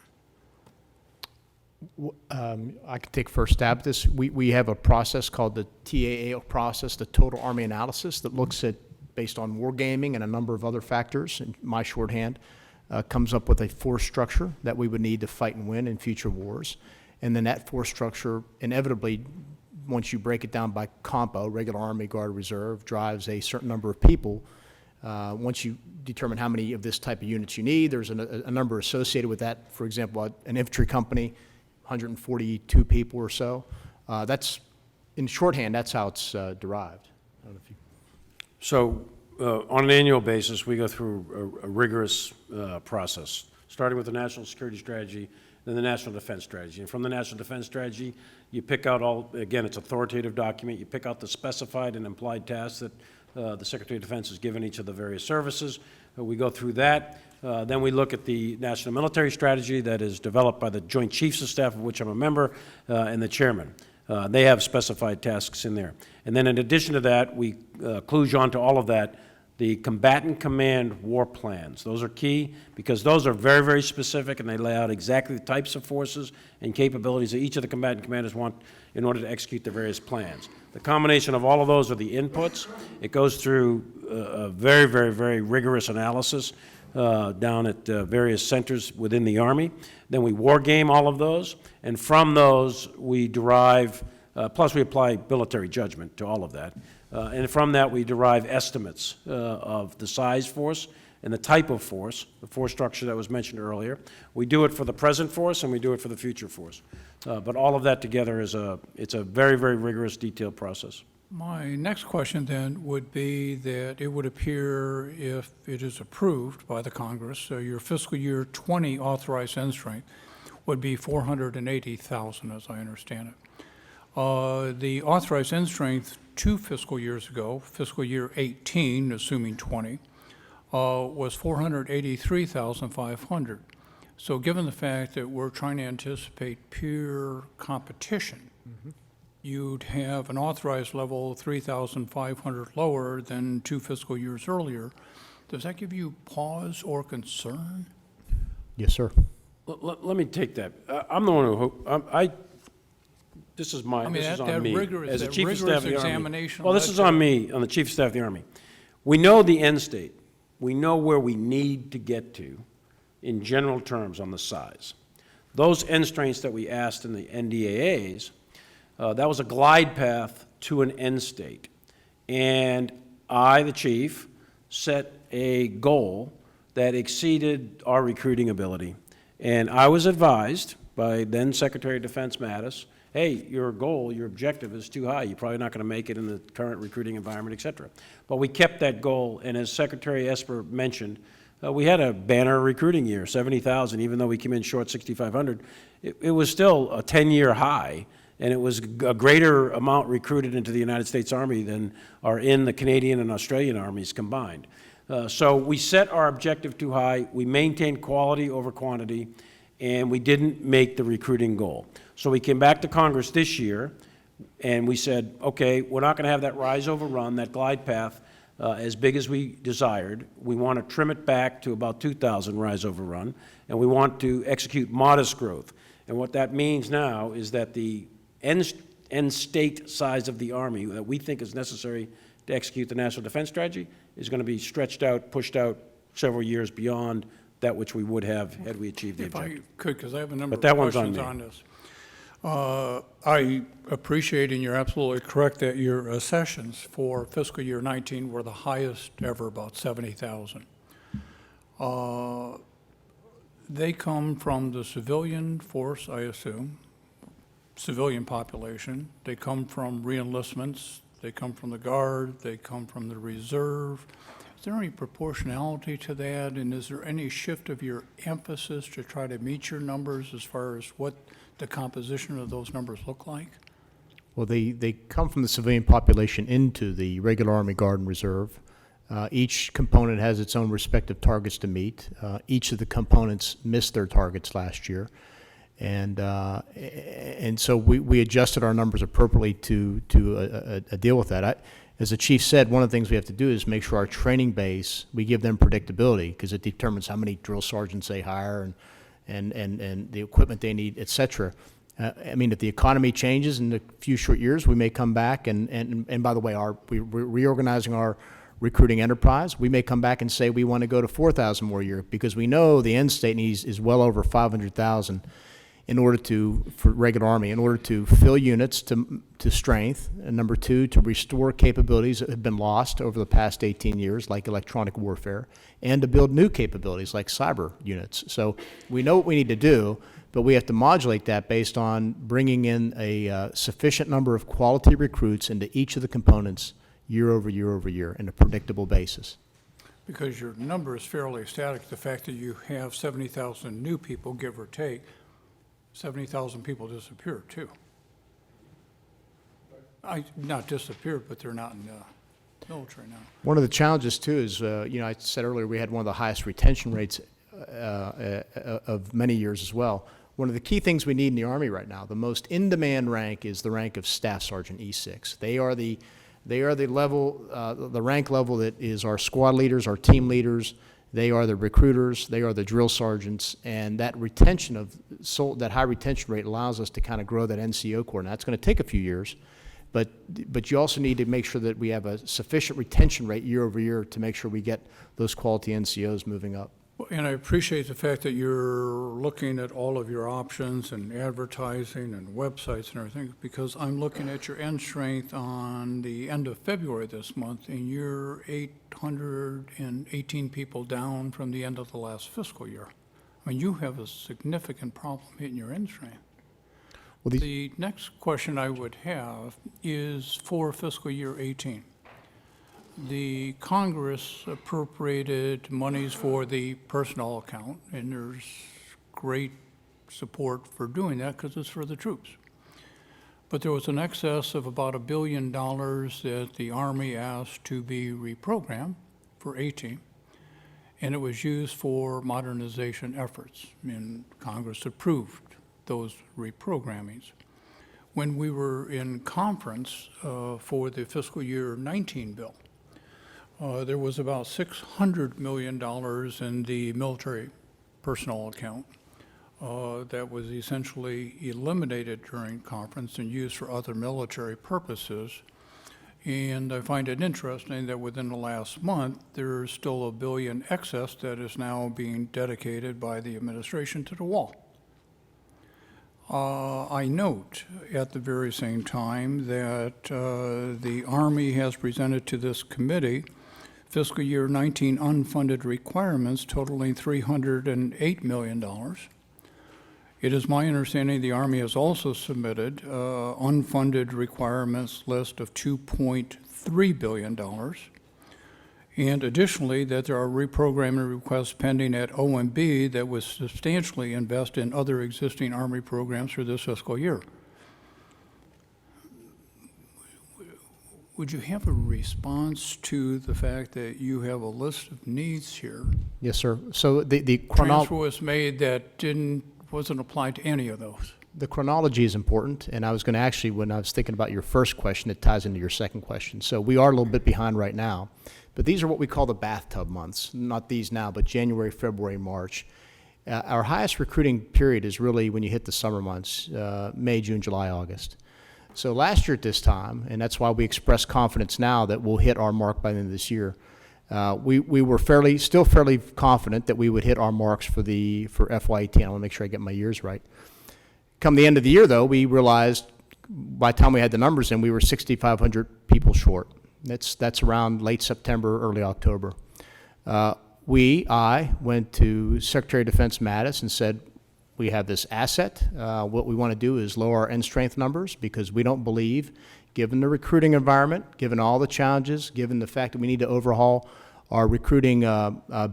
I can take first stab at this. We have a process called the TAA process, the Total Army Analysis, that looks at, based on wargaming and a number of other factors, in my shorthand, comes up with a force structure that we would need to fight and win in future wars. And then that force structure, inevitably, once you break it down by compo, regular Army, Guard, Reserve, drives a certain number of people. Once you determine how many of this type of units you need, there's a number associated with that. For example, an infantry company, 142 people or so. That's, in shorthand, that's how it's derived. I don't know if you... So on an annual basis, we go through a rigorous process, starting with the National Security Strategy, then the National Defense Strategy. And from the National Defense Strategy, you pick out all, again, it's an authoritative document, you pick out the specified and implied tasks that the Secretary of Defense has given each of the various services. We go through that. Then we look at the National Military Strategy that is developed by the Joint Chiefs of Staff, of which I'm a member, and the chairman. They have specified tasks in there. And then in addition to that, we kludge onto all of that the combatant command war plans. Those are key because those are very, very specific, and they lay out exactly the types of forces and capabilities that each of the combatant commanders want in order to execute the various plans. The combination of all of those are the inputs. It goes through a very, very, very rigorous analysis down at various centers within the Army. Then we war game all of those, and from those we derive, plus we apply military judgment to all of that. And from that, we derive estimates of the size force and the type of force, the force structure that was mentioned earlier. We do it for the present force and we do it for the future force. But all of that together is it's a very, very rigorous, detailed process. My next question then would be that it would appear, if it is approved by the Congress, so your fiscal year 20 authorized end strength would be 480,000, as I understand it. The authorized end strength 2 fiscal years ago, fiscal year 18, assuming 20, was 483,500. So given the fact that we're trying to anticipate pure competition, you'd have an authorized level 3,500 lower than 2 fiscal years earlier. Does that give you pause or concern? Yes, sir. Let me take that. I'm the one who, this is my, this is on me. As a Chief of Staff of the Army. Well, this is on me, on the Chief of Staff of the Army. We know the end state. We know where we need to get to in general terms on the size. Those end strengths that we asked in the NDAAs, that was a glide path to an end state. And I, the Chief, set a goal that exceeded our recruiting ability. And I was advised by then Secretary of Defense Mattis, hey, your goal, your objective is too high. You're probably not going to make it in the current recruiting environment, et cetera. But we kept that goal, and as Secretary Esper mentioned, we had a banner recruiting year, 70,000, even though we came in short 6,500. It was still a 10-year high, and it was a greater amount recruited into the United States Army than are in the Canadian and Australian armies combined. So we set our objective too high, we maintained quality over quantity, and we didn't make the recruiting goal. So we came back to Congress this year, and we said, okay, we're not going to have that rise over run, that glide path, as big as we desired. We want to trim it back to about 2,000 rise over run, and we want to execute modest growth. And what that means now is that the end state size of the Army that we think is necessary to execute the National Defense Strategy is going to be stretched out, pushed out several years beyond that which we would have had we achieved the objective. If I could, because I have a number of But that one's questions on me. on this. I appreciate, and you're absolutely correct, that your accessions for fiscal year 19 were the highest ever, about 70,000. They come from the civilian force, I assume, civilian population. They come from reenlistments They come from the Guard, they come from the Reserve. Is there any proportionality to that, and is there any shift of your emphasis to try to meet your numbers as far as what the composition of those numbers look like? Well, they come from the civilian population into the regular Army, Guard, and Reserve. Each component has its own respective targets to meet. Each of the components missed their targets last year. And so we adjusted our numbers appropriately to deal with that. As the chief said, one of the things we have to do is make sure our training base, we give them predictability, because it determines how many drill sergeants they hire and the equipment they need, et cetera. I mean, if the economy changes in a few short years, we may come back and by the way, we're reorganizing our recruiting enterprise. We may come back and say we want to go to 4,000 more a year, because we know the end state needs is well over 500,000 for regular Army, in order to fill units to strength, and number two, to restore capabilities that have been lost over the past 18 years, like electronic warfare, and to build new capabilities like cyber units. So we know what we need to do, but we have to modulate that based on bringing in a sufficient number of quality recruits into each of the components year over year over year in a predictable basis. Because your number is fairly static, the fact that you have 70,000 new people, give or take, 70,000 people disappeared too. Not disappeared, but they're not in the military now. One of the challenges too is, I said earlier we had one of the highest retention rates of many years as well. One of the key things we need in the Army right now, the most in-demand rank, is the rank of Staff Sergeant E6. They are the level, the rank level that is our squad leaders, our team leaders. They are the recruiters, they are the drill sergeants, and that retention that high retention rate allows us to kind of grow that NCO corps. Now, it's going to take a few years, but you also need to make sure that we have a sufficient retention rate year over year to make sure we get those quality NCOs moving up. Well, and I appreciate the fact that you're looking at all of your options and advertising and websites and everything, because I'm looking at your end strength on the end of February this month, and you're 818 people down from the end of the last fiscal year. I mean, you have a significant problem hitting your end strength. Well, the next question I would have is for fiscal year 18. The Congress appropriated monies for the personnel account, and there's great support for doing that because it's for the troops. But there was an excess of about $1 billion that the Army asked to be reprogrammed for 18, and it was used for modernization efforts, and Congress approved those reprogrammings. When we were in conference for the fiscal year 19 bill, there was about $600 million in the military personnel account that was essentially eliminated during conference and used for other military purposes. And I find it interesting that within the last month, there's still $1 billion excess that is now being dedicated by the administration to the wall. I note at the very same time that the Army has presented to this committee fiscal year 19 unfunded requirements totaling $308 million. It is my understanding the Army has also submitted unfunded requirements list of $2.3 billion. And additionally, that there are reprogramming requests pending at OMB that would substantially invest in other existing Army programs for this fiscal year. Would you have a response to the fact that you have a list of needs here? Yes, sir. So the transfer was made that wasn't applied to any of those. The chronology is important, and I was going to actually, when I was thinking about your first question, it ties into your second question. So we are a little bit behind right now, but these are what we call the bathtub months. Not these now, but January, February, March. Our highest recruiting period is really when you hit the summer months, May, June, July, August. So last year at this time, and that's why we express confidence now that we'll hit our mark by the end of this year, we were still fairly confident that we would hit our marks for FY2020. I want to make sure I get my years right. Come the end of the year, though, we realized by the time we had the numbers in, we were 6,500 people short. That's around late September, early October. I went to Secretary of Defense Mattis and said, we have this asset. What we want to do is lower our end strength numbers because we don't believe, given the recruiting environment, given all the challenges, given the fact that we need to overhaul our recruiting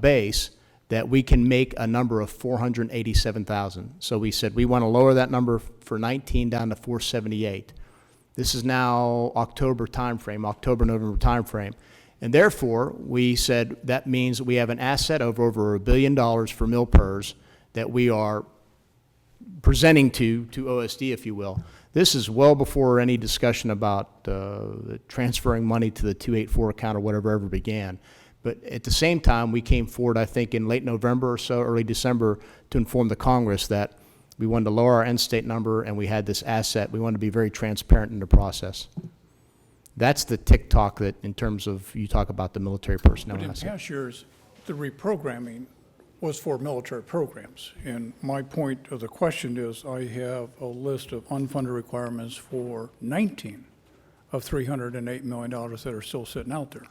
base, that we can make a number of 487,000. So we said we want to lower that number for 19 down to 478. This is now October timeframe, October-November timeframe. And therefore, we said that means we have an asset of over $1 billion for MilPERS that we are presenting to OSD, if you will. This is well before any discussion about transferring money to the 284 account or whatever ever began. But at the same time, we came forward, I think, in late November or so, early December, to inform the Congress that we wanted to lower our end state number and we had this asset. We wanted to be very transparent in the process. That's the tick-tock that, in terms of, you talk about the military personnel But in asset. past years, the reprogramming was for military programs. And my point of the question is, I have a list of unfunded requirements for 19 of $308 million that are still sitting out there.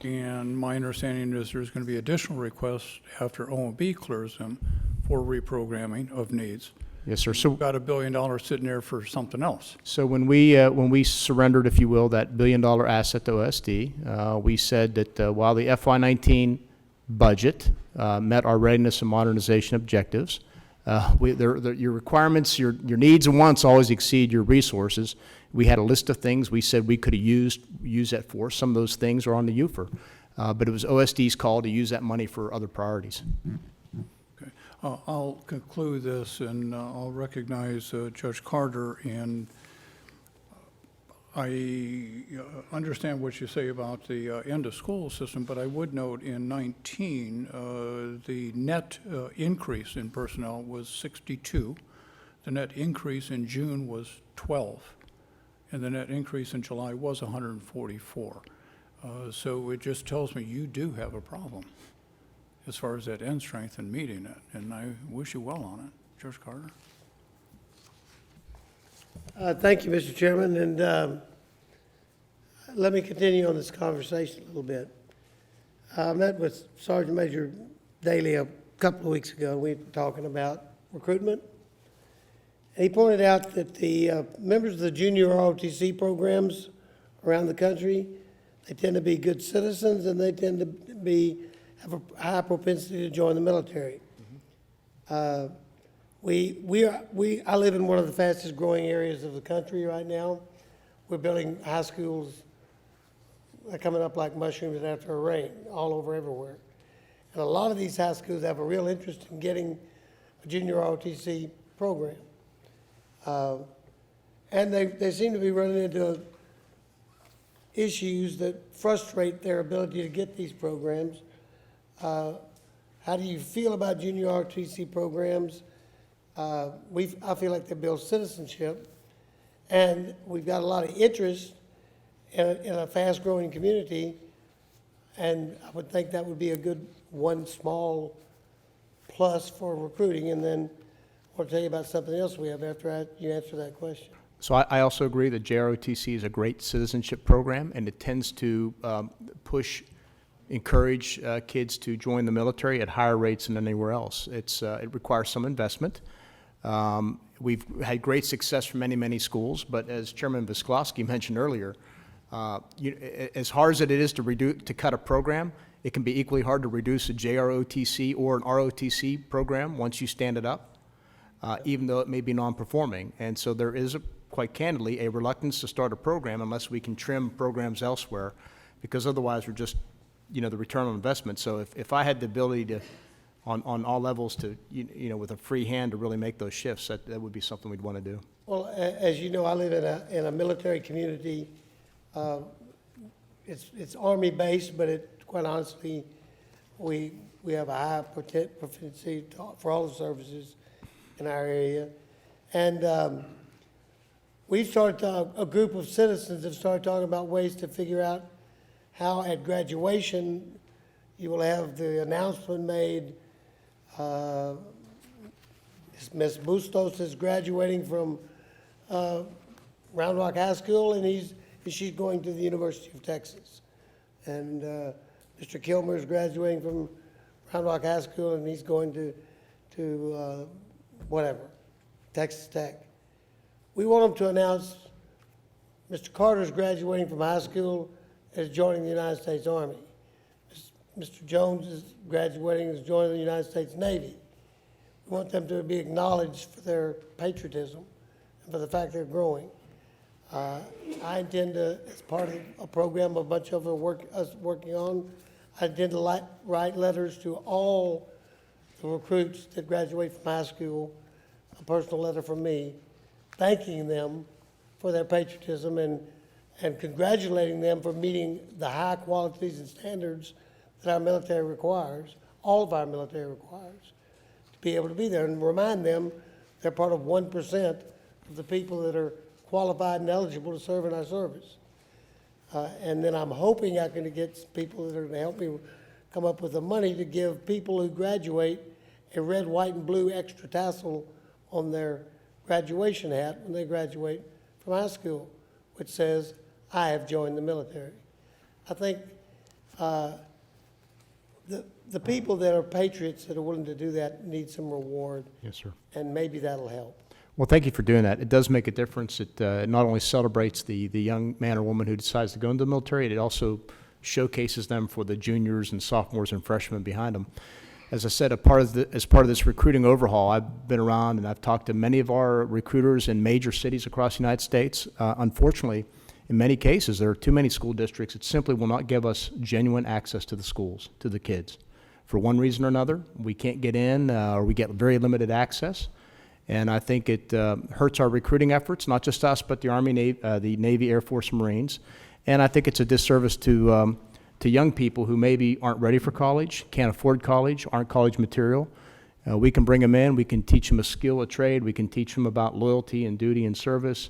And my understanding is there's going to be additional requests after OMB clears them for reprogramming of needs. Yes, sir. So, We've got $1 billion sitting there for something else. so when we surrendered, if you will, that $1 billion asset to OSD, we said that while the FY19 budget met our readiness and modernization objectives, your requirements, your needs and wants always exceed your resources. We had a list of things we said we could have used that for. Some of those things are on the UFR. But it was OSD's call to use that money for other priorities. Okay. I'll conclude this, and I'll recognize Judge Carter, and I understand what you say about the end-of-school system, but I would note in 19, the net increase in personnel was 62. The net increase in June was 12. And the net increase in July was 144. So it just tells me you do have a problem as far as that end strength and meeting it, and I wish you well on it. Judge Carter? Thank you, Mr. Chairman, and let me continue on this conversation a little bit. I met with Sergeant Major Daly a couple of weeks ago. We were talking about recruitment. And he pointed out that the members of the junior ROTC programs around the country, they tend to be good citizens and they tend to have a high propensity to join the military. I live in one of the fastest growing areas of the country right now. We're building high schools that are coming up like mushrooms after a rain, all over everywhere. And a lot of these high schools have a real interest in getting a junior ROTC program. And they seem to be running into issues that frustrate their ability to get these programs. How do you feel about junior ROTC programs? I feel like they build citizenship, and we've got a lot of interest in a fast-growing community, and I would think that would be a good one small plus for recruiting. And then I want to tell you about something else we have after you answer that question. So I also agree that JROTC is a great citizenship program, and it tends to encourage kids to join the military at higher rates than anywhere else. It requires some investment. We've had great success from many, many schools, but as Chairman Visklosky mentioned earlier, as hard as it is to cut a program, it can be equally hard to reduce a JROTC or an ROTC program once you stand it up, even though it may be non-performing. And so there is, quite candidly, a reluctance to start a program unless we can trim programs elsewhere, because otherwise we're just, the return on investment. So if I had the ability to, on all levels to, with a free hand to really make those shifts, that would be something we'd want to do. Well, as you know, I live in a military community. It's Army-based, but quite honestly, we have a high propensity for all the services in our area. And we've started a group of citizens have started talking about ways to figure out how at graduation you will have the announcement made. Ms. Bustos is graduating from Round Rock High School, and she's going to the University of Texas. And Mr. Kilmer is graduating from Round Rock High School, and he's going to whatever, Texas Tech. We want them to announce Mr. Carter's graduating from high school and is joining the United States Army. Mr. Jones is graduating and is joining the United States Navy. We want them to be acknowledged for their patriotism and for the fact they're growing. I intend to, as part of a program a bunch of us working on, I intend to write letters to all the recruits that graduate from high school, a personal letter from me, thanking them for their patriotism and congratulating them for meeting the high qualities and standards that our military requires, all of our military requires, to be able to be there, and remind them they're part of 1% of the people that are qualified and eligible to serve in our service. And then I'm hoping I can get people that are going to help me come up with the money to give people who graduate a red, white, and blue extra tassel on their graduation hat when they graduate from high school, which says, I have joined the military. I think the people that are patriots that are willing to do that need some reward. Yes, sir. And maybe that'll help. Well, thank you for doing that. It does make a difference. It not only celebrates the young man or woman who decides to go into the military, it also showcases them for the juniors and sophomores and freshmen behind them. As I said, as part of this recruiting overhaul, I've been around and I've talked to many of our recruiters in major cities across the United States. Unfortunately, in many cases, there are too many school districts that simply will not give us genuine access to the schools, to the kids. For one reason or another, we can't get in or we get very limited access. And I think it hurts our recruiting efforts, not just us, but the Army, the Navy, Air Force, Marines. And I think it's a disservice to young people who maybe aren't ready for college, can't afford college, aren't college material. We can bring them in, we can teach them a skill, a trade, we can teach them about loyalty and duty and service.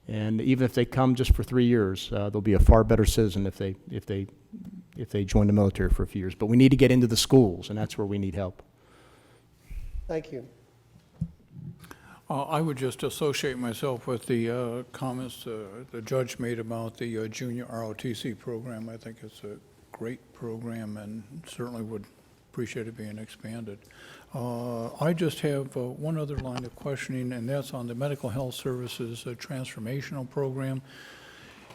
And even if they come just for 3 years, they'll be a far better citizen if they join the military for a few years. But we need to get into the schools, and that's where we need help. Thank you. I would just associate myself with the comments the judge made about the junior ROTC program. I think it's a great program and certainly would appreciate it being expanded. I just have one other line of questioning, and that's on the Medical Health Services Transformational Program.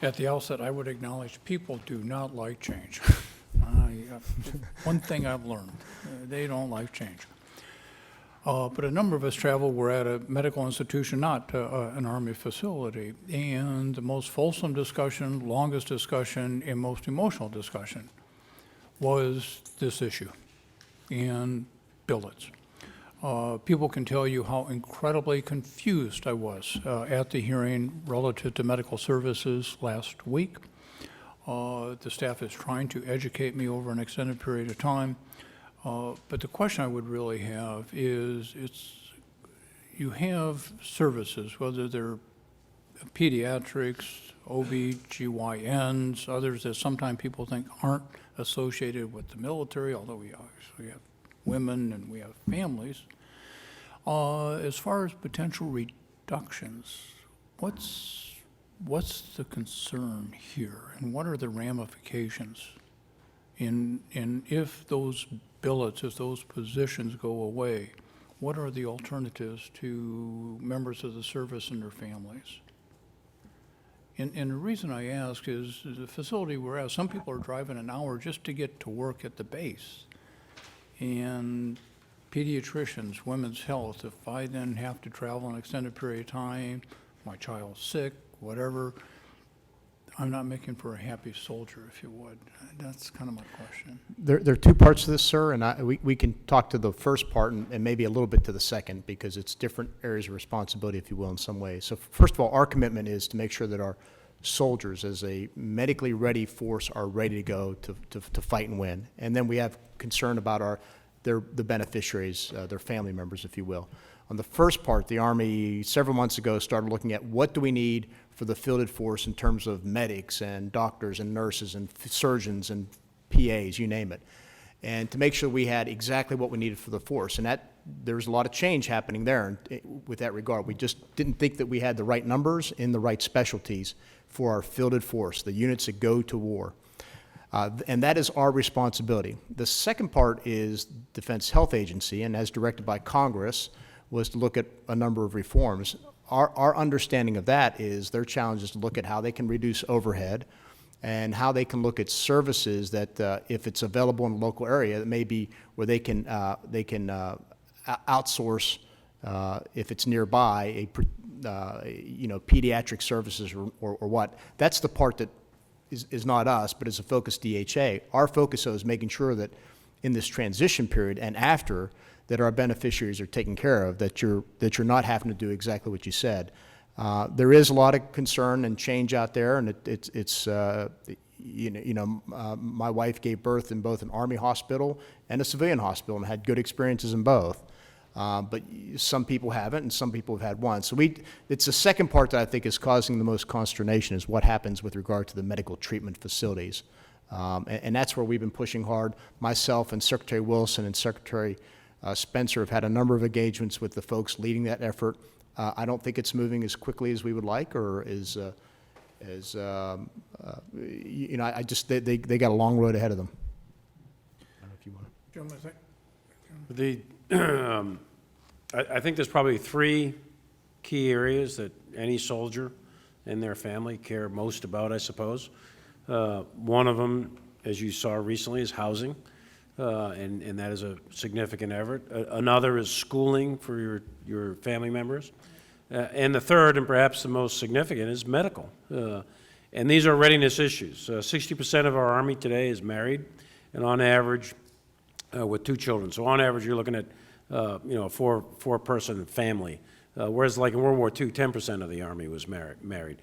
At the outset, I would acknowledge people do not like change. One thing I've learned, they don't like change. But a number of us travel. We're at a medical institution, not an Army facility. And the most fulsome discussion, longest discussion, and most emotional discussion was this issue and billets. People can tell you how incredibly confused I was at the hearing relative to medical services last week. The staff is trying to educate me over an extended period of time. But the question I would really have is, you have services, whether they're pediatrics, OB-GYNs, others that sometimes people think aren't associated with the military, although we obviously have women and we have families. As far as potential reductions, what's the concern here, and what are the ramifications? And if those billets, if those positions go away, what are the alternatives to members of the service and their families? And the reason I ask is the facility we're at, some people are driving an hour just to get to work at the base. And pediatricians, women's health, if I then have to travel an extended period of time, my child's sick, whatever, I'm not making for a happy soldier, if you would. That's kind of my question. There are two parts to this, sir, and we can talk to the first part and maybe a little bit to the second, because it's different areas of responsibility, if you will, in some ways. So first of all, our commitment is to make sure that our soldiers, as a medically ready force, are ready to go to fight and win. And then we have concern about the beneficiaries, their family members, if you will. On the first part, the Army several months ago started looking at what do we need for the fielded force in terms of medics and doctors and nurses and surgeons and PAs, you name it, and to make sure we had exactly what we needed for the force. And there's a lot of change happening there with that regard. We just didn't think that we had the right numbers in the right specialties for our fielded force, the units that go to war. And that is our responsibility. The second part is Defense Health Agency, and as directed by Congress, was to look at a number of reforms. our understanding of that is their challenge is to look at how they can reduce overhead and how they can look at services that, if it's available in a local area, that may be where they can outsource, if it's nearby, pediatric services or what. That's the part that is not us, but is a focus DHA. Our focus, though, is making sure that in this transition period and after, that our beneficiaries are taken care of, that you're not having to do exactly what you said. There is a lot of concern and change out there, and my wife gave birth in both an Army hospital and a civilian hospital and had good experiences in both. But some people haven't, and some people have had one. So it's the second part that I think is causing the most consternation, is what happens with regard to the medical treatment facilities. And that's where we've been pushing hard. Myself and Secretary Wilson and Secretary Spencer have had a number of engagements with the folks leading that effort. I don't think it's moving as quickly as we would like, or they got a long road ahead of them. I don't know if you want to. I think there's probably three key areas that any soldier and their family care most about, I suppose. One of them, as you saw recently, is housing, and that is a significant effort. Another is schooling for your family members. And the third, and perhaps the most significant, is medical. And these are readiness issues. 60% of our Army today is married, and on average, with 2 children. So on average, you're looking at a four-person family. Whereas like in World War II, 10% of the Army was married.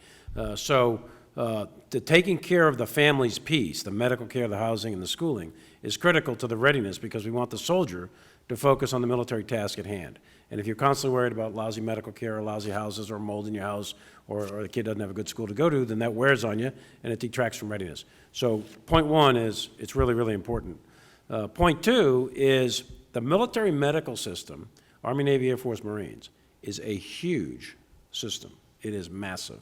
So the taking care of the family's piece, the medical care, the housing, and the schooling, is critical to the readiness, because we want the soldier to focus on the military task at hand. And if you're constantly worried about lousy medical care or lousy houses or mold in your house, or the kid doesn't have a good school to go to, then that wears on you and it detracts from readiness. So point one is it's really, really important. Point two is the military medical system, Army, Navy, Air Force, Marines, is a huge system. It is massive.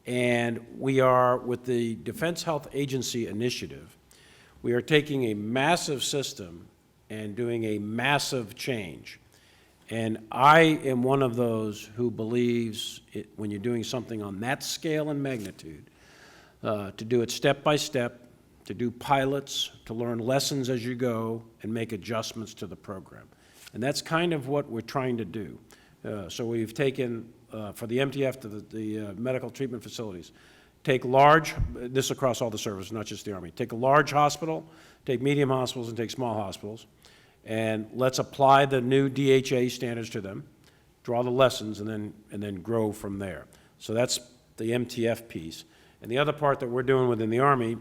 And we are, with the Defense Health Agency initiative, we are taking a massive system and doing a massive change. And I am one of those who believes when you're doing something on that scale and magnitude, to do it step by step, to do pilots, to learn lessons as you go, and make adjustments to the program. And that's kind of what we're trying to do. So we've taken, for the MTF, to the medical treatment facilities, take large, this across all the services, not just the Army, take a large hospital, take medium hospitals, and take small hospitals, and let's apply the new DHA standards to them, draw the lessons, and then grow from there. So that's the MTF piece. And the other part that we're doing within the Army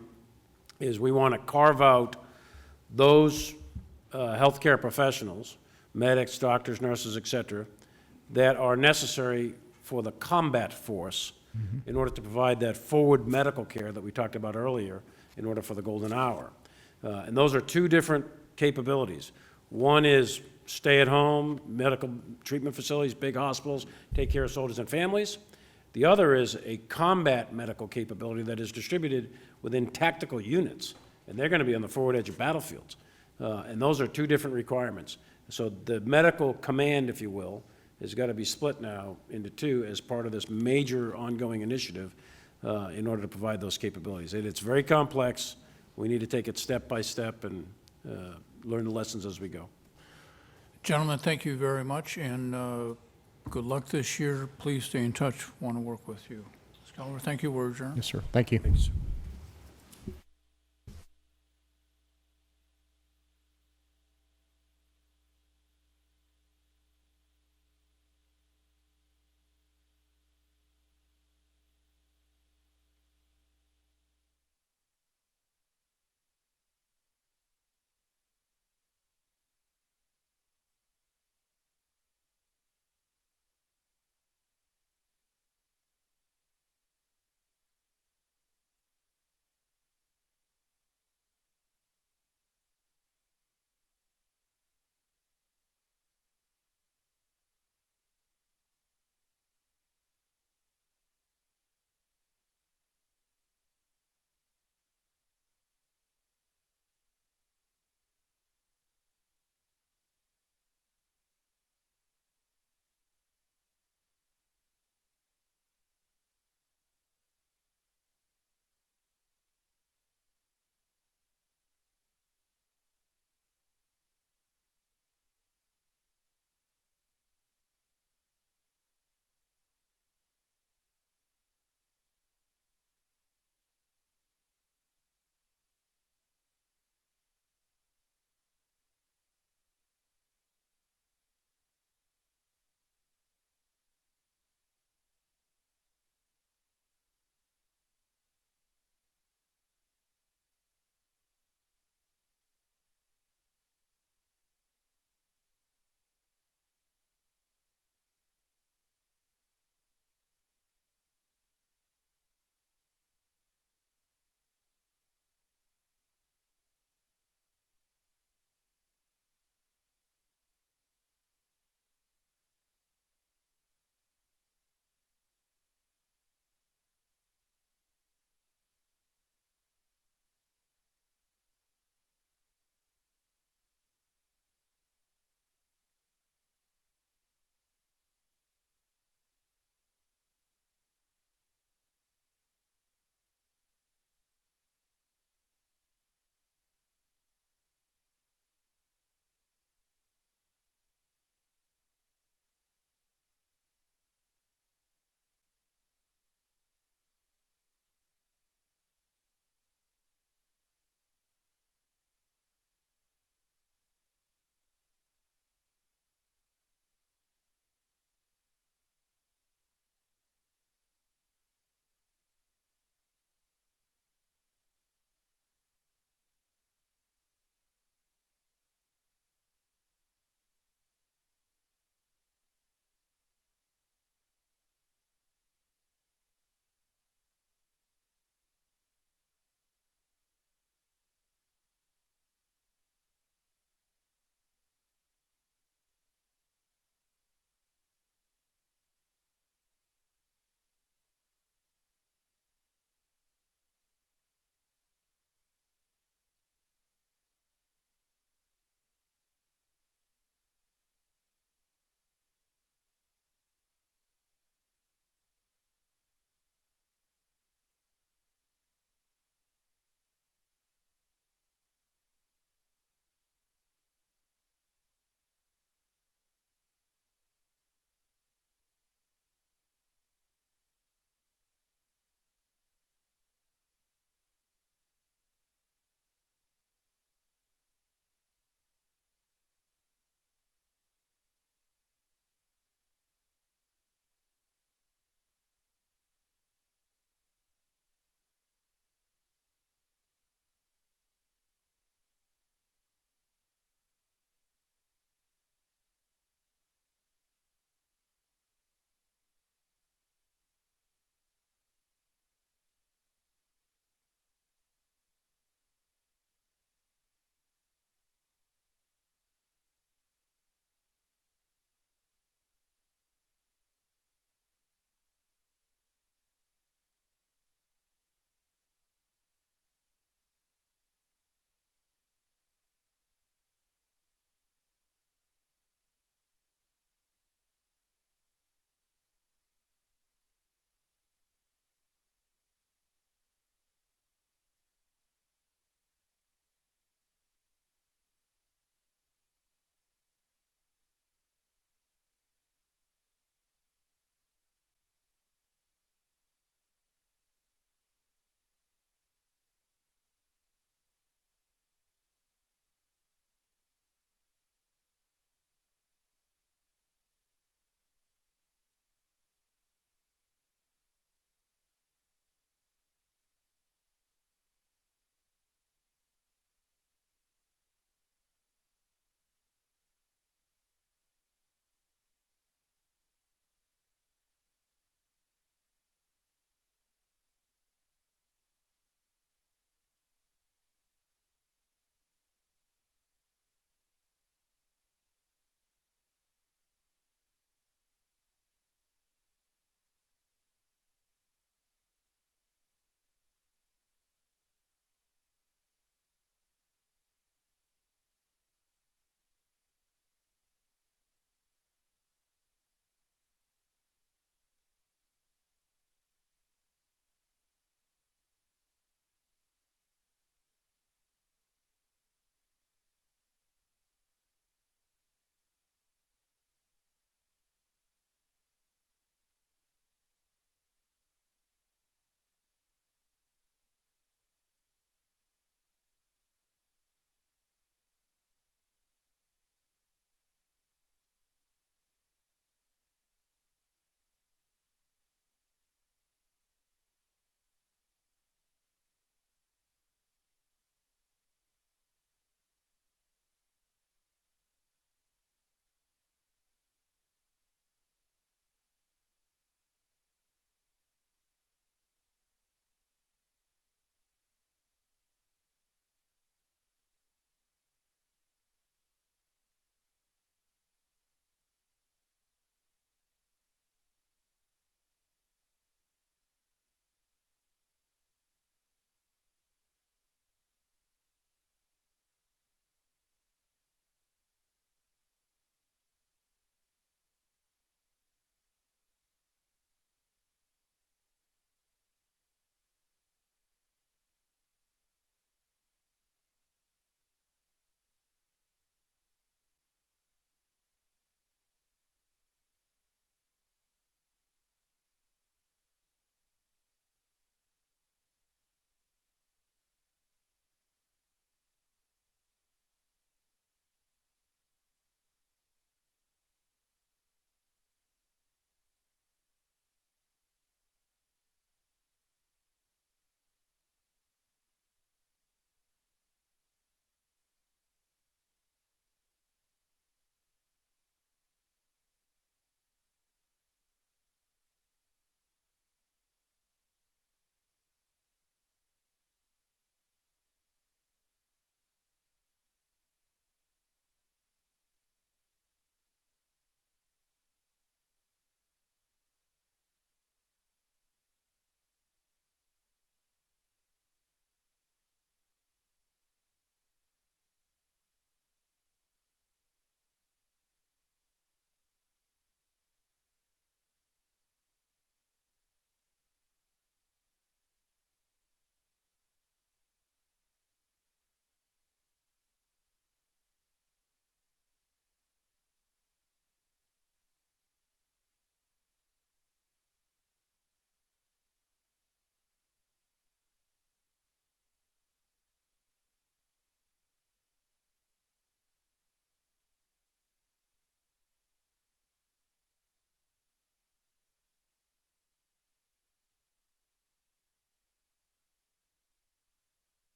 is we want to carve out those healthcare professionals, medics, doctors, nurses, et cetera, that are necessary for the combat force in order to provide that forward medical care that we talked about earlier in order for the golden hour. And those are two different capabilities. One is stay at home, medical treatment facilities, big hospitals, take care of soldiers and families. The other is a combat medical capability that is distributed within tactical units, and they're going to be on the forward edge of battlefields. And those are two different requirements. So the medical command, if you will, has got to be split now into two as part of this major ongoing initiative in order to provide those capabilities. And it's very complex. We need to take it step by step and learn the lessons as we go. Gentlemen, thank you very much, and good luck this year. Please stay in touch. Want to work with you. Scholar, thank you. We're adjourned. Yes, sir. Thank you. Thanks.